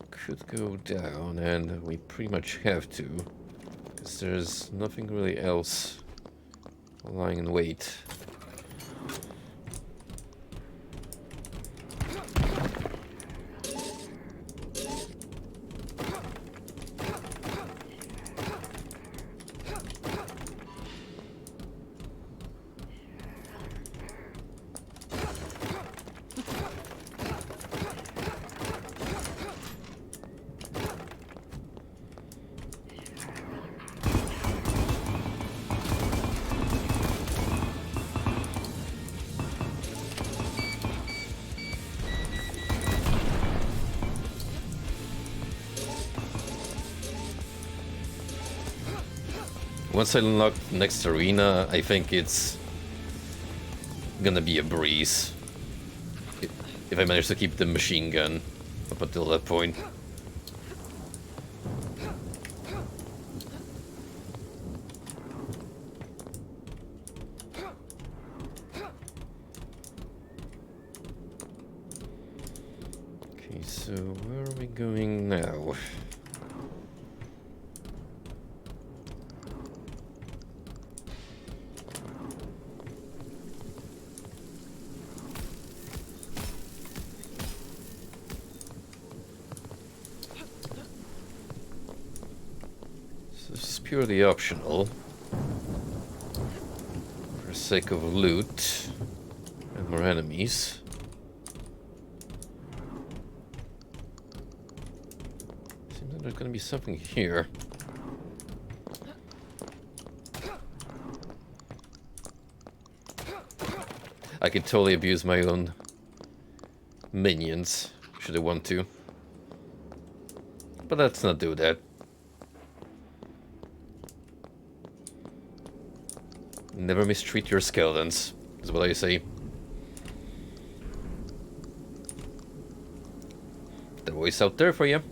could go down, and we pretty much have to, because there's nothing really else lying in wait. Once I unlock next arena, I think it's gonna be a breeze. If I manage to keep the machine gun up until that point. Okay, so where are we going now? Purely optional, for the sake of loot and more enemies. Seems like there's gonna be something here. I could totally abuse my own minions, should I want to. But let's not do that. Never mistreat your skeletons, is what I say. They're always out there for you.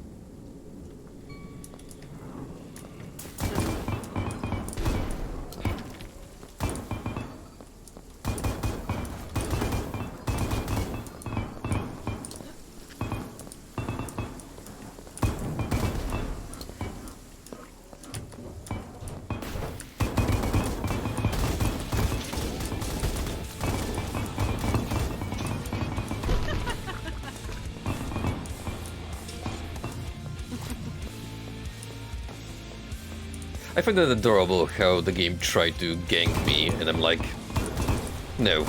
I find it adorable how the game tried to gank me, and I'm like, no.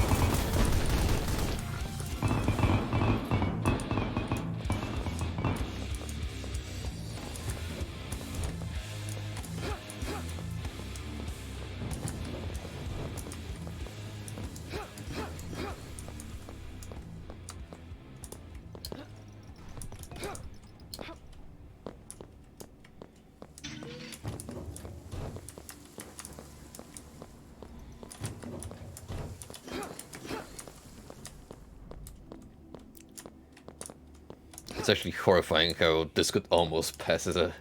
It's actually horrifying how this could almost pass as a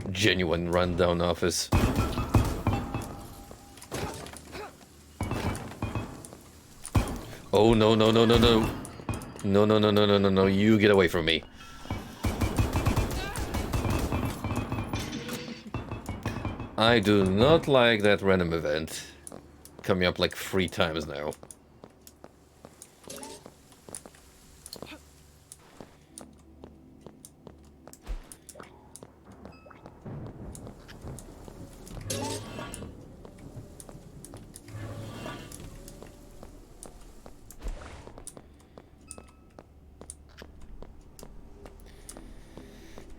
genuine rundown office. Oh no no no no no. No no no no no no no, you get away from me. I do not like that random event coming up like 3 times now.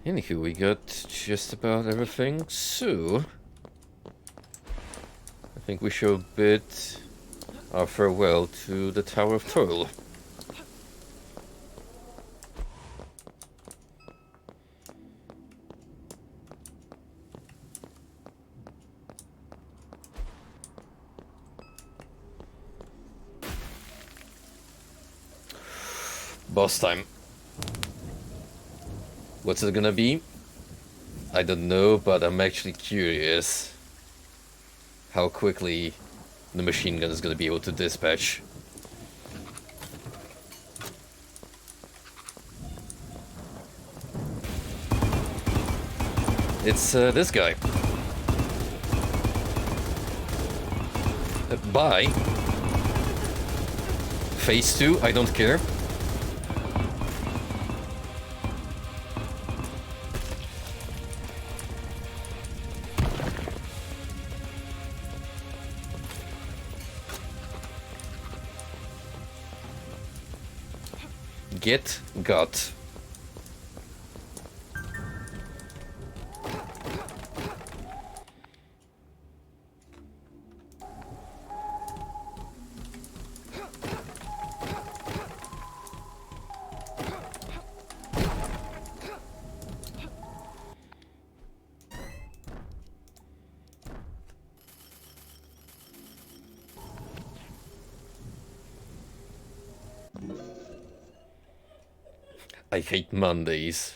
Anywho, we got just about everything, so I think we should bid our farewell to the Tower of Toil. Boss time. What's it gonna be? I don't know, but I'm actually curious how quickly the machine gun is gonna be able to dispatch. It's this guy. Bye. Phase 2, I don't care. Get got. I hate Mondays.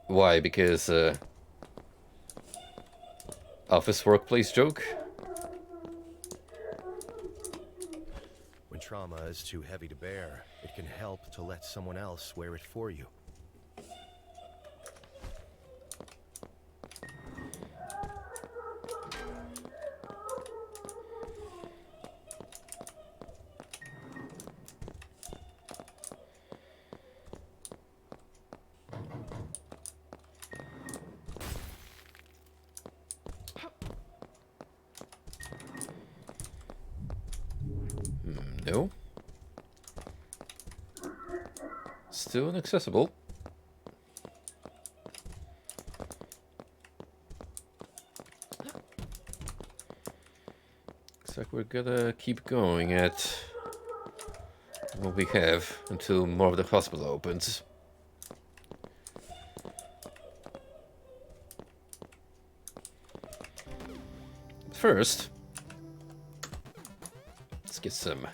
Why? Because office workplace joke? When trauma is too heavy to bear, it can help to let someone else wear it for you. No. Still inaccessible. Looks like we're gonna keep going at what we have until more of the hospital opens. First, let's get some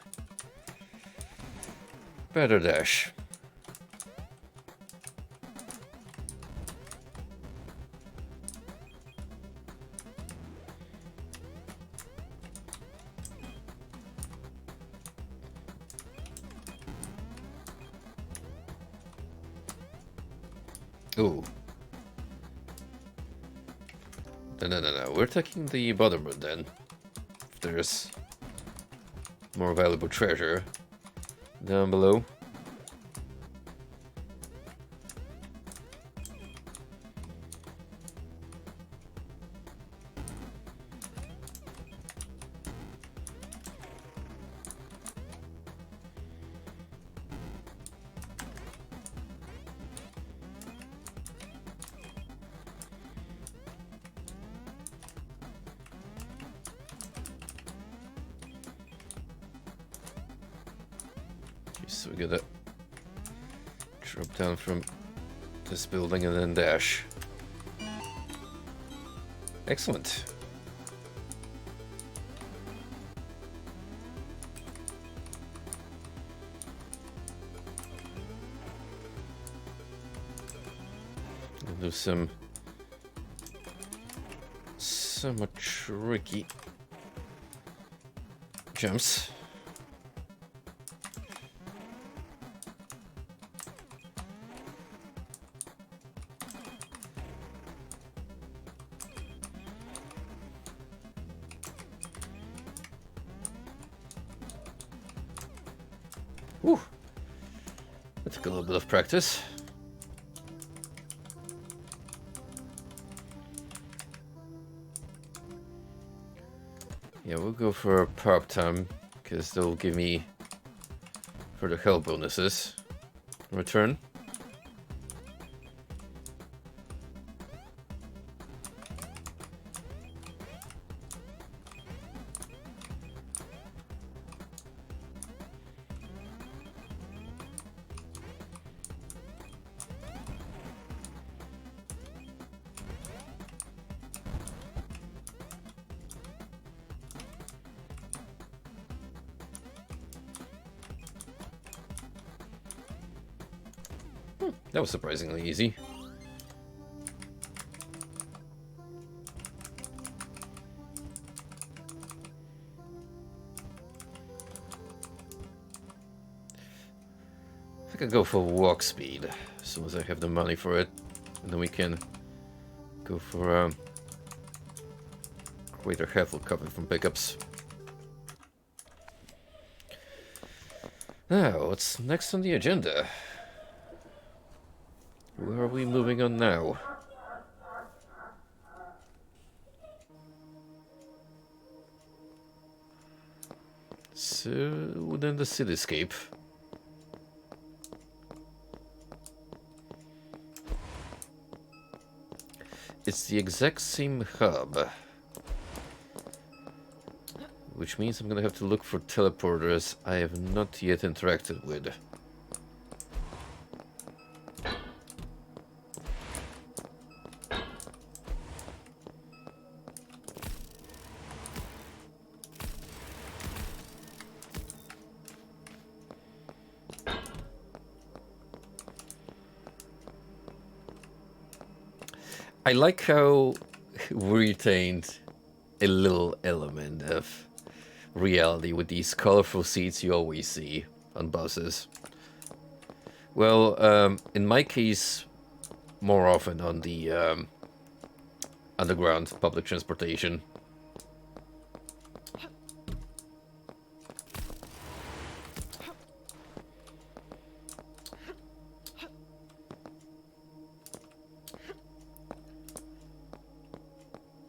better dash. Ooh. No. We're taking the bottom room then. If there's more valuable treasure down below. So we gotta drop down from this building and then dash. Excellent. We'll do some somewhat tricky jumps. Whew. That took a little bit of practice. Yeah, we'll go for pop time, because they'll give me further health bonuses in return. That was surprisingly easy. I could go for walk speed as soon as I have the money for it, and then we can go for greater health recovery from pickups. Now, what's next on the agenda? Where are we moving on now? So, within the cityscape. It's the exact same hub. Which means I'm gonna have to look for teleporters I have not yet interacted with. I like how we retained a little element of reality with these colorful seats you always see on buses. Well, in my case, more often on the underground public transportation.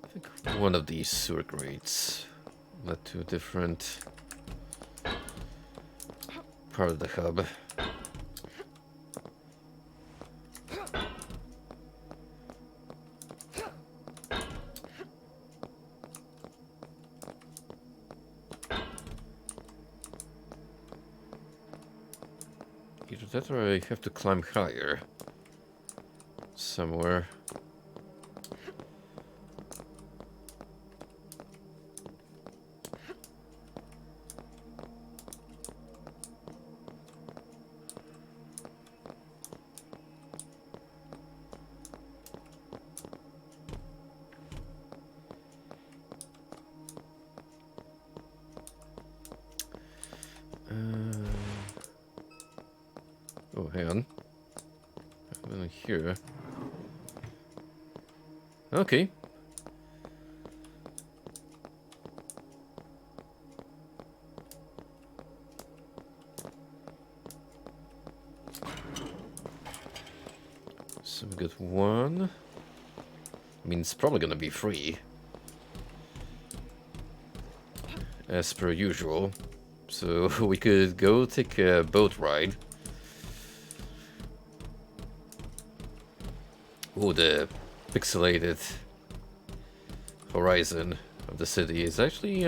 I think one of these sewer grates led to a different part of the hub. Either that or I have to climb higher somewhere. Oh, hang on. I'm in here. Okay. So we got one. I mean, it's probably gonna be free, as per usual. So we could go take a boat ride. Oh, the pixelated horizon of the city is actually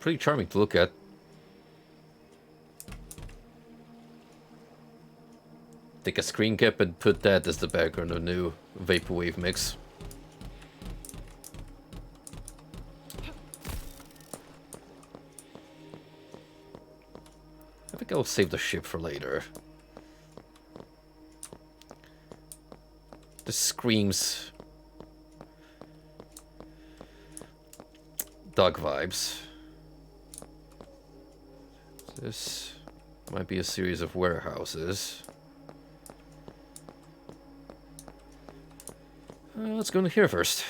pretty charming to look at. Take a screen cap and put that as the background of new Vaporwave mix. I think I'll save the ship for later. This screams dog vibes. This might be a series of warehouses. Let's go in here first.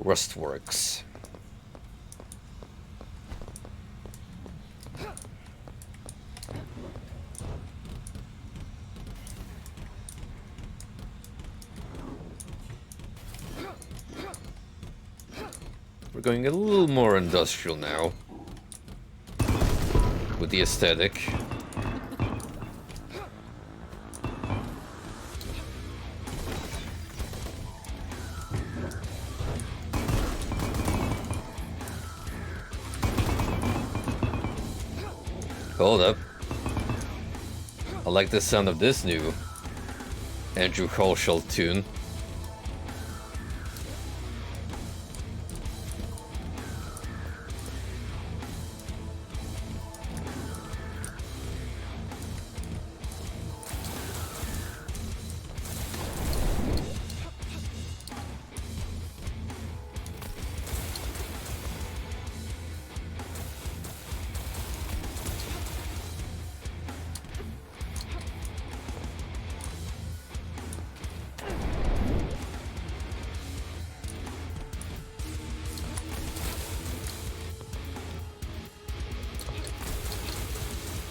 Rustworks. We're going a little more industrial now with the aesthetic. Hold up. I like the sound of this new Andrew Halsall tune.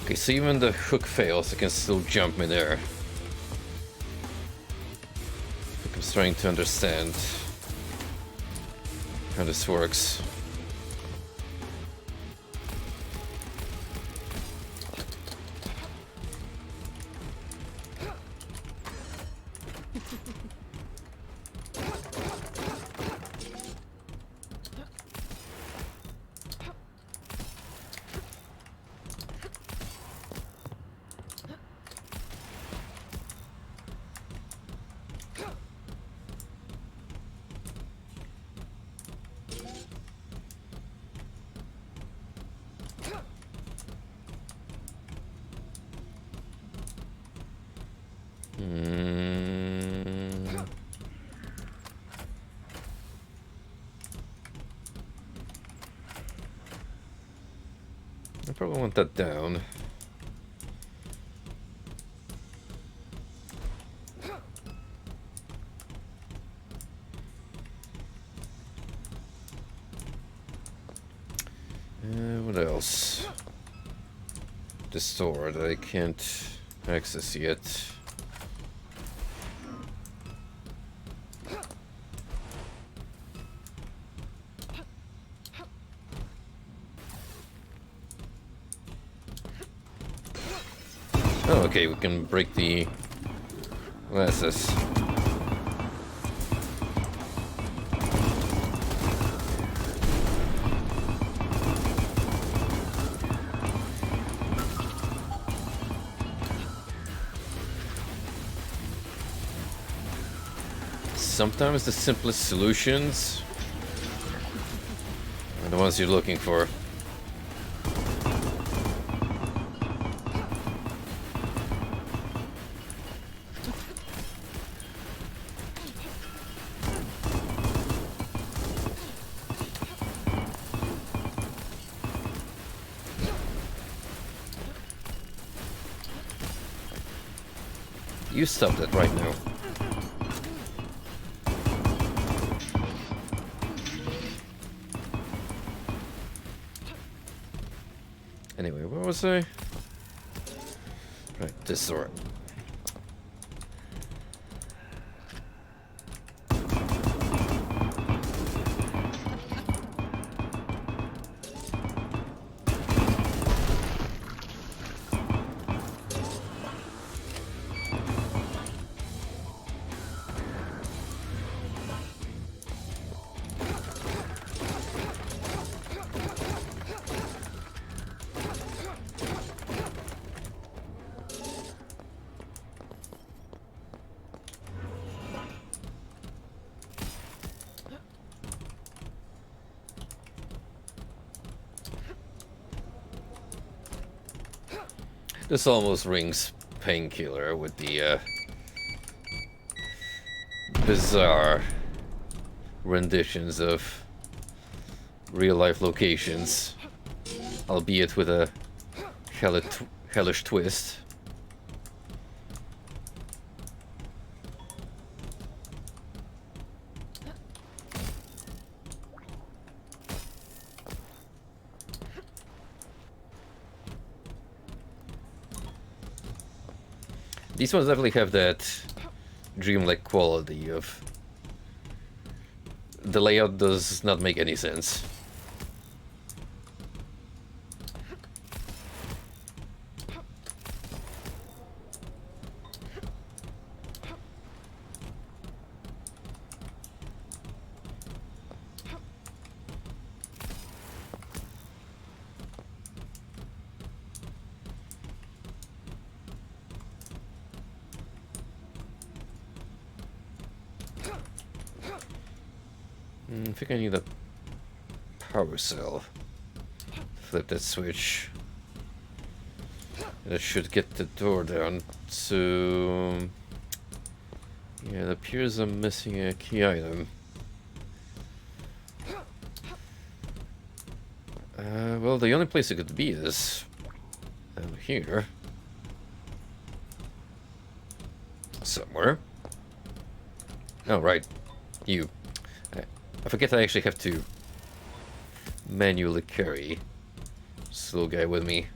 Okay, so even the hook fails, I can still jump midair. I'm trying to understand how this works. probably want that down. What else? The store that I can't access yet. Oh, okay, we can break the glasses. Sometimes the simplest solutions are the ones you're looking for. You stop that right now. Anyway, where was I? Right, this door. This almost rings Painkiller with the bizarre renditions of real-life locations, albeit with a hellish twist. These ones definitely have that dreamlike quality of the layout does not make any sense. I think I need a power cell. Flip that switch. That should get the door down to... Yeah, it appears I'm missing a key item. Well, the only place it could be is here. Somewhere. Oh, right. You. I forget I actually have to manually carry this little guy with me.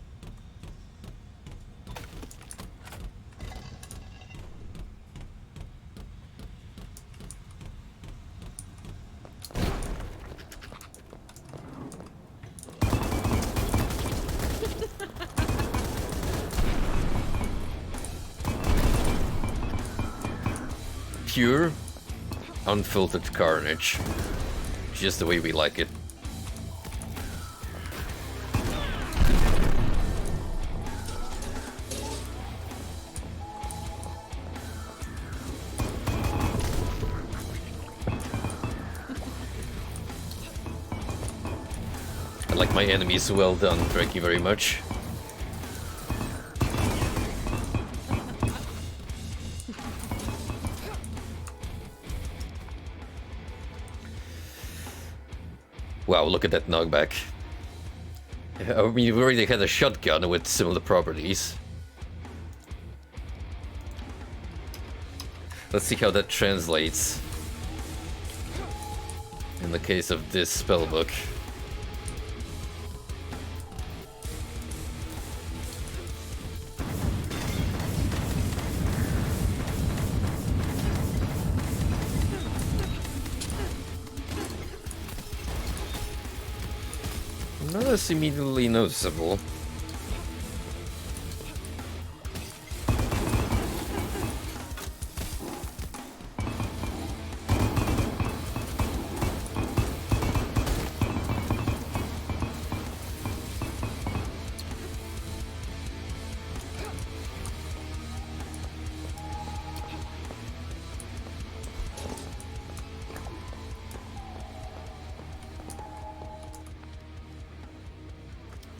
Pure, unfiltered carnage. Just the way we like it. I like my enemies. Well done, thank you very much. Wow, look at that knockback. I mean, we already had a shotgun with similar properties. Let's see how that translates in the case of this spellbook. Not as immediately noticeable.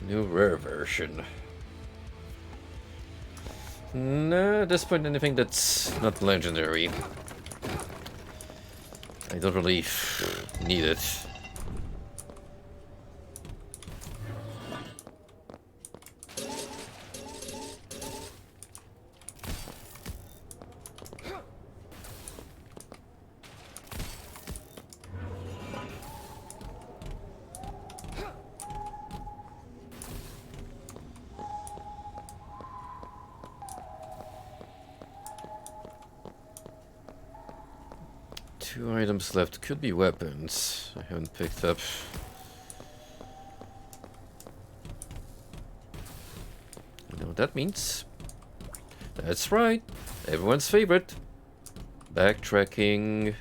New rare version. No, at this point anything that's not legendary. I don't really need it. Two items left. Could be weapons I haven't picked up. You know what that means? That's right. Everyone's favorite. Backtracking.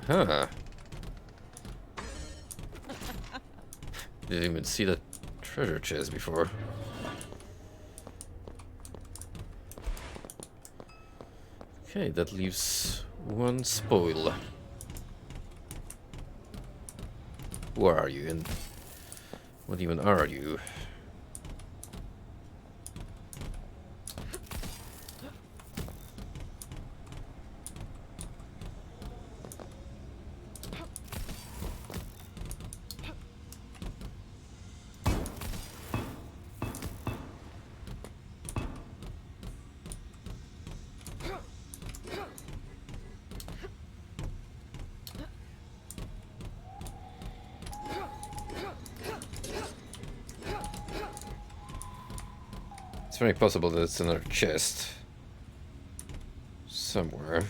Huh. Didn't even see that treasure chest before. Okay, that leaves one spoil. Who are you and what even are you? It's very possible that it's another chest somewhere.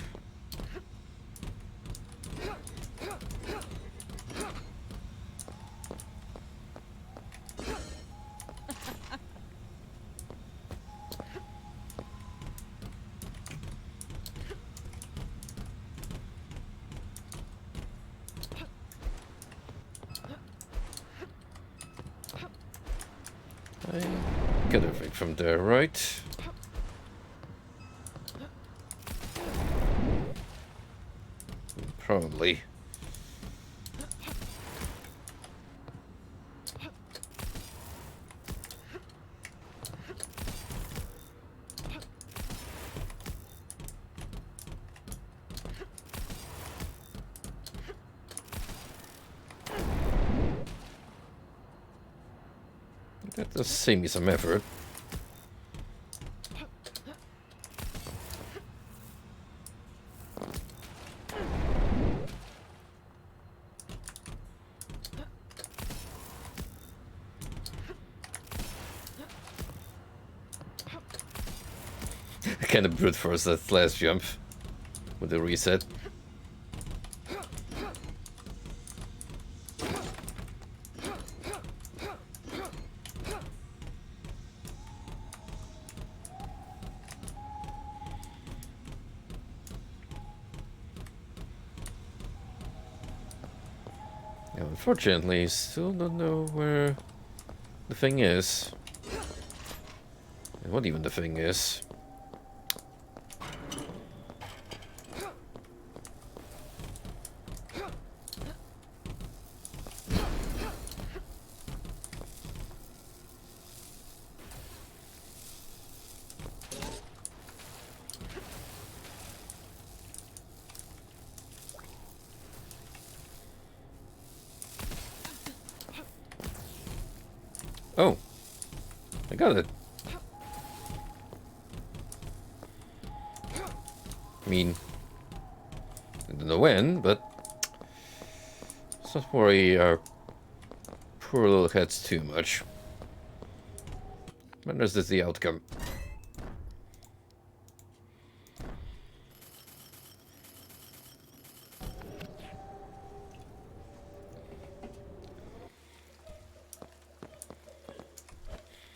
I got everything from there, right? Probably. That does save me some effort. I kind of brute force that last jump with the reset. Now, unfortunately, still don't know where the thing is. And what even the thing is. Oh, I got it. I mean, I don't know when, but let's not worry our poor little heads too much. When is this the outcome?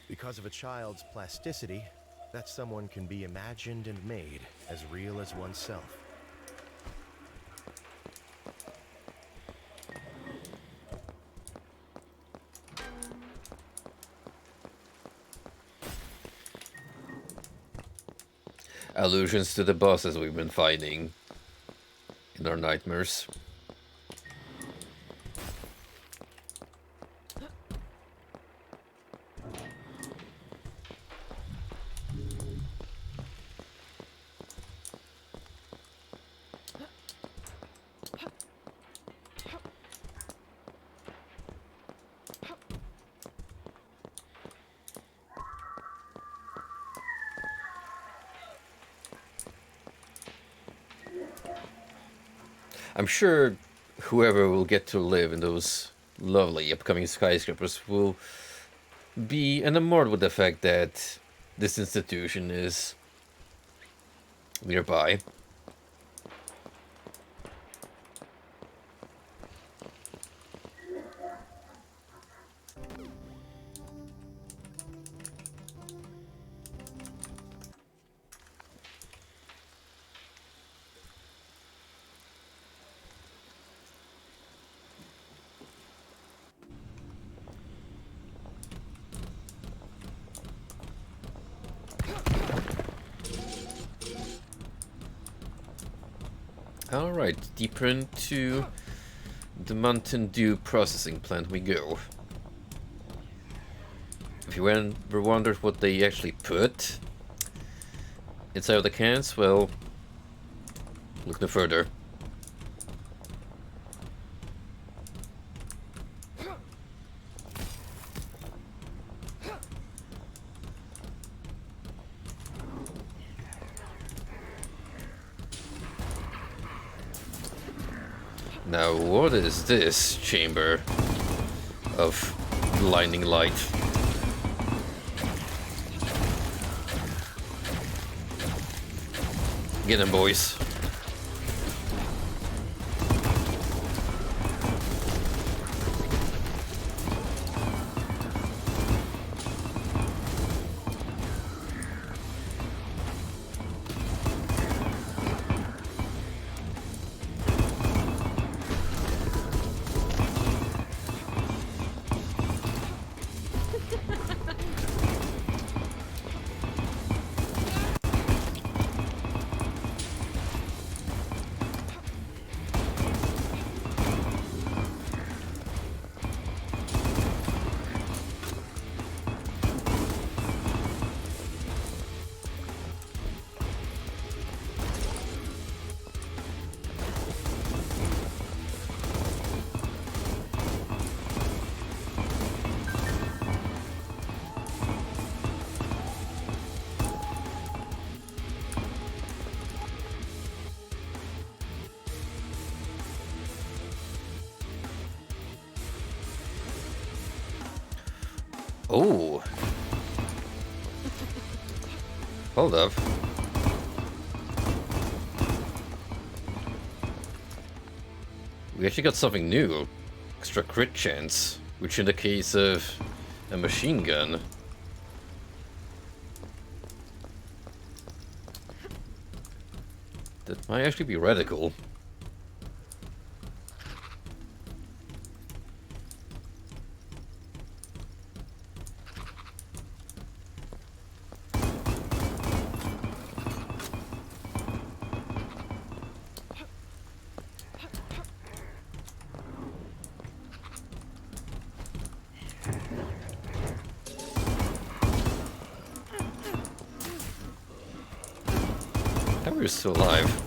Because of a child's plasticity, that someone can be imagined and made as real as oneself. Allusions to the bosses we've been fighting in our nightmares. I'm sure whoever will get to live in those lovely upcoming skyscrapers will be enamored with the fact that this institution is nearby. Alright, deeper into the Mountain Dew processing plant we go. If you ever wondered what they actually put inside of the cans, well, look no further. Now, what is this chamber of blinding light? Get them, boys. Oh. Hold up. We actually got something new. Extra crit chance, which in the case of a machine gun. That might actually be radical. you're still alive.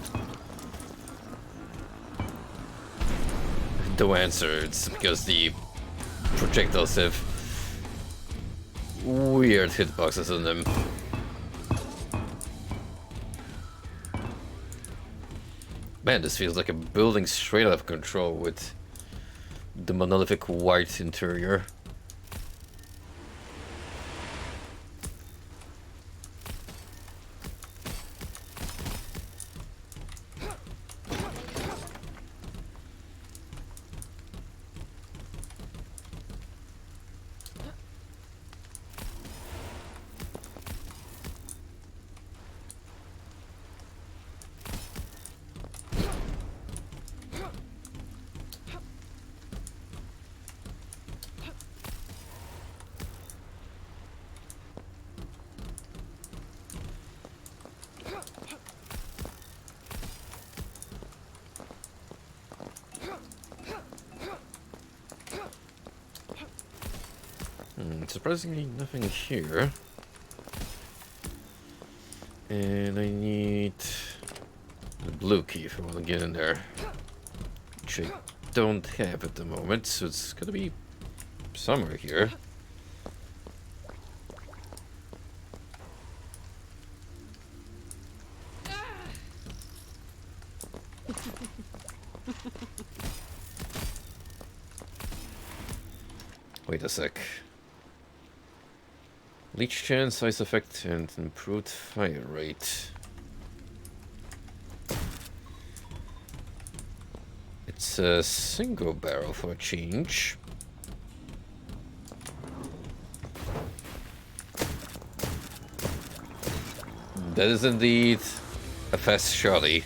No answer. It's because the projectiles have weird hitboxes on them. Man, this feels like a building straight out of control with the monolithic white interior. Surprisingly, nothing here. And I need the blue key if I want to get in there. Which I don't have at the moment, so it's gonna be somewhere here. Wait a sec. Leech chance, size effect, and improved fire rate. It's a single barrel for a change. That is indeed a fast shotty.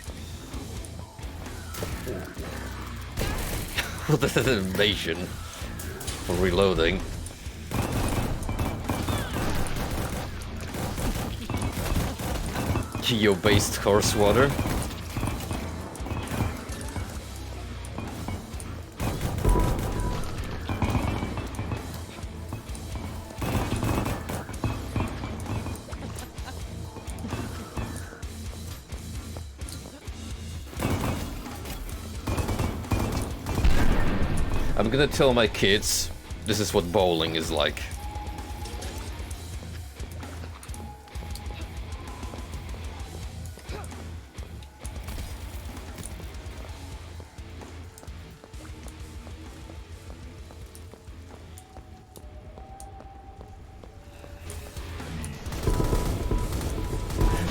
What is that animation for reloading? Geo-based horse water. I'm gonna tell my kids this is what bowling is like.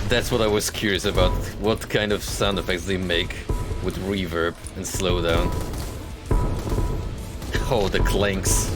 That's what I was curious about, what kind of sound effects they make with reverb and slowdown. Oh, the clanks.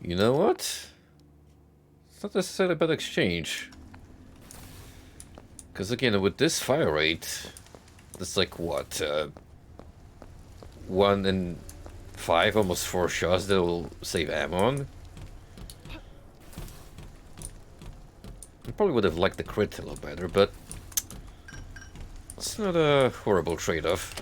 You know what? It's not necessarily a bad exchange. Because again, with this fire rate, that's like what? 1 in 5, almost 4 shots that will save ammo on. I probably would have liked the crit a little better, but it's not a horrible trade-off.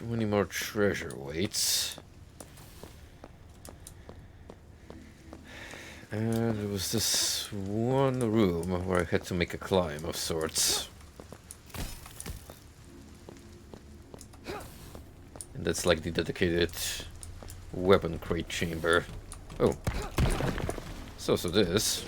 Many more treasure weights. And there was this one room where I had to make a climb of sorts. That's like the dedicated weapon crate chamber. Oh. So this.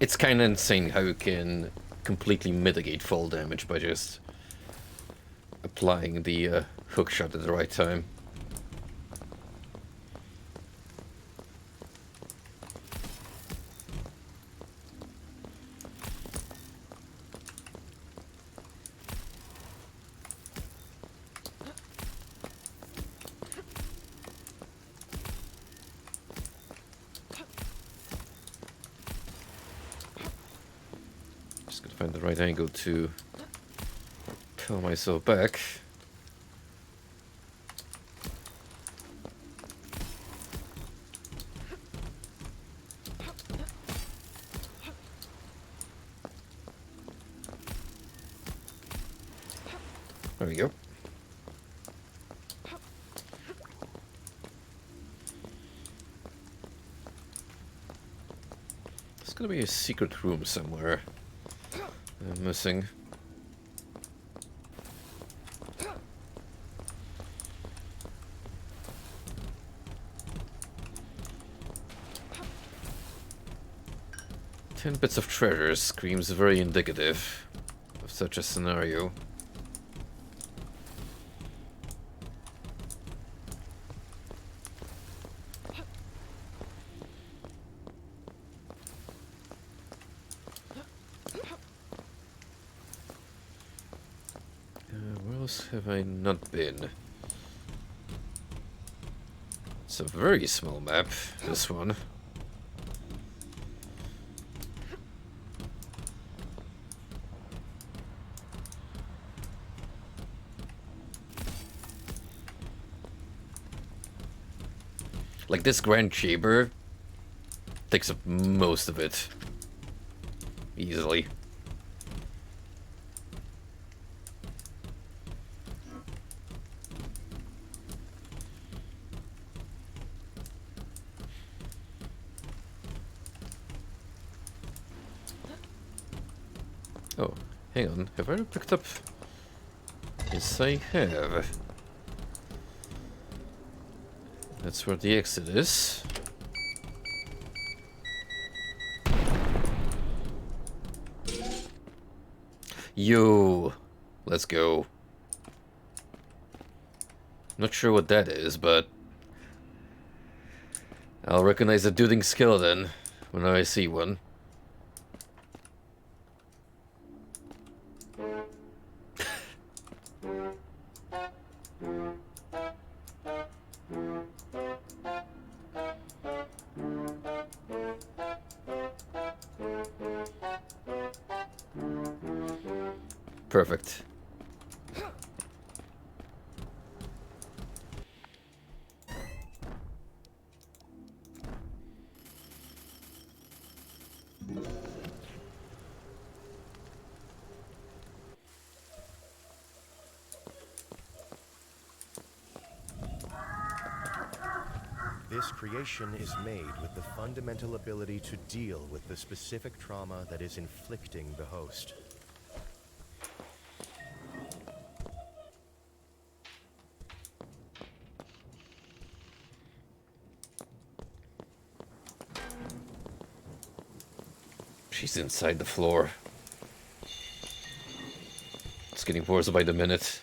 It's kind of insane how you can completely mitigate fall damage by just applying the hook shot at the right time. Find the right angle to pull myself back. There we go. There's gonna be a secret room somewhere. I'm missing. "10 bits of treasure" screams very indicative of such a scenario. Where else have I not been? It's a very small map, this one. Like, this grand chamber takes up most of it. Easily. Oh, hang on. Have I ever picked up... Yes, I have. That's where the exit is. Yo! Let's go. Not sure what that is, but... I'll recognize a duding skeleton when I see one. Perfect. This creation is made with the fundamental ability to deal with the specific trauma that is inflicting the host. She's inside the floor. It's getting worse by the minute.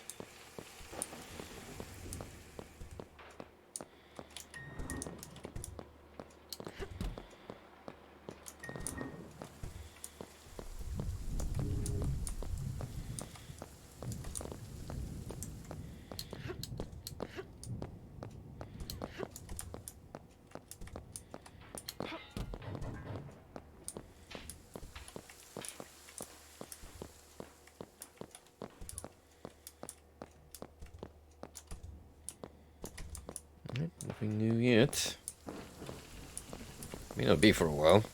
Nothing new yet. May not be for a while.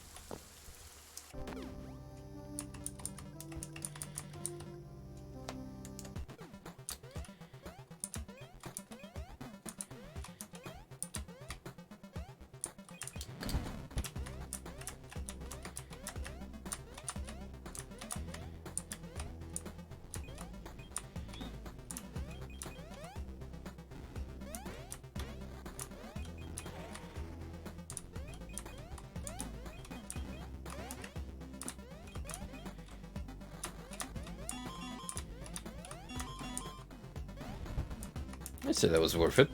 I said that was worth it.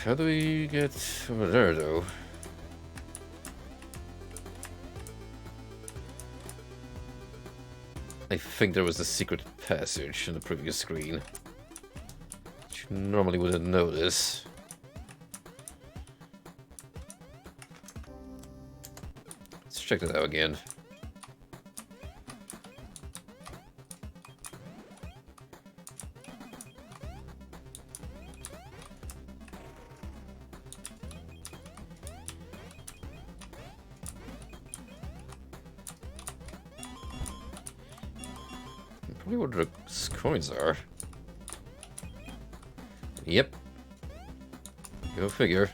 How do we get over there, though? I think there was a secret passage in the previous screen. Which you normally wouldn't notice. Let's check that out again. Probably where the coins are. Yep. Go figure.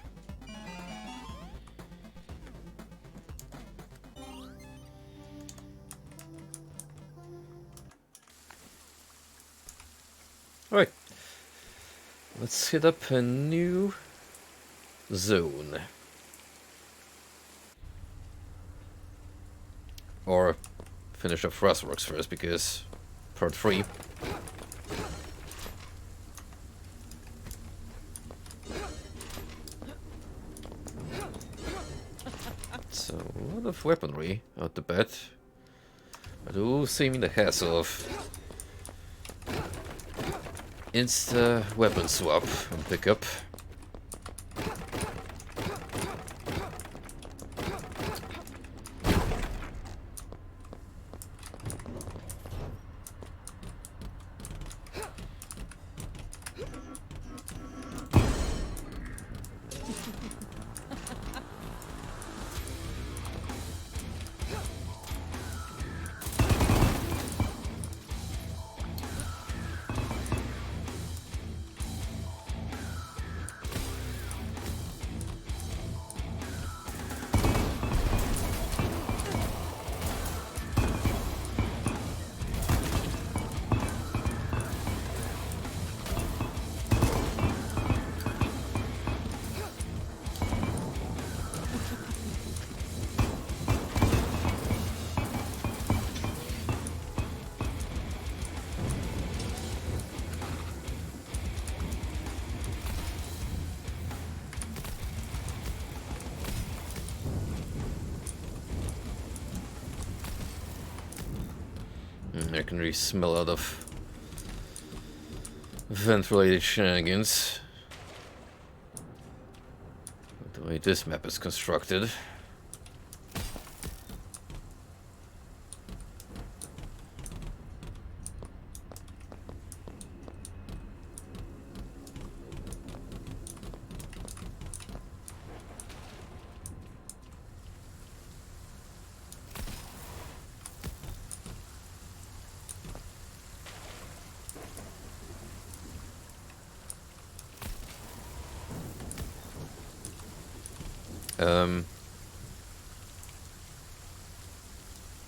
Alright. Let's hit up a new zone. Or finish up Frostworks first, because part 3. So, a lot of weaponry out the bat. I do see me the hassle of insta weapon swap and pickup. I can really smell a lot of vent-related shenanigans. The way this map is constructed.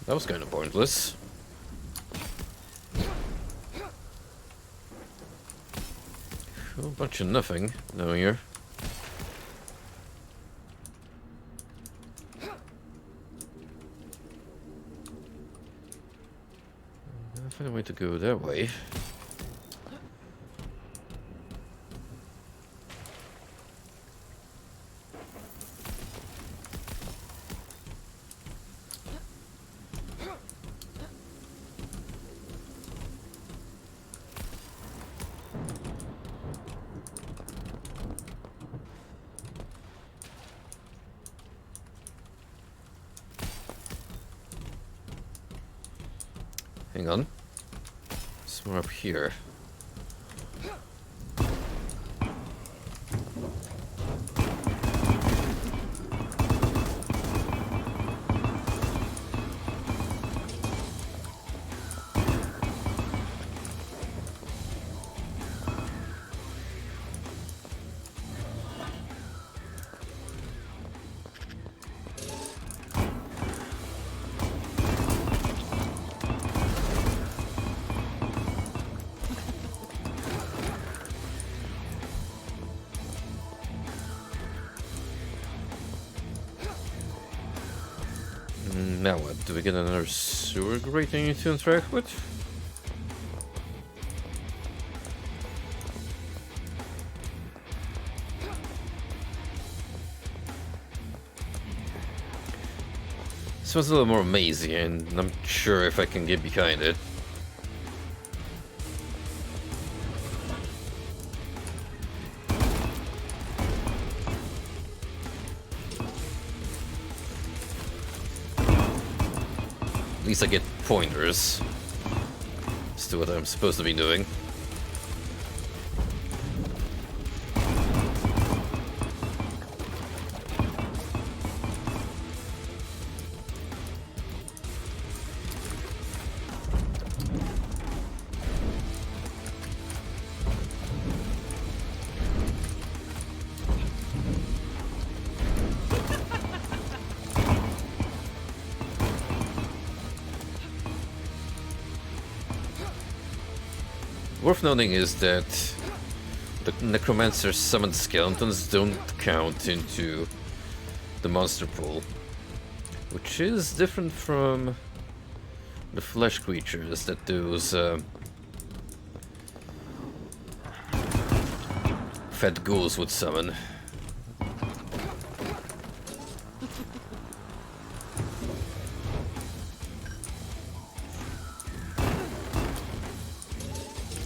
That was kind of pointless. A whole bunch of nothing down here. I find a way to go that way. hang on. Somewhere up here. Now what? Do we get another sewer grate I need to interact with? This one's a little more mazy, and I'm not sure if I can get behind it. At least I get pointers as to what I'm supposed to be doing. Worth noting is that the necromancer's summoned skeletons don't count into the monster pool, which is different from the flesh creatures that those fat ghouls would summon.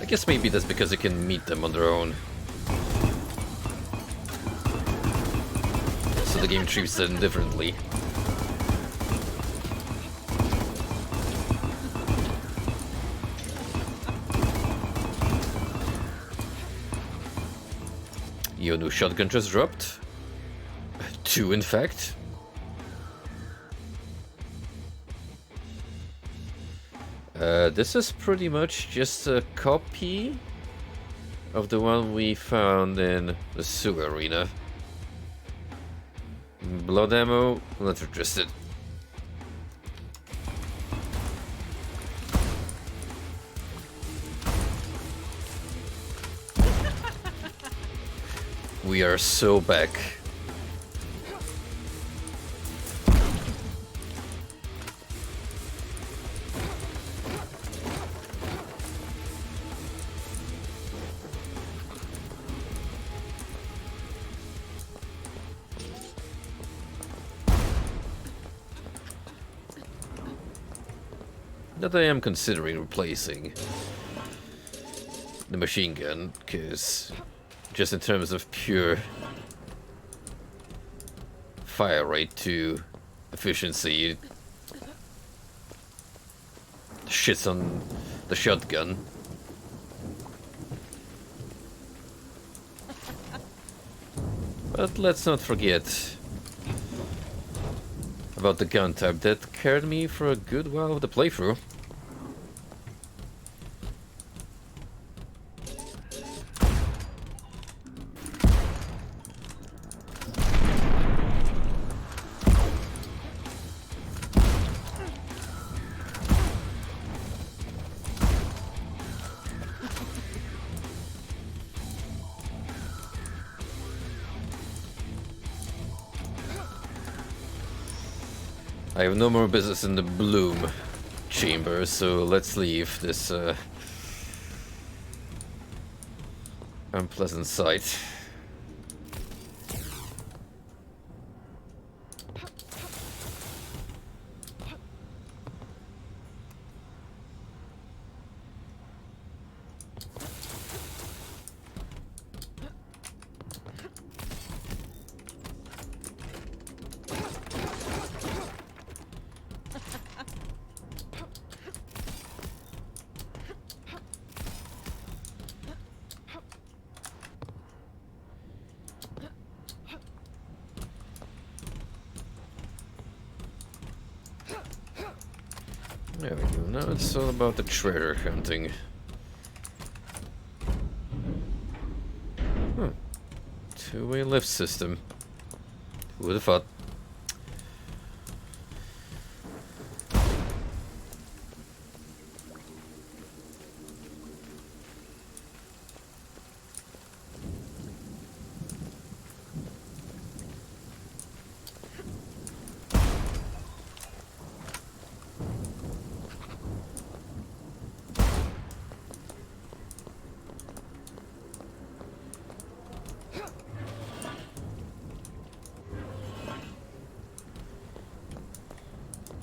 I guess maybe that's because you can meet them on their own. So the game treats them differently. Your new shotgun just dropped. 2 in fact. This is pretty much just a copy of the one we found in the sewer arena. Blood ammo, not interested. We are so back. That I am considering replacing the machine gun, because just in terms of pure fire rate to efficiency, it shits on the shotgun. But let's not forget about the gun type that carried me for a good while of the playthrough. I have no more business in the Bloom chamber, so let's leave this unpleasant sight. There we go. Now it's all about the treasure hunting. Hmm. Two-way lift system. Who would have thought?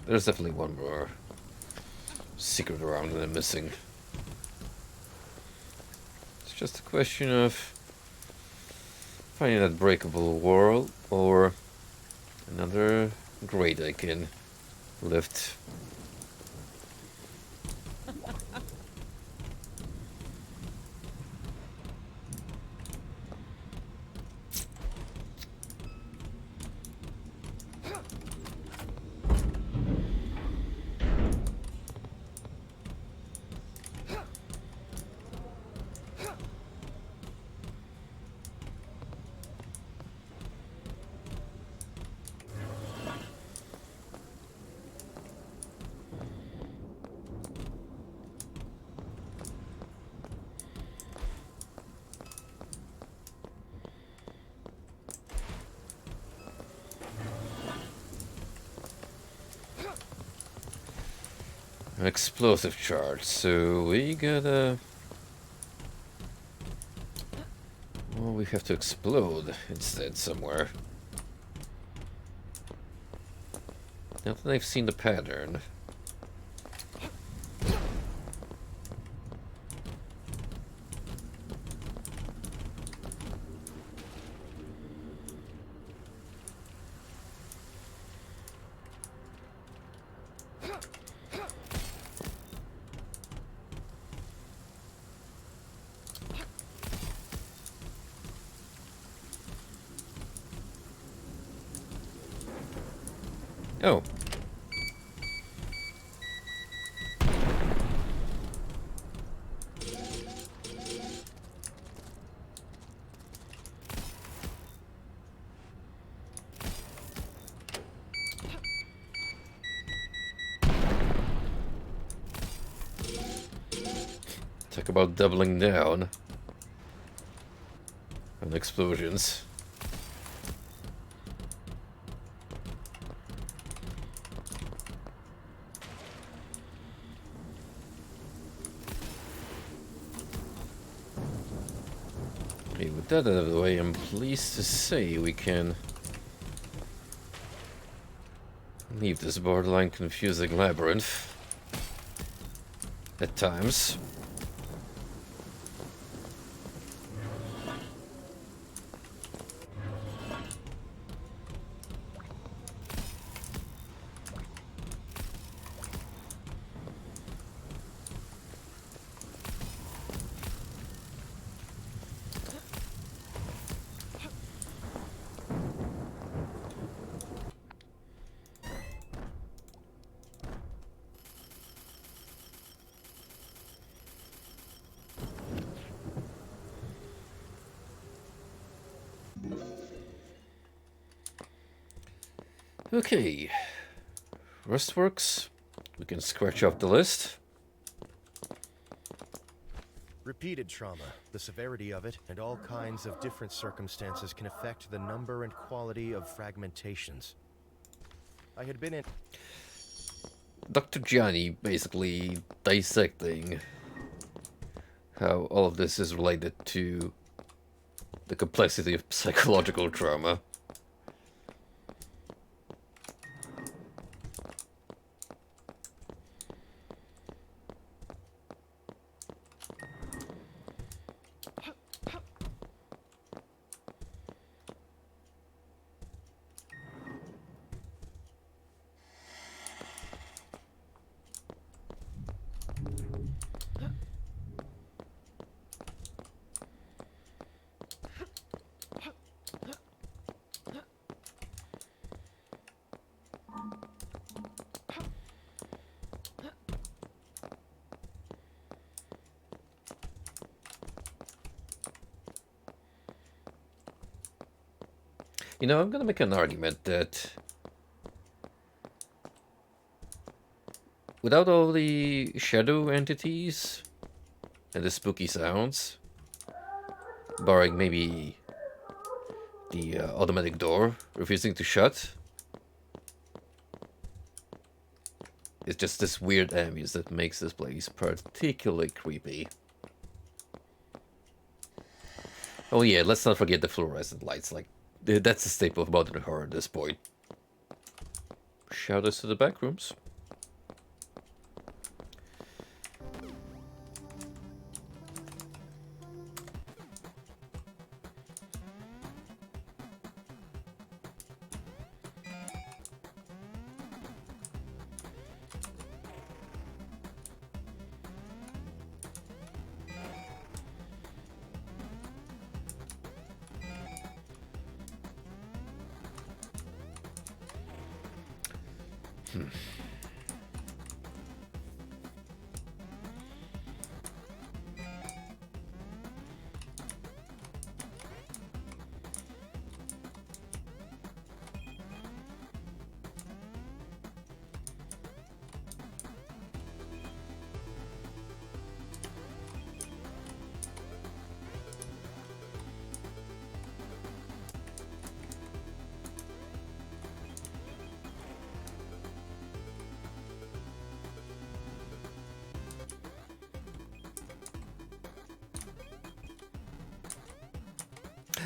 There's definitely one more secret around that I'm missing. It's just a question of finding that breakable wall or another grate I can lift. An explosive charge, so we gotta... Well, we have to explode instead somewhere. Now that I've seen the pattern. Oh. Talk about doubling down on explosions. Okay, with that out of the way, I'm pleased to say we can leave this borderline confusing labyrinth at times. Okay, Rustworks, we can scratch off the list. Repeated trauma, the severity of it, and all kinds of different circumstances can affect the number and quality of fragmentations. I had been in... Dr. Johnny basically dissecting how all of this is related to the complexity of psychological trauma. You know, I'm gonna make an argument that without all the shadow entities and the spooky sounds, barring maybe the automatic door refusing to shut, it's just this weird ambience that makes this place particularly creepy. Oh yeah, let's not forget the fluorescent lights. Like, that's a staple of modern horror at this point. Shout outs to the back rooms.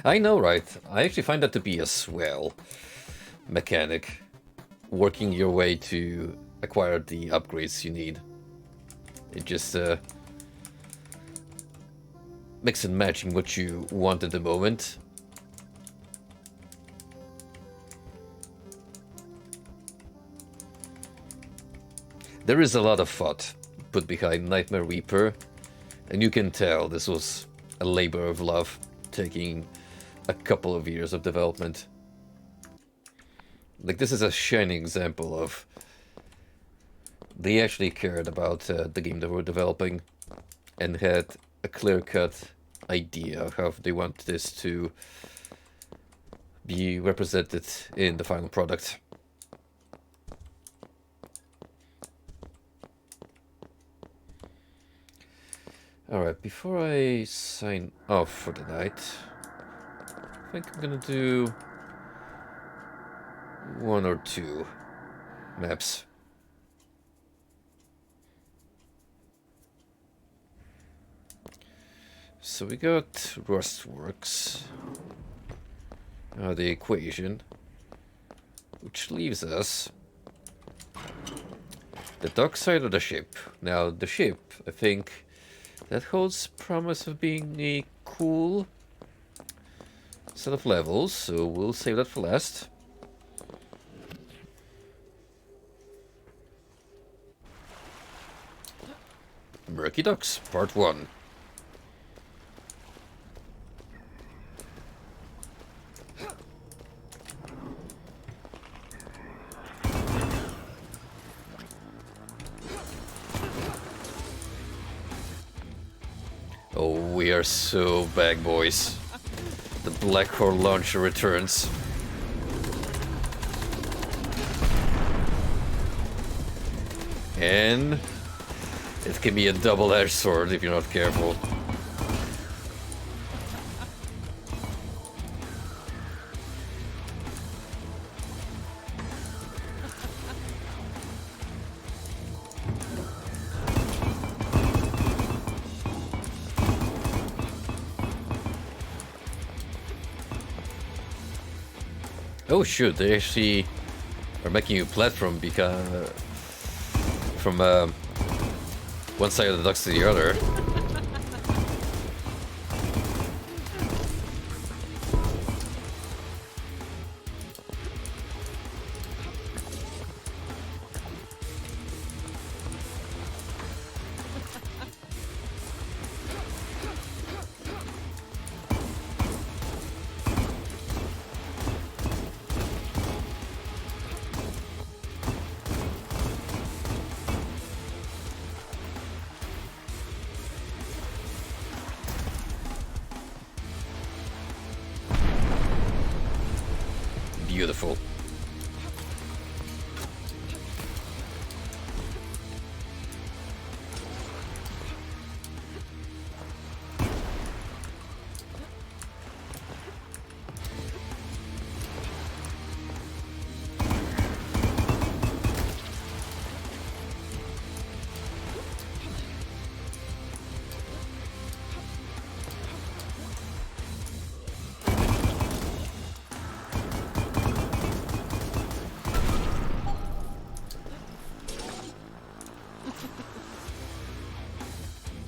I know, right? I actually find that to be a swell mechanic. Working your way to acquire the upgrades you need. It just mix and matching what you want at the moment. There is a lot of thought put behind Nightmare Reaper, and you can tell this was a labor of love, taking a couple of years of development. Like, this is a shining example of they actually cared about the game they were developing and had a clear-cut idea of how they want this to be represented in the final product. Alright, before I sign off for the night, I think I'm gonna do one or two maps. So we got Rustworks, the equation, which leaves us the dock side of the ship. Now the ship, I think, that holds promise of being a cool set of levels, so we'll save that for last. Murky Docks, Part 1. Oh, we are so back, boys. The Black Hole launcher returns. And it can be a double-edged sword if you're not careful. Oh shoot, they actually are making you platform because from one side of the docks to the other.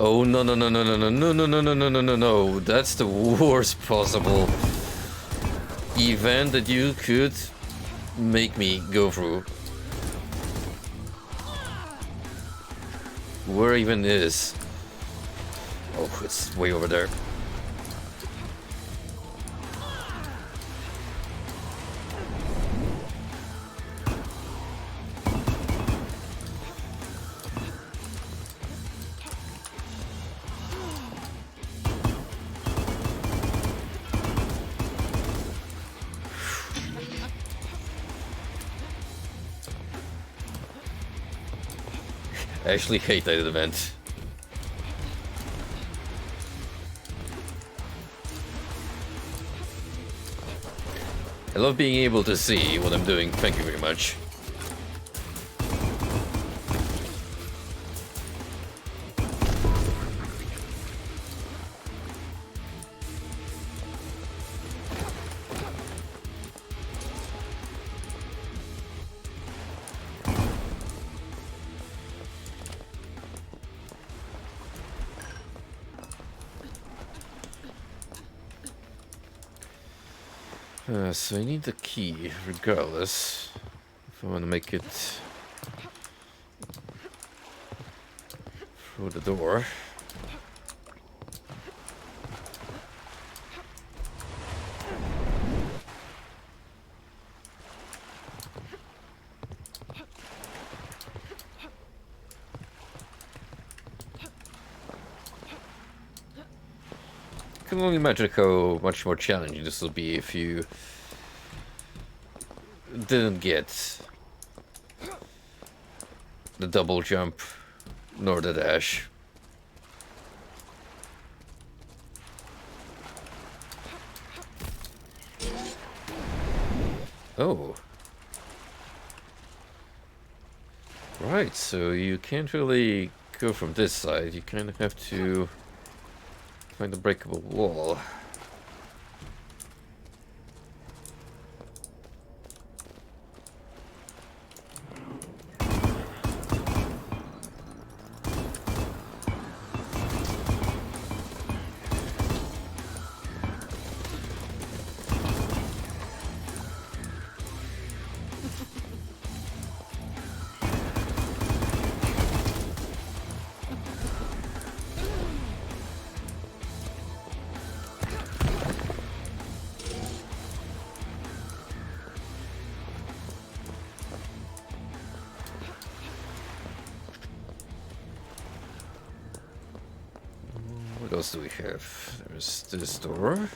Oh no no no no no no no no no no no no no no! That's the worst possible event that you could make me go through. Where even is? Oh, it's way over there. I actually hate that event. I love being able to see what I'm doing, thank you very much. So I need the key, regardless, if I want to make it through the door. I can only imagine how much more challenging this will be if you didn't get the double jump nor the dash. Oh. Right, so you can't really go from this side, you kind of have to find a breakable wall. What else do we have? There's this door.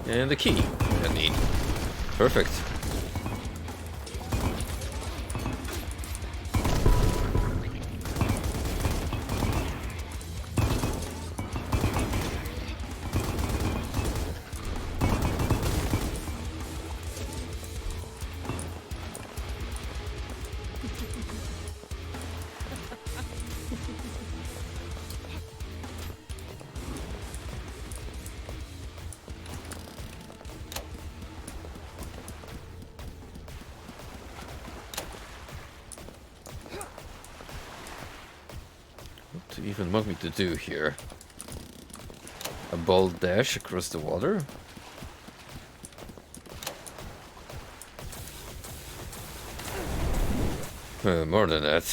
And the key I need. Perfect. What do you even want me to do here? A bold dash across the water? More than that.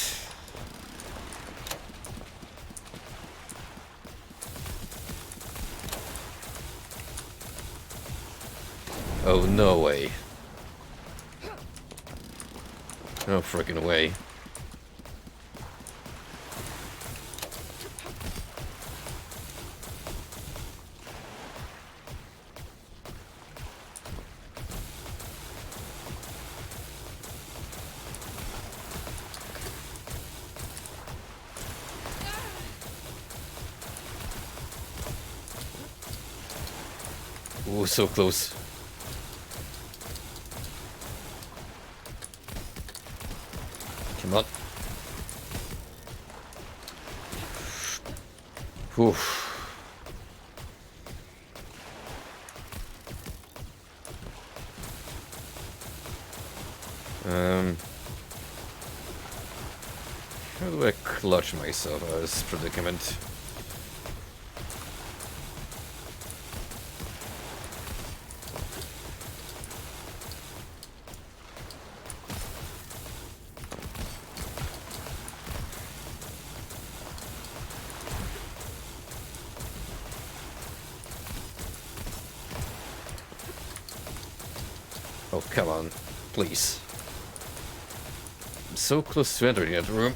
Oh, no way. No freaking way. Ooh, so close. Come on. Oof. How do I clutch myself out of this predicament? Oh, come on. Please. I'm so close to entering that room.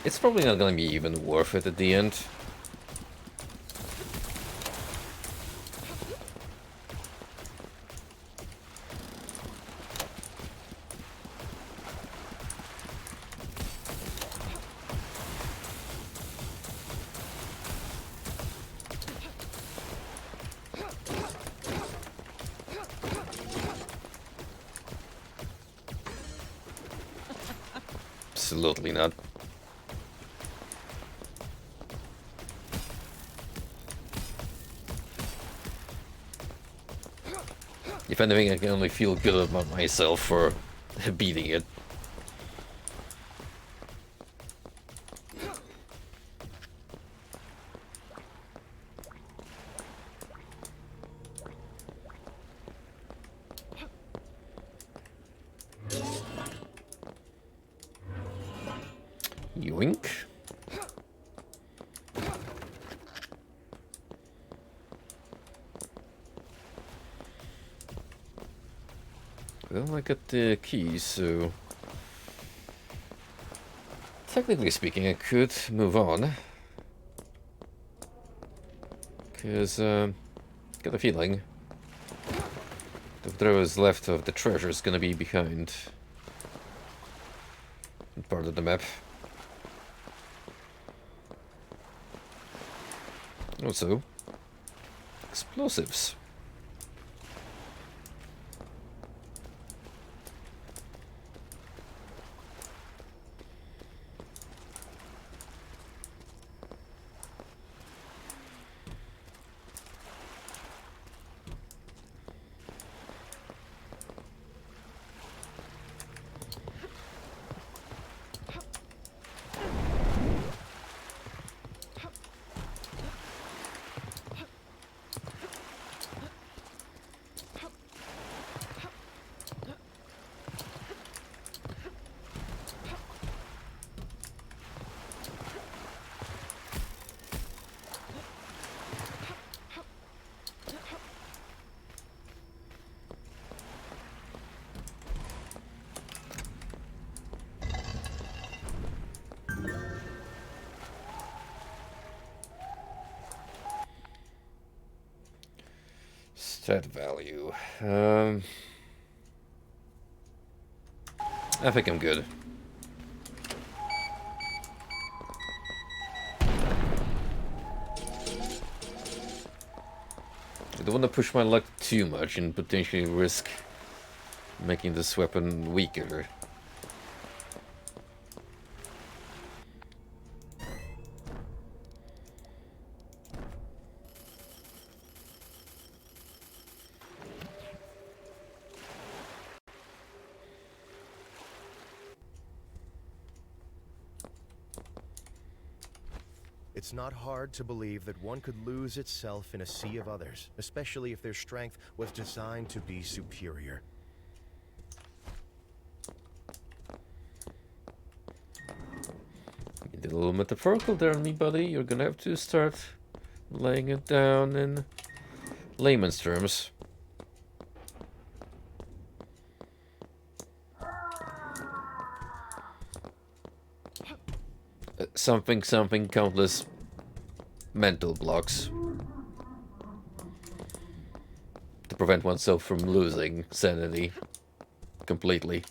It's probably not gonna be even worth it at the end. Absolutely not. If anything, I can only feel good about myself for beating it. Yoink. Well, I got the keys, so... Technically speaking, I could move on. Because, got a feeling that whatever is left of the treasure is gonna be behind part of the map. Also, explosives. Stat value. I think I'm good. I don't want to push my luck too much and potentially risk making this weapon weaker. It's not hard to believe that one could lose itself in a sea of others, especially if their strength was designed to be superior. You did a little metaphorical there on me, buddy. You're gonna have to start laying it down in layman's terms. Something, countless mental blocks to prevent oneself from losing sanity completely.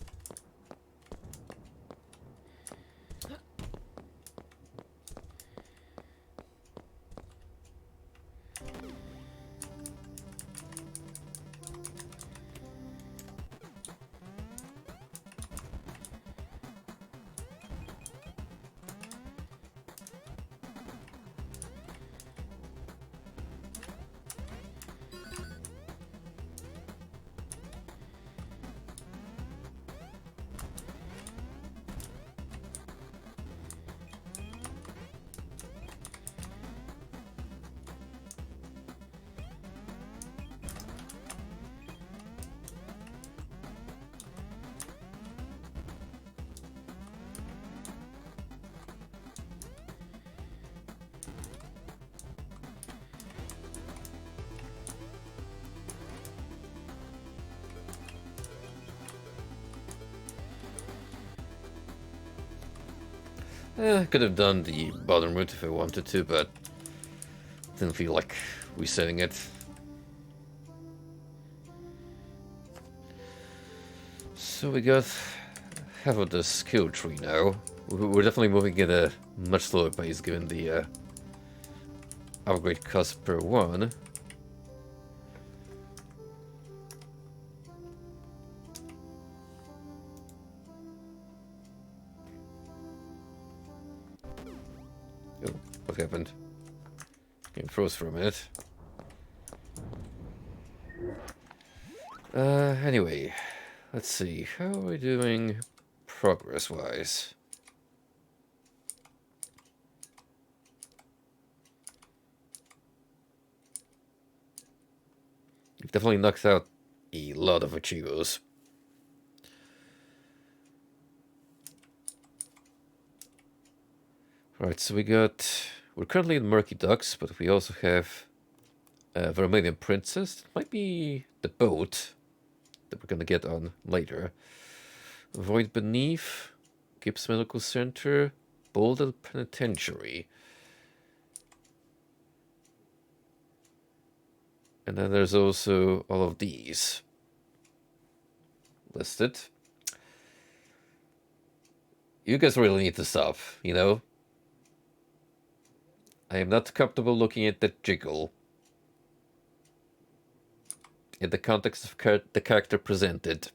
Could have done the bottom route if I wanted to, but didn't feel like resetting it. So we got half of the skill tree now. We're definitely moving at a much slower pace given the upgrade cost per one. Oh, what happened? Game froze for a minute. Anyway, let's see. How are we doing progress-wise? We've definitely knocked out a lot of achievos. Right, so we're currently in Murky Docks, but we also have Vermilion Princess. It might be the boat that we're gonna get on later. Void Beneath, Gibbs Medical Center, Boulder Penitentiary. And then there's also all of these listed. You guys really need to stop, you know? I am not comfortable looking at that jiggle in the context of the character presented.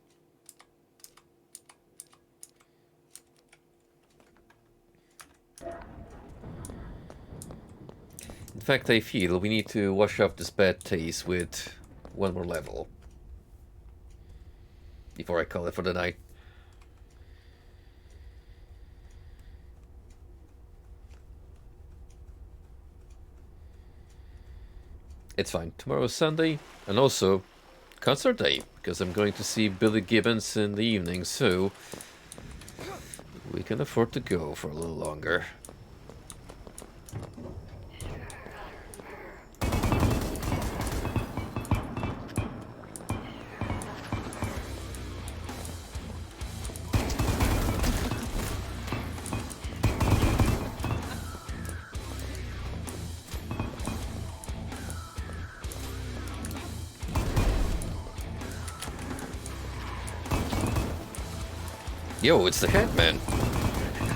In fact, I feel we need to wash off this bad taste with one more level before I call it for the night. It's fine. Tomorrow's Sunday, and also concert day, because I'm going to see Billy Gibbons in the evening, so we can afford to go for a little longer. Yo, it's the Headman.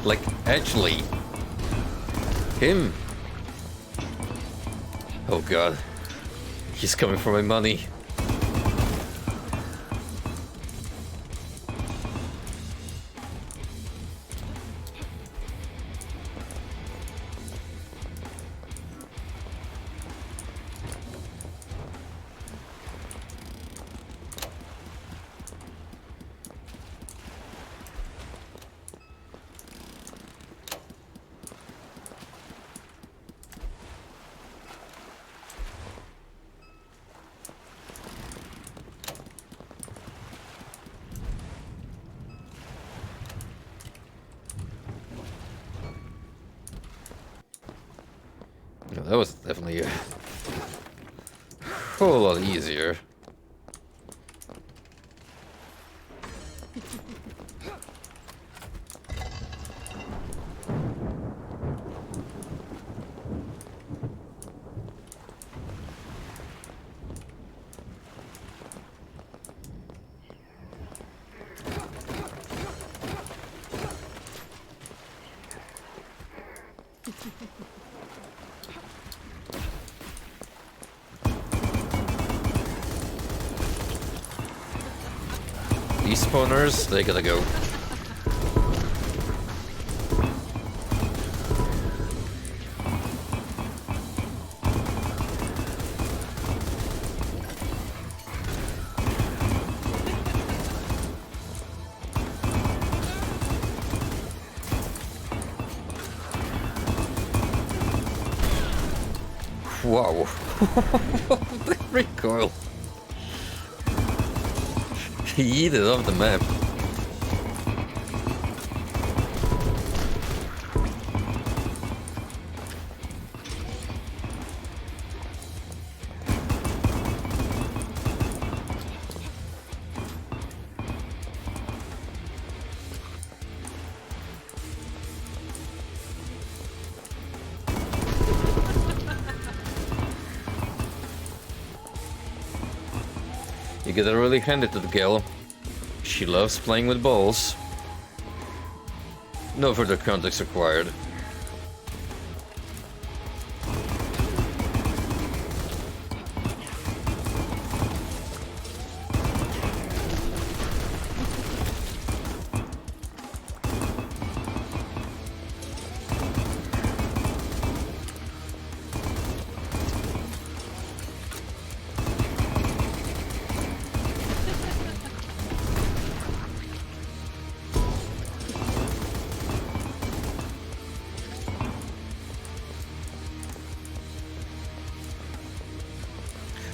Like, actually. Him. Oh god. He's coming for my money. No, that was definitely a whole lot easier. These spawners, they gotta go. Wow. The recoil. He yeeted off the map. You gotta really hand it to the girl. She loves playing with balls. No further context required.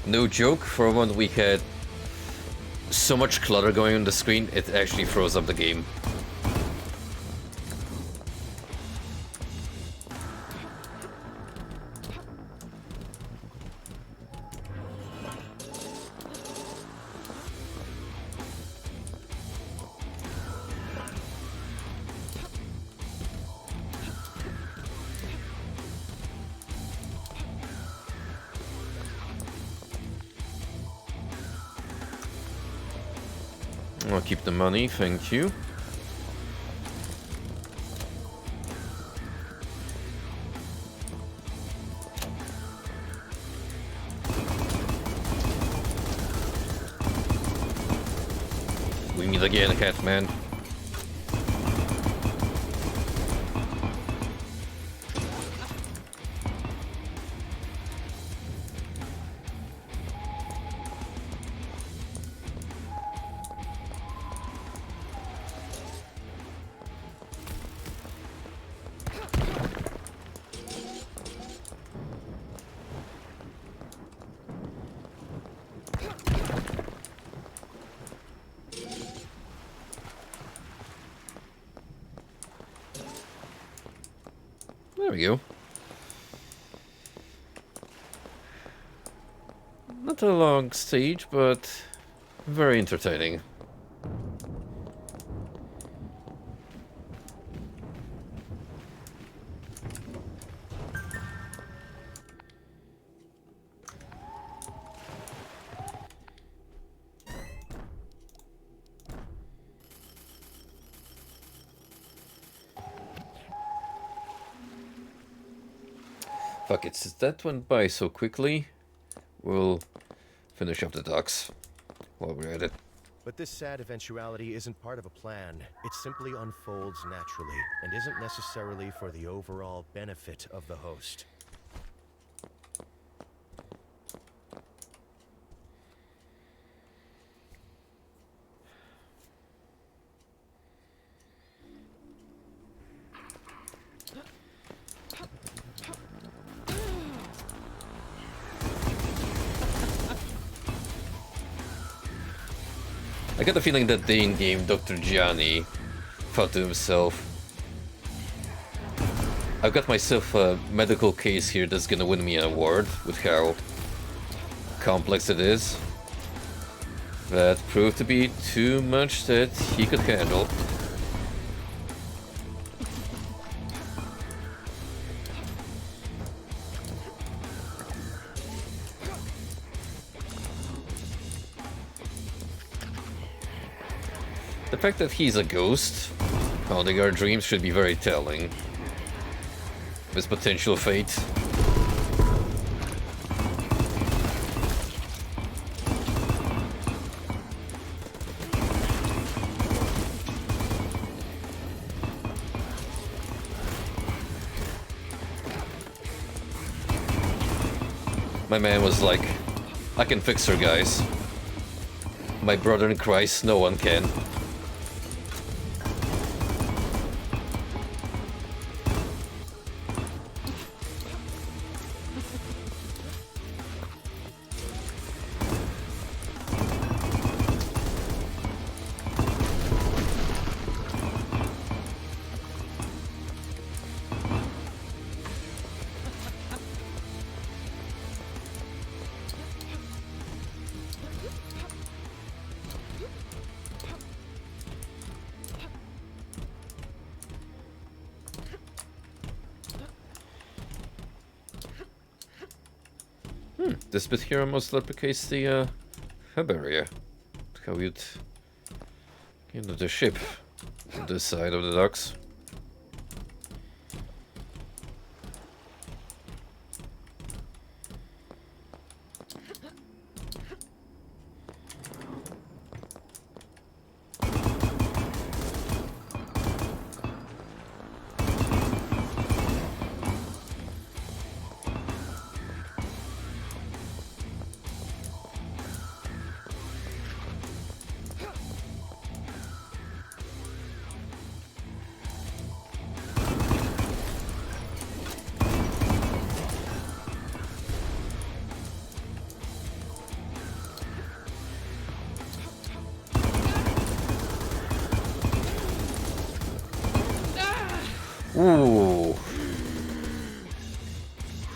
No joke, for a moment we had so much clutter going on the screen, it actually froze up the game. I'll keep the money, thank you. We meet again, Catman. There we go. Not a long stage, but very entertaining. Fuck it, since that went by so quickly, we'll finish up the docks while we're at it. But this sad eventuality isn't part of a plan. It simply unfolds naturally, and isn't necessarily for the overall benefit of the host. I got the feeling that the in-game Dr. Gianni thought to himself, I've got myself a medical case here that's gonna win me an award with how complex it is. That proved to be too much that he could handle. The fact that he's a ghost haunting our dreams should be very telling of his potential fate. My man was like, I can fix her, guys. My brother in Christ, no one can. This bit here almost replicates the hub area. how you'd get into the ship on this side of the docks. Ooh.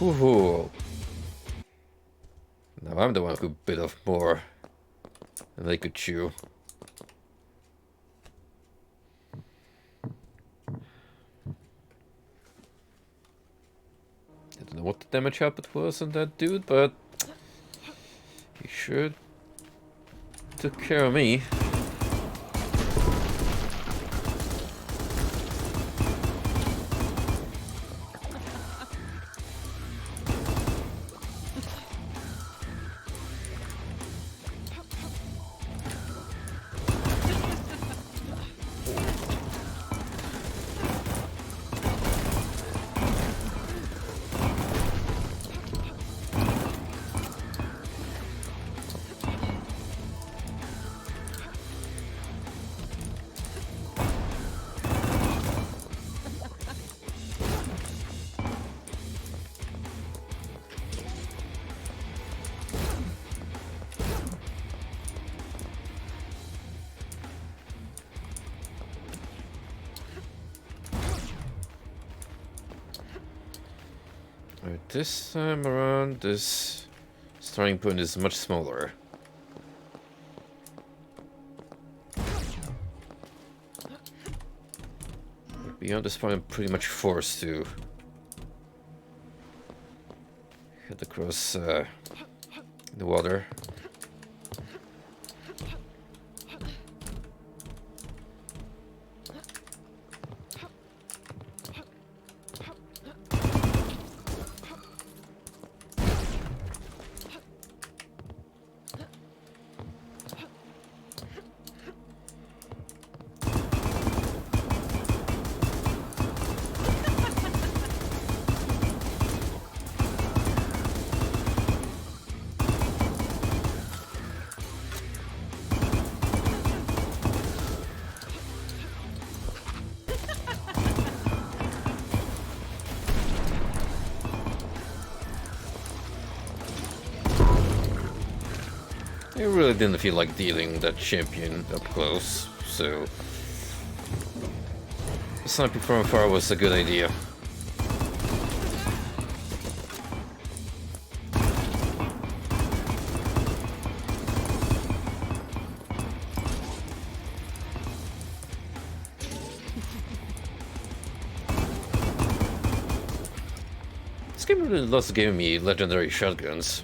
Ooh. Now I'm the one who bit off more than they could chew. I don't know what the damage output was on that dude, but he sure took care of me. Right, this time around, this starting point is much smaller. Beyond this point, I'm pretty much forced to head across the water. I really didn't feel like dealing that champion up close, so sniping from afar was a good idea. This game really loves giving me legendary shotguns.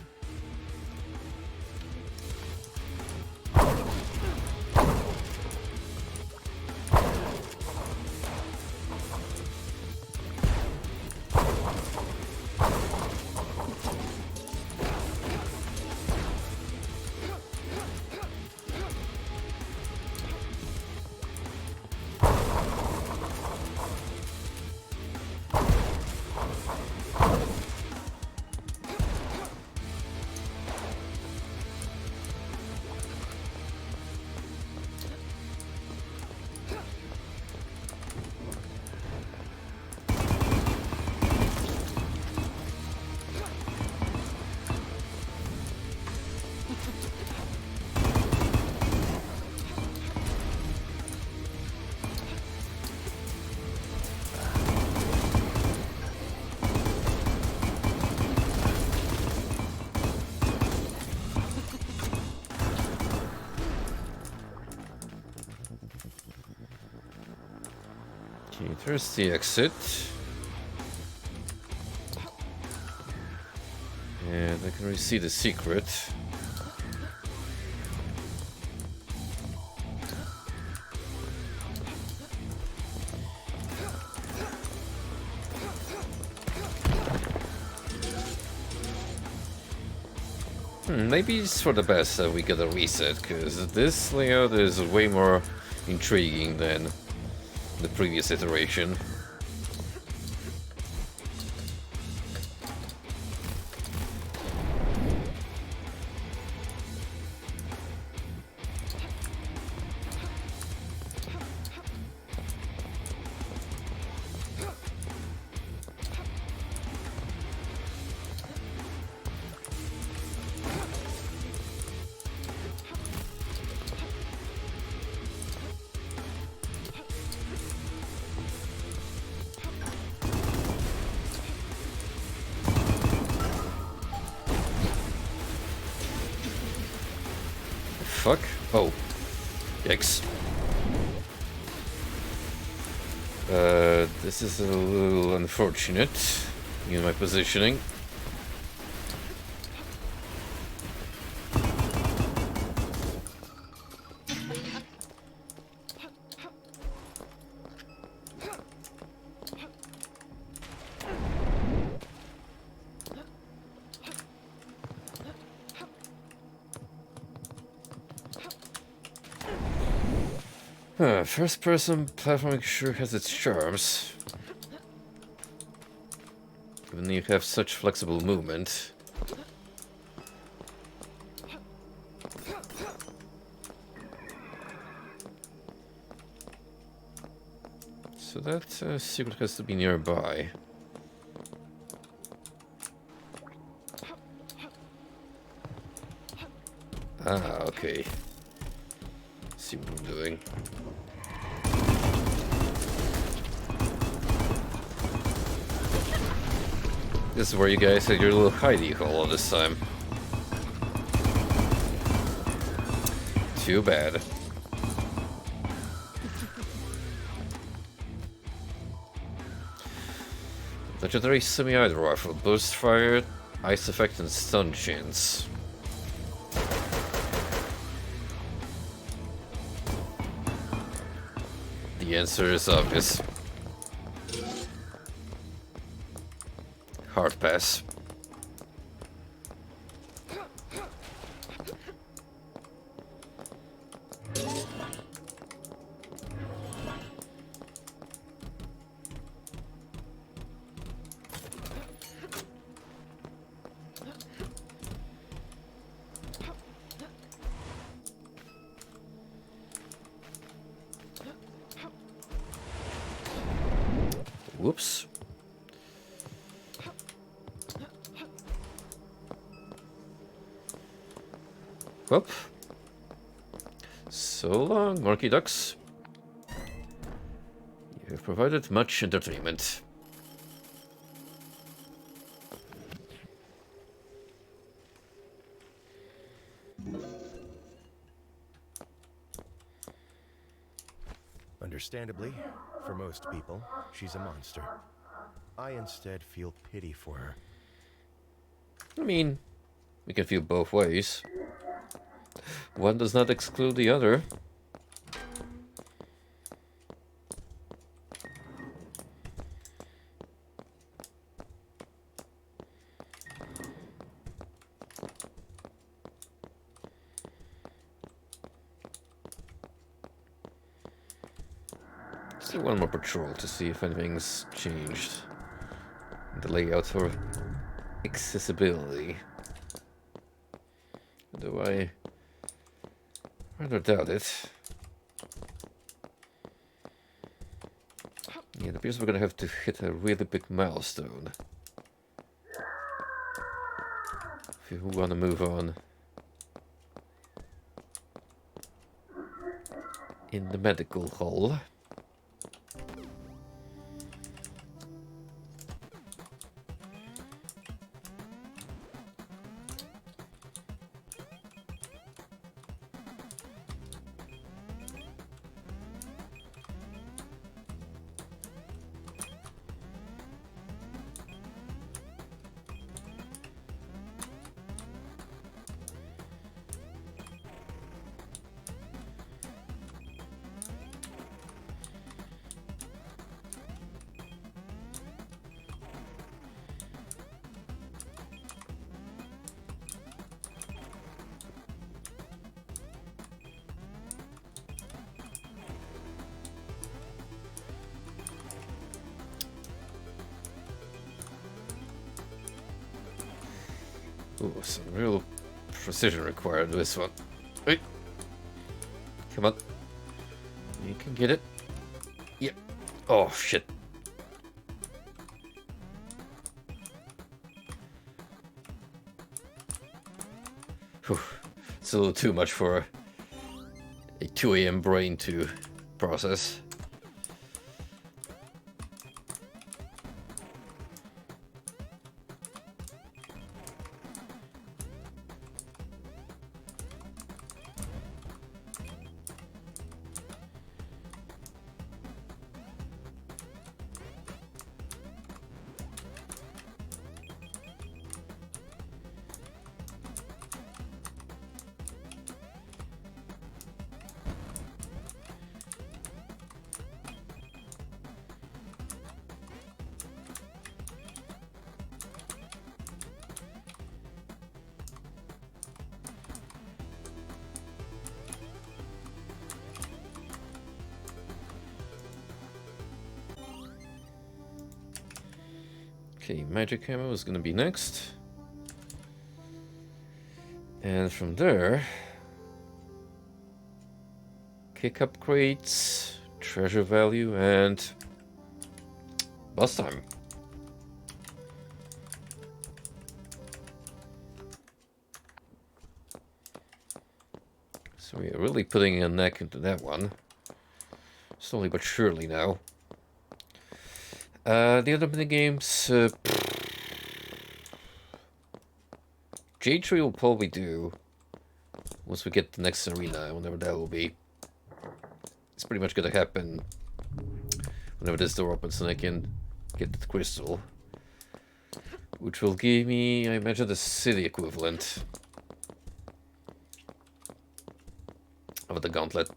Okay, there's the exit. And I can really see the secret. Maybe it's for the best that we get a reset, because this layout is way more intriguing than the previous iteration. Fuck? Oh. Yikes. This is a little unfortunate in my positioning. First-person platforming sure has its charms. When you have such flexible movement. So that secret has to be nearby. Ah, okay. See what I'm doing. This is where you guys had your little hidey hole this time. Too bad. Legendary semi-auto rifle, burst fire, ice effect, and stun chance. The answer is obvious. Hard pass. Whoops. Whoop. So long, Marky Ducks. You have provided much entertainment. Understandably, for most people, she's a monster. I instead feel pity for her. I mean, we can feel both ways. One does not exclude the other. Still one more patrol to see if anything's changed. The layout or accessibility. Though I rather doubt it. Yeah, it appears we're gonna have to hit a really big milestone if you want to move on in the medical hall. Ooh, some real precision required in this one. Hey. Come on. You can get it. Yep. Oh, shit. Whew. It's a little too much for a 2 a.m. brain to process. Okay, magic hammer is gonna be next. And from there, kick upgrades, treasure value, and boss time. So we are really putting a neck into that one. Slowly but surely now. The other mini games, Jade Tree will probably do once we get the next arena, whenever that will be. It's pretty much gonna happen whenever this door opens and I can get the crystal, which will give me, I imagine, the city equivalent of the gauntlet.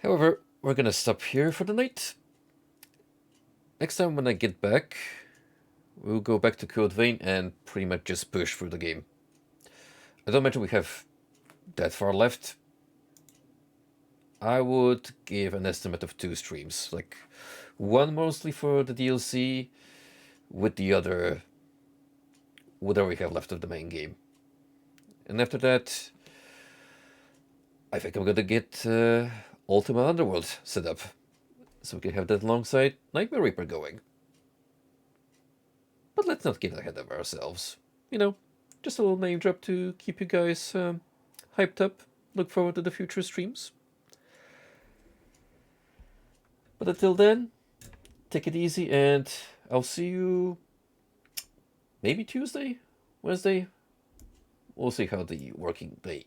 However, we're gonna stop here for the night. Next time when I get back, we'll go back to Code Vein and pretty much just push through the game. I don't imagine we have that far left. I would give an estimate of 2 streams, like one mostly for the DLC, with the other whatever we have left of the main game. And after that, I think I'm gonna get Ultima Underworld set up, so we can have that alongside Nightmare Reaper going. But let's not get ahead of ourselves. You know, just a little name drop to keep you guys hyped up. Look forward to the future streams. But until then, take it easy, and I'll see you maybe Tuesday, Wednesday. We'll see how the working day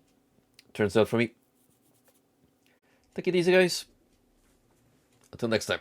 turns out for me. Take it easy, guys. Until next time.